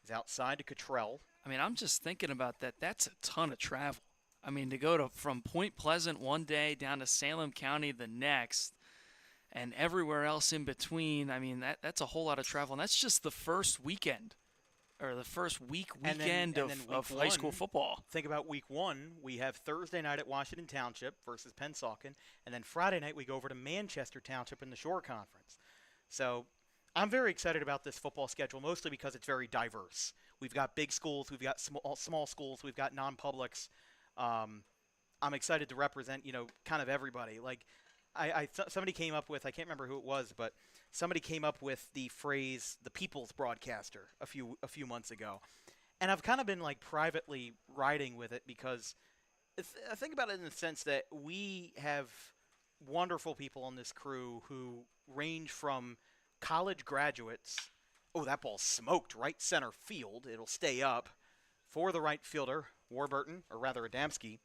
is outside to Cottrell. I mean, I'm just thinking about that. That's a ton of travel. I mean, to go from Point Pleasant one day down to Salem County the next, and everywhere else in between. I mean, that's a whole lot of travel. And that's just the first weekend, or the first weekend of high school football. Think about week 1. We have Thursday night at Washington Township versus Pennsauken. And then Friday night we go over to Manchester Township in the Shore Conference. So I'm very excited about this football schedule, mostly because it's very diverse. We've got big schools. We've got small schools. We've got non-publics. I'm excited to represent, kind of everybody. Like, somebody came up with, I can't remember who it was, but somebody came up with the phrase "the people's broadcaster" a few months ago, and I've kind of been like privately riding with it because I think about it in the sense that we have wonderful people on this crew who range from college graduates. Oh, that ball smoked right center field. It'll stay up for the right fielder, Warburton, or rather Adamski.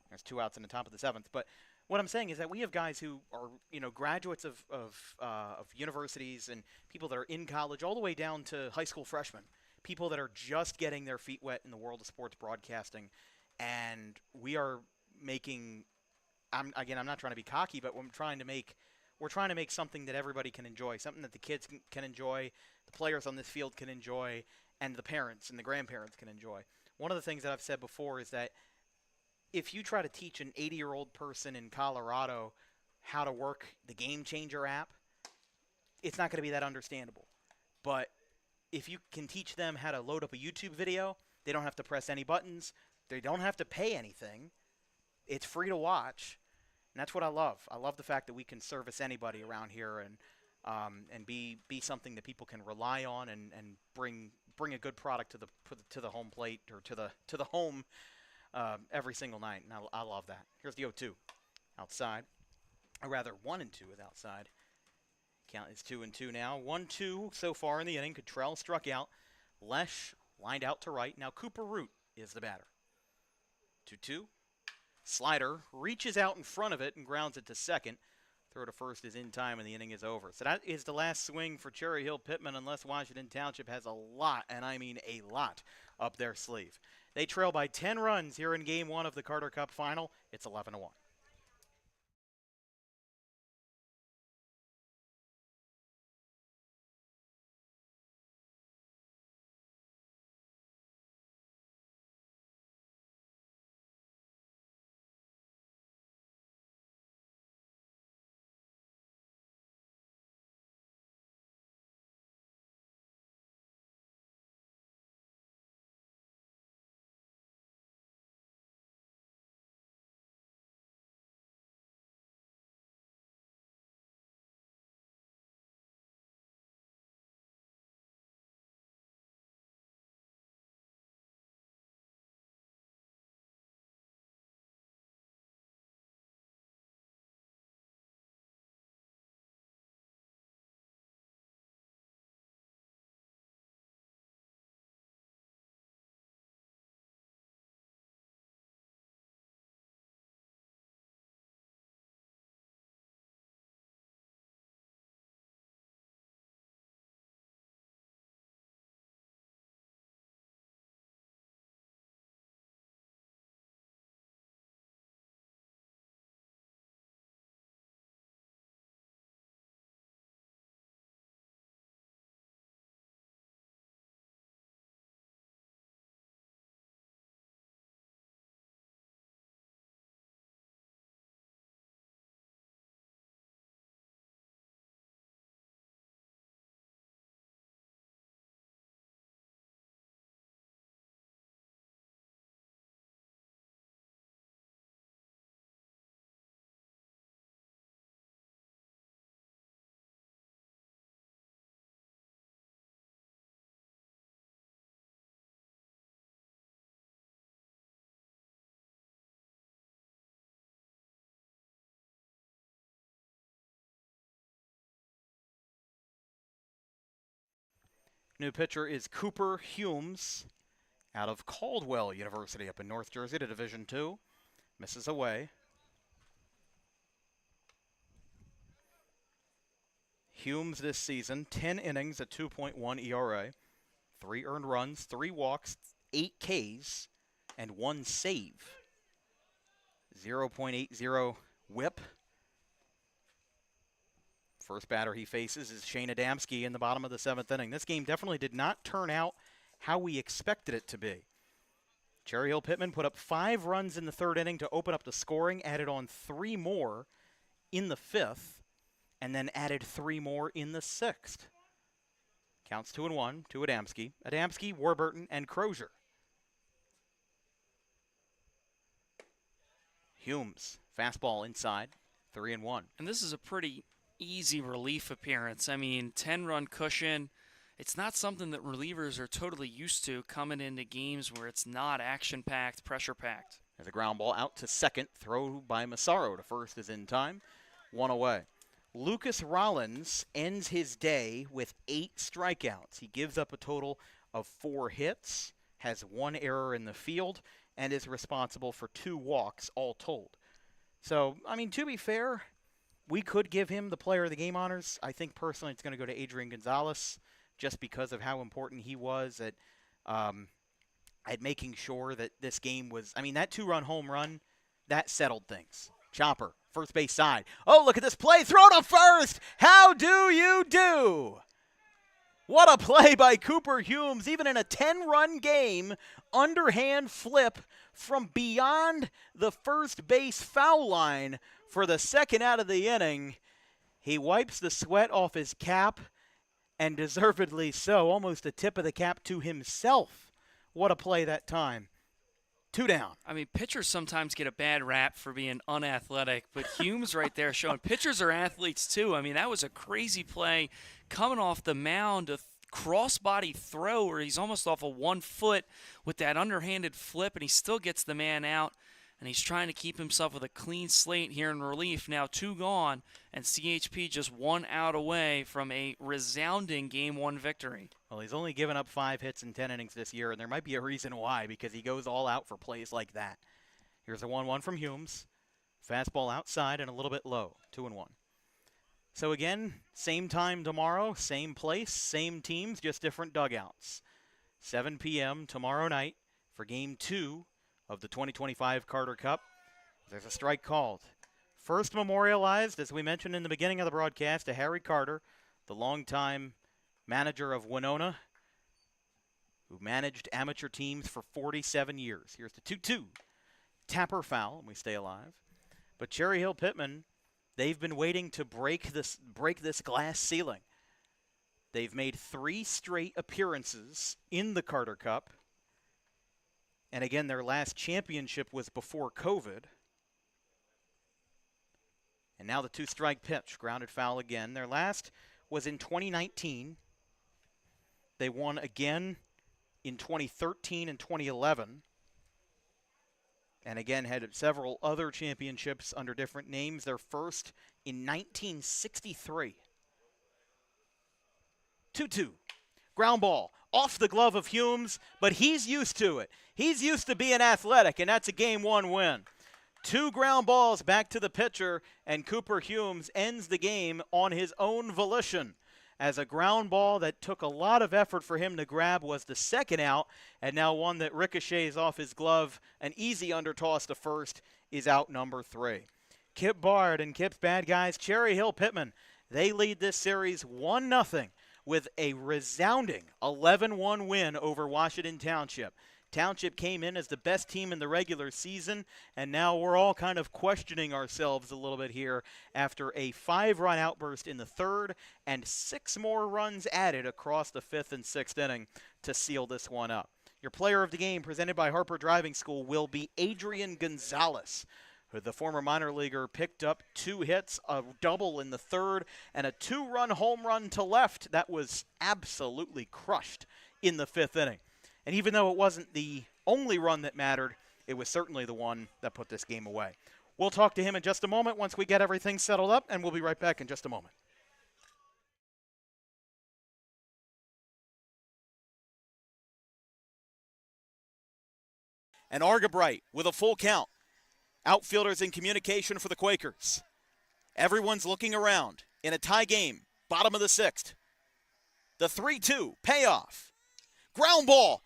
There's 2 outs in the top of the 7th, but What I'm saying is that we have guys who are, graduates of universities and people that are in college all the way down to high school freshmen, people that are just getting their feet wet in the world of sports broadcasting, and we are making. I'm not trying to be cocky, but we're trying to make something that everybody can enjoy, something that the kids can enjoy, the players on this field can enjoy, and the parents and the grandparents can enjoy. One of the things that I've said before is that if you try to teach an 80-year-old person in Colorado how to work the Game Changer app, it's not going to be that understandable. But if you can teach them how to load up a YouTube video, they don't have to press any buttons. They don't have to pay anything. It's free to watch. And that's what I love. I love the fact that we can service anybody around here and be something that people can rely on and bring a good product to the home plate or to the home every single night, and I love that. Here's the 0-2 outside, or rather 1-2 with outside. Count is 2-2 now. 1-2 so far in the inning. Cottrell struck out. Lesh lined out to right. Now Cooper Root is the batter. 2-2. Slider reaches out in front of it and grounds it to second. Throw to first is in time and the inning is over. So that is the last swing for Cherry Hill-Pitman, unless Washington Township has a lot, and I mean a lot, up their sleeve. They trail by 10 runs here in Game 1 of the Carter Cup Final. It's 11-1. New pitcher is Cooper Humes out of Caldwell University up in North Jersey to Division II. Misses away. Humes this season, 10 innings at 2.1 ERA, 3 earned runs, 3 walks, 8 Ks, and 1 save. 0.80 whip. First batter he faces is Shane Adamski in the bottom of the 7th inning. This game definitely did not turn out how we expected it to be. Cherry Hill-Pitman put up 5 runs in the 3rd inning to open up the scoring, added on 3 more in the 5th, and then added 3 more in the 6th. Counts 2-1 to Adamski. Adamski, Warburton, and Crozier. Humes, fastball inside, 3-1. And this is a pretty easy relief appearance. I mean, 10-run cushion. It's not something that relievers are totally used to coming into games where it's not action-packed, pressure-packed. There's a ground ball out to second. Throw by Massaro to first is in time. 1 away. Lucas Rollins ends his day with 8 strikeouts. He gives up a total of 4 hits, has 1 error in the field, and is responsible for 2 walks all told. So, I mean, to be fair, we could give him the player of the game honors. I think personally it's going to go to Adrian Gonzalez just because of how important he was at making sure that this game was, I mean, that 2-run home run, that settled things. Chopper, first base side. Oh, look at this play. Throw to first. How do you do? What a play by Cooper Humes. Even in a 10-run game, underhand flip from beyond the first base foul line for the second out of the inning. He wipes the sweat off his cap, and deservedly so. Almost a tip of the cap to himself. What a play that time. 2 down. I mean, pitchers sometimes get a bad rap for being unathletic, but Humes right there showing pitchers are athletes too. I mean, that was a crazy play coming off the mound, a cross-body throw where he's almost off of 1 foot with that underhanded flip, and he still gets the man out, and he's trying to keep himself with a clean slate here in relief. Now 2 gone, and CHP just 1 out away from a resounding Game 1 victory. Well, he's only given up 5 hits in 10 innings this year, and there might be a reason why, because he goes all out for plays like that. Here's a 1-1 from Humes. Fastball outside and a little bit low. 2-1. So again, same time tomorrow, same place, same teams, just different dugouts. 7 p.m. tomorrow night for Game 2 of the 2025 Carter Cup. There's a strike called. First memorialized, as we mentioned in the beginning of the broadcast, to Harry Carter, the longtime manager of Winona, who managed amateur teams for 47 years. Here's the 2-2. Tapper foul, and we stay alive. But Cherry Hill-Pitman, they've been waiting to break this glass ceiling. They've made 3 straight appearances in the Carter Cup. And again, their last championship was before COVID. And now the 2-strike pitch, grounded foul again. Their last was in 2019. They won again in 2013 and 2011. And again, had several other championships under different names. Their first in 1963. 2-2. Ground ball off the glove of Humes, but he's used to it. He's used to being athletic, and that's a Game 1 win. 2 ground balls back to the pitcher, and Cooper Humes ends the game on his own volition, as a ground ball that took a lot of effort for him to grab was the second out, and now one that ricochets off his glove. An easy undertoss to first is out number 3. Kip Bard and Kip's bad guys, Cherry Hill-Pitman, they lead this series 1-0 with a resounding 11-1 win over Washington Township. Township came in as the best team in the regular season, and now we're all kind of questioning ourselves a little bit here after a 5-run outburst in the 3rd and 6 more runs added across the 5th and 6th inning to seal this one up. Your player of the game, presented by Harper Driving School, will be Adrian Gonzalez, who the former minor leaguer picked up 2 hits, a double in the 3rd, and a 2-run home run to left that was absolutely crushed in the 5th inning. And even though it wasn't the only run that mattered, it was certainly the one that put this game away. We'll talk to him in just a moment once we get everything settled up, and we'll be right back in just a moment. And Argabright with a full count. Outfielders in communication for the Quakers. Everyone's looking around in a tie game, bottom of the 6th. The 3-2 payoff. Ground ball.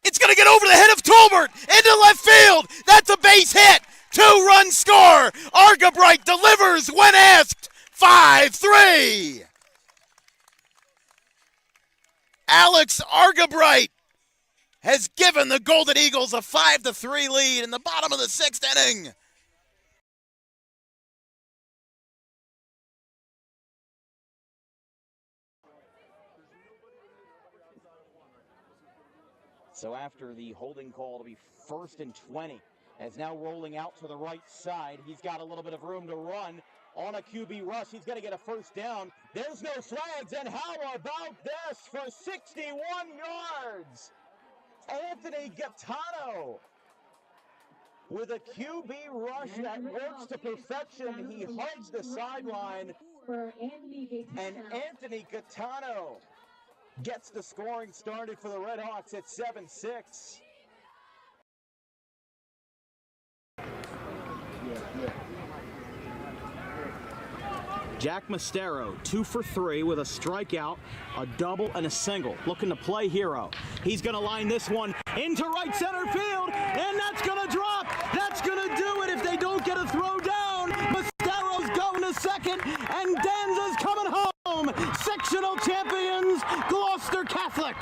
It's going to get over the head of Tolbert into left field. That's a base hit. 2-run score. Argabright delivers when asked. 5-3. Alex Argabright has given the Golden Eagles a 5-3 lead in the bottom of the 6th inning. So after the holding call to be 1st and 20, as now rolling out to the right side, he's got a little bit of room to run on a QB rush. He's going to get a first down. There's no flags, and how about this for 61 yards? Anthony Gaetano with a QB rush that works to perfection. He hugs the sideline, and Anthony Gaetano gets the scoring started for the Red Hawks at 7-6. Jack Mostero, 2 for 3 with a strikeout, a double, and a single. Looking to play hero. He's going to line this one into right center field, and that's going to drop. That's going to do it if they don't get a throw down. Mostero's going to second, and Danza's coming home. Sectional champions, Gloucester Catholic.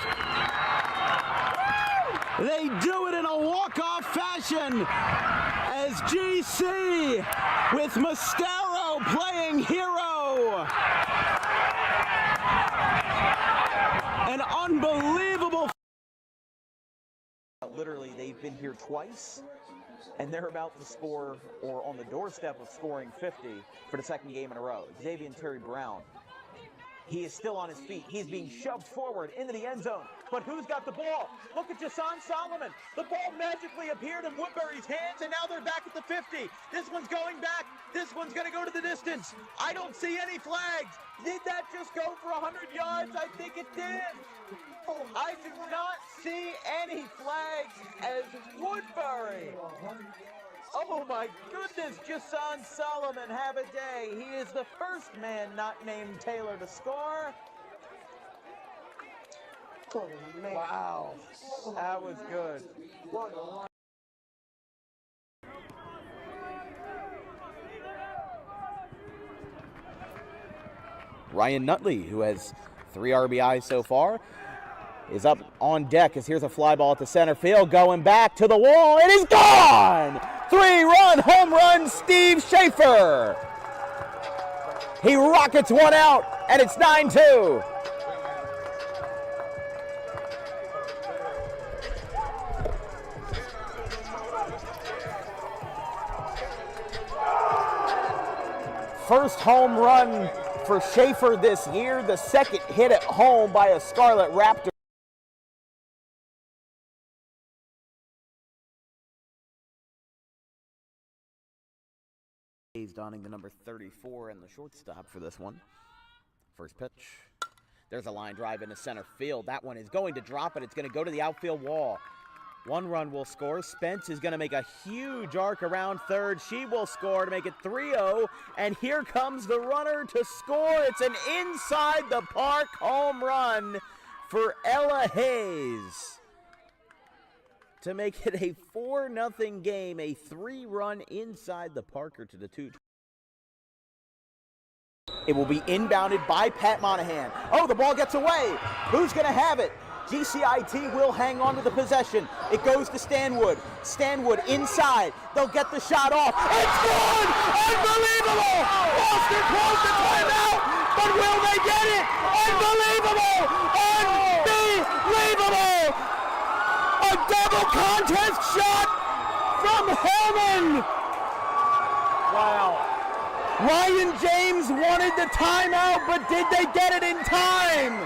They do it in a walk-off fashion as GC with Mostero playing hero. An unbelievable. Literally, they've been here twice, and they're about to score, or on the doorstep of scoring 50 for the second game in a row. Xavier Terry Brown. He is still on his feet. He's being shoved forward into the end zone. But who's got the ball? Look at Jason Solomon. The ball magically appeared in Woodbury's hands, and now they're back at the 50. This one's going back. This one's going to go to the distance. I don't see any flags. Did that just go for 100 yards? I think it did. I do not see any flags as Woodbury. Oh my goodness, Jason Solomon have a day. He is the first man not named Taylor to score. Wow, that was good. Ryan Nutley, who has 3 RBIs so far, is up on deck as here's a fly ball to center field, going back to the wall. It is gone! 3-run home run, Steve Schaefer. He rockets one out, and it's 9-2. First home run for Schaefer this year, the second hit at home by a Scarlet Raptor. He's donning the number 34 and the shortstop for this one. First pitch. There's a line drive into center field. That one is going to drop, and it's going to go to the outfield wall. 1 run will score. Spence is going to make a huge arc around third. She will score to make it 3-0. And here comes the runner to score. It's an inside the park home run for Ella Hayes to make it a 4-0 game, a 3-run inside the Parker to the 2. It will be inbounded by Pat Monahan. Oh, the ball gets away. Who's going to have it? GCIT will hang on to the possession. It goes to Stanwood. Stanwood inside. They'll get the shot off. It's good! Unbelievable! Boston calls the timeout, but will they get it? Unbelievable! Unbelievable! A double contest shot from Hellman. Wow. Ryan James wanted the timeout, but did they get it in time?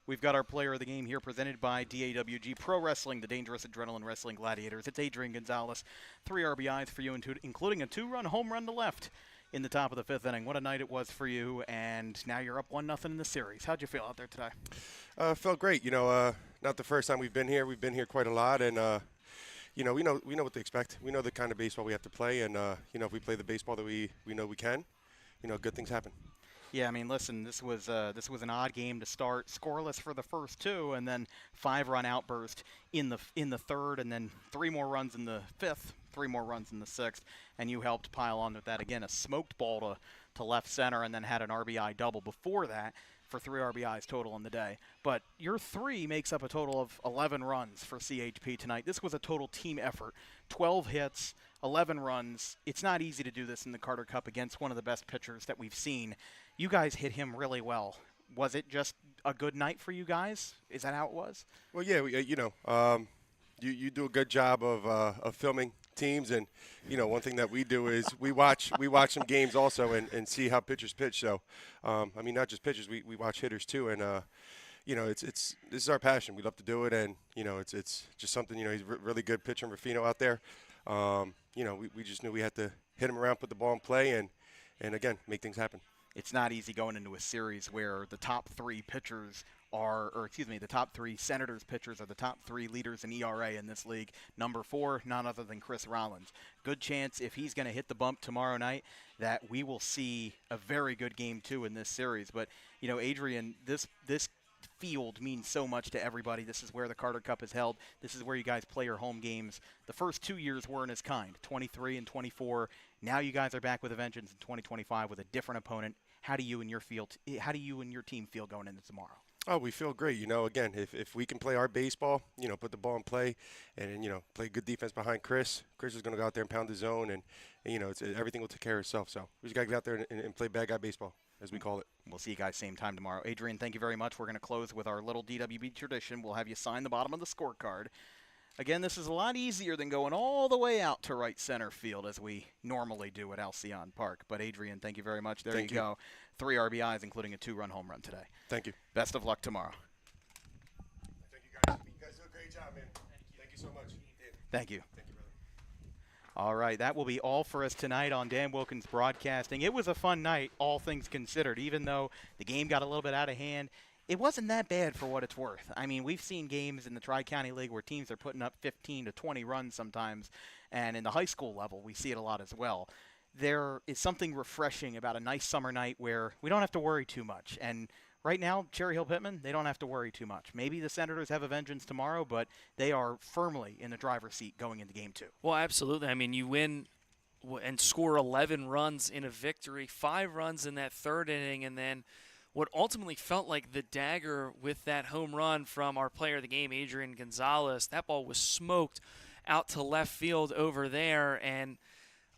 We've got our player of the game here presented by DAWG Pro Wrestling, the Dangerous Adrenaline Wrestling Gladiators. It's Adrian Gonzalez. 3 RBIs for you, including a 2-run home run to left in the top of the 5th inning. What a night it was for you, and now you're up 1-0 in the series. How'd you feel out there today? Felt great. You know, not the first time we've been here. We've been here quite a lot, and you know, we know what to expect. We know the kind of baseball we have to play, and you know, if we play the baseball that we know we can, you know, good things happen. Yeah, I mean, listen, this was an odd game to start, scoreless for the first 2, and then 5-run outburst in the 3rd, and then 3 more runs in the 5th, 3 more runs in the 6th, and you helped pile on with that again. A smoked ball to left center, and then had an RBI double before that for 3 RBIs total in the day. But your 3 makes up a total of 11 runs for CHP tonight. This was a total team effort. 12 hits, 11 runs. It's not easy to do this in the Carter Cup against one of the best pitchers that we've seen. You guys hit him really well. Was it just a good night for you guys? Is that how it was? Well, yeah, you do a good job of filming teams, and one thing that we do is we watch some games also and see how pitchers pitch. So, not just pitchers, we watch hitters too, and this is our passion. We love to do it, and it's just something. He's really good pitcher, Ruffino out there. We just knew we had to hit him around, put the ball in play, and again make things happen. It's not easy going into a series where the top 3 pitchers the top 3 Senators pitchers are the top 3 leaders in ERA in this league. Number 4, none other than Chris Rollins. Good chance if he's going to hit the bump tomorrow night that we will see a very good game 2 in this series. But, Adrian, this field means so much to everybody. This is where the Carter Cup is held. This is where you guys play your home games. The first 2 years weren't as kind, 23 and 24. Now you guys are back with a vengeance in 2025 with a different opponent. How do you and your team feel going into tomorrow? Oh, we feel great. Again, if we can play our baseball, put the ball in play and, play good defense behind Chris. Chris is going to go out there and pound the zone, and everything will take care of itself. So we just got to get out there and play bad guy baseball, as we call it. We'll see you guys same time tomorrow. Adrian, thank you very much. We're going to close with our little DWB tradition. We'll have you sign the bottom of the scorecard. Again, this is a lot easier than going all the way out to right center field as we normally do at Alcyon Park. But, Adrian, thank you very much. There you go. 3 RBIs, including a 2-run home run today. Thank you. Best of luck tomorrow. Thank you, guys. You guys do a great job, man. Thank you so much. Thank you. Thank you, brother. All right, that will be all for us tonight on Dan Wilkins Broadcasting. It was a fun night, all things considered. Even though the game got a little bit out of hand, it wasn't that bad for what it's worth. I mean, we've seen games in the Tri-County League where teams are putting up 15 to 20 runs sometimes, and in the high school level, we see it a lot as well. There is something refreshing about a nice summer night where we don't have to worry too much. And right now, Hill-Pitman, they don't have to worry too much. Maybe the Senators have a vengeance tomorrow, but they are firmly in the driver's seat going into Game 2. Well, absolutely. I mean, you win and score 11 runs in a victory, 5 runs in that 3rd inning, and then what ultimately felt like the dagger with that home run from our player of the game, Adrian Gonzalez. That ball was smoked out to left field over there, and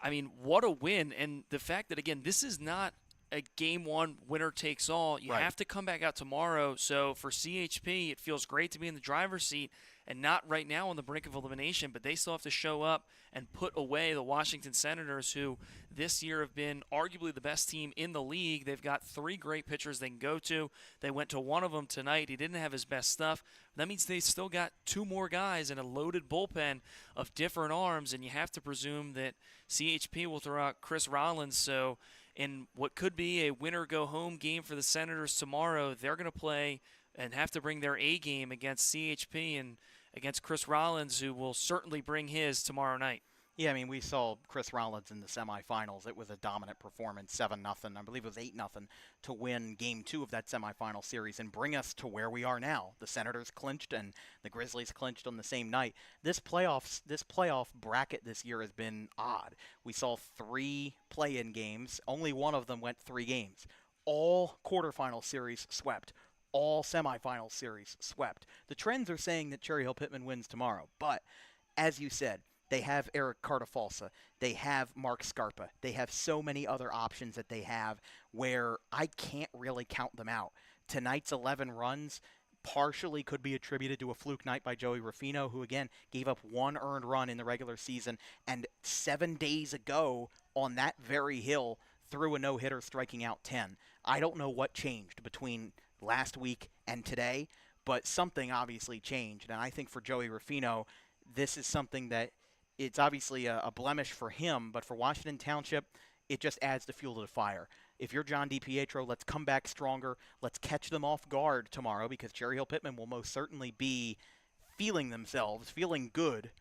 I mean, what a win. And the fact that, again, this is not a Game 1 winner takes all. You have to come back out tomorrow. So for CHP, it feels great to be in the driver's seat and not right now on the brink of elimination, but they still have to show up and put away the Washington Senators, who this year have been arguably the best team in the league. They've got 3 great pitchers they can go to. They went to one of them tonight. He didn't have his best stuff. That means they still got 2 more guys in a loaded bullpen of different arms, and you have to presume that CHP will throw out Chris Rollins. So in what could be a winner-go-home game for the Senators tomorrow, they're going to play and have to bring their A game against CHP and against Chris Rollins, who will certainly bring his tomorrow night. Yeah, I mean, we saw Chris Rollins in the semifinals. It was a dominant performance, 7-0. I believe it was 8-0 to win Game 2 of that semifinal series and bring us to where we are now. The Senators clinched and the Grizzlies clinched on the same night. This playoff bracket this year has been odd. We saw 3 play-in games. Only one of them went 3 games. All quarterfinal series swept. All semifinal series swept. The trends are saying that Hill-Pitman wins tomorrow, but as you said, they have Eric Cartafalsa. They have Mark Scarpa. They have so many other options that they have where I can't really count them out. Tonight's 11 runs partially could be attributed to a fluke night by Joey Ruffino, who, again, gave up 1 earned run in the regular season, and 7 days ago on that very hill threw a no-hitter striking out 10. I don't know what changed between last week and today, but something obviously changed, and I think for Joey Ruffino, this is something that it's obviously a blemish for him, but for Washington Township, it just adds the fuel to the fire. If you're John DiPietro, let's come back stronger. Let's catch them off guard tomorrow because Hill-Pitman will most certainly be feeling themselves, feeling good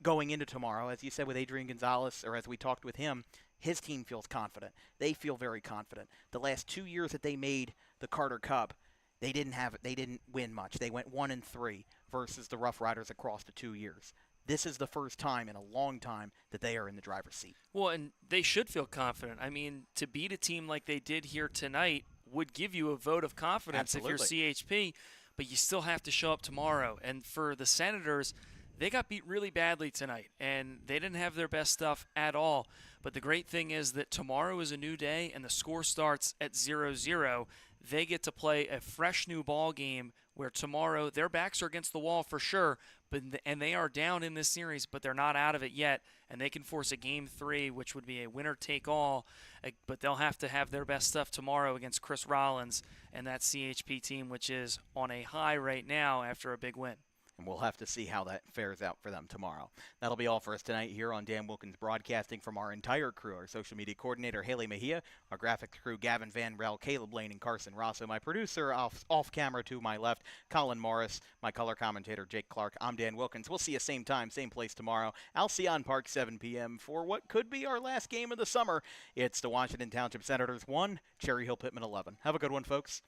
going into tomorrow. As you said with Adrian Gonzalez, or as we talked with him, his team feels confident. They feel very confident. The last 2 years that they made the Carter Cup, they didn't win much. They went 1-3 versus the Rough Riders across the 2 years. this is the first time in a long time that they are in the driver's seat. Well, and they should feel confident. I mean, to beat a team like they did here tonight would give you a vote of confidence if you're CHP, but you still have to show up tomorrow. And for the Senators, they got beat really badly tonight, and they didn't have their best stuff at all. But the great thing is that tomorrow is a new day, and the score starts at 0-0. They get to play a fresh new ball game where tomorrow their backs are against the wall for sure, and they are down in this series, but they're not out of it yet, and they can force a Game 3, which would be a winner-take-all, but they'll have to have their best stuff tomorrow against Chris Rollins and that CHP team, which is on a high right now after a big win. And we'll have to see how that fares out for them tomorrow. That'll be all for us tonight here on Dan Wilkins Broadcasting. From our entire crew, our social media coordinator, Haley Mejia, our graphics crew, Gavin Van Rel, Caleb Lane, and Carson Rosso, my producer off camera to my left, Colin Morris, my color commentator, Jake Clark. I'm Dan Wilkins. We'll see you same time, same place tomorrow. Alcyon Park, 7 p.m. for what could be our last game of the summer. It's the Washington Township Senators 1, Cherry Hill-Pitman 11. Have a good one, folks.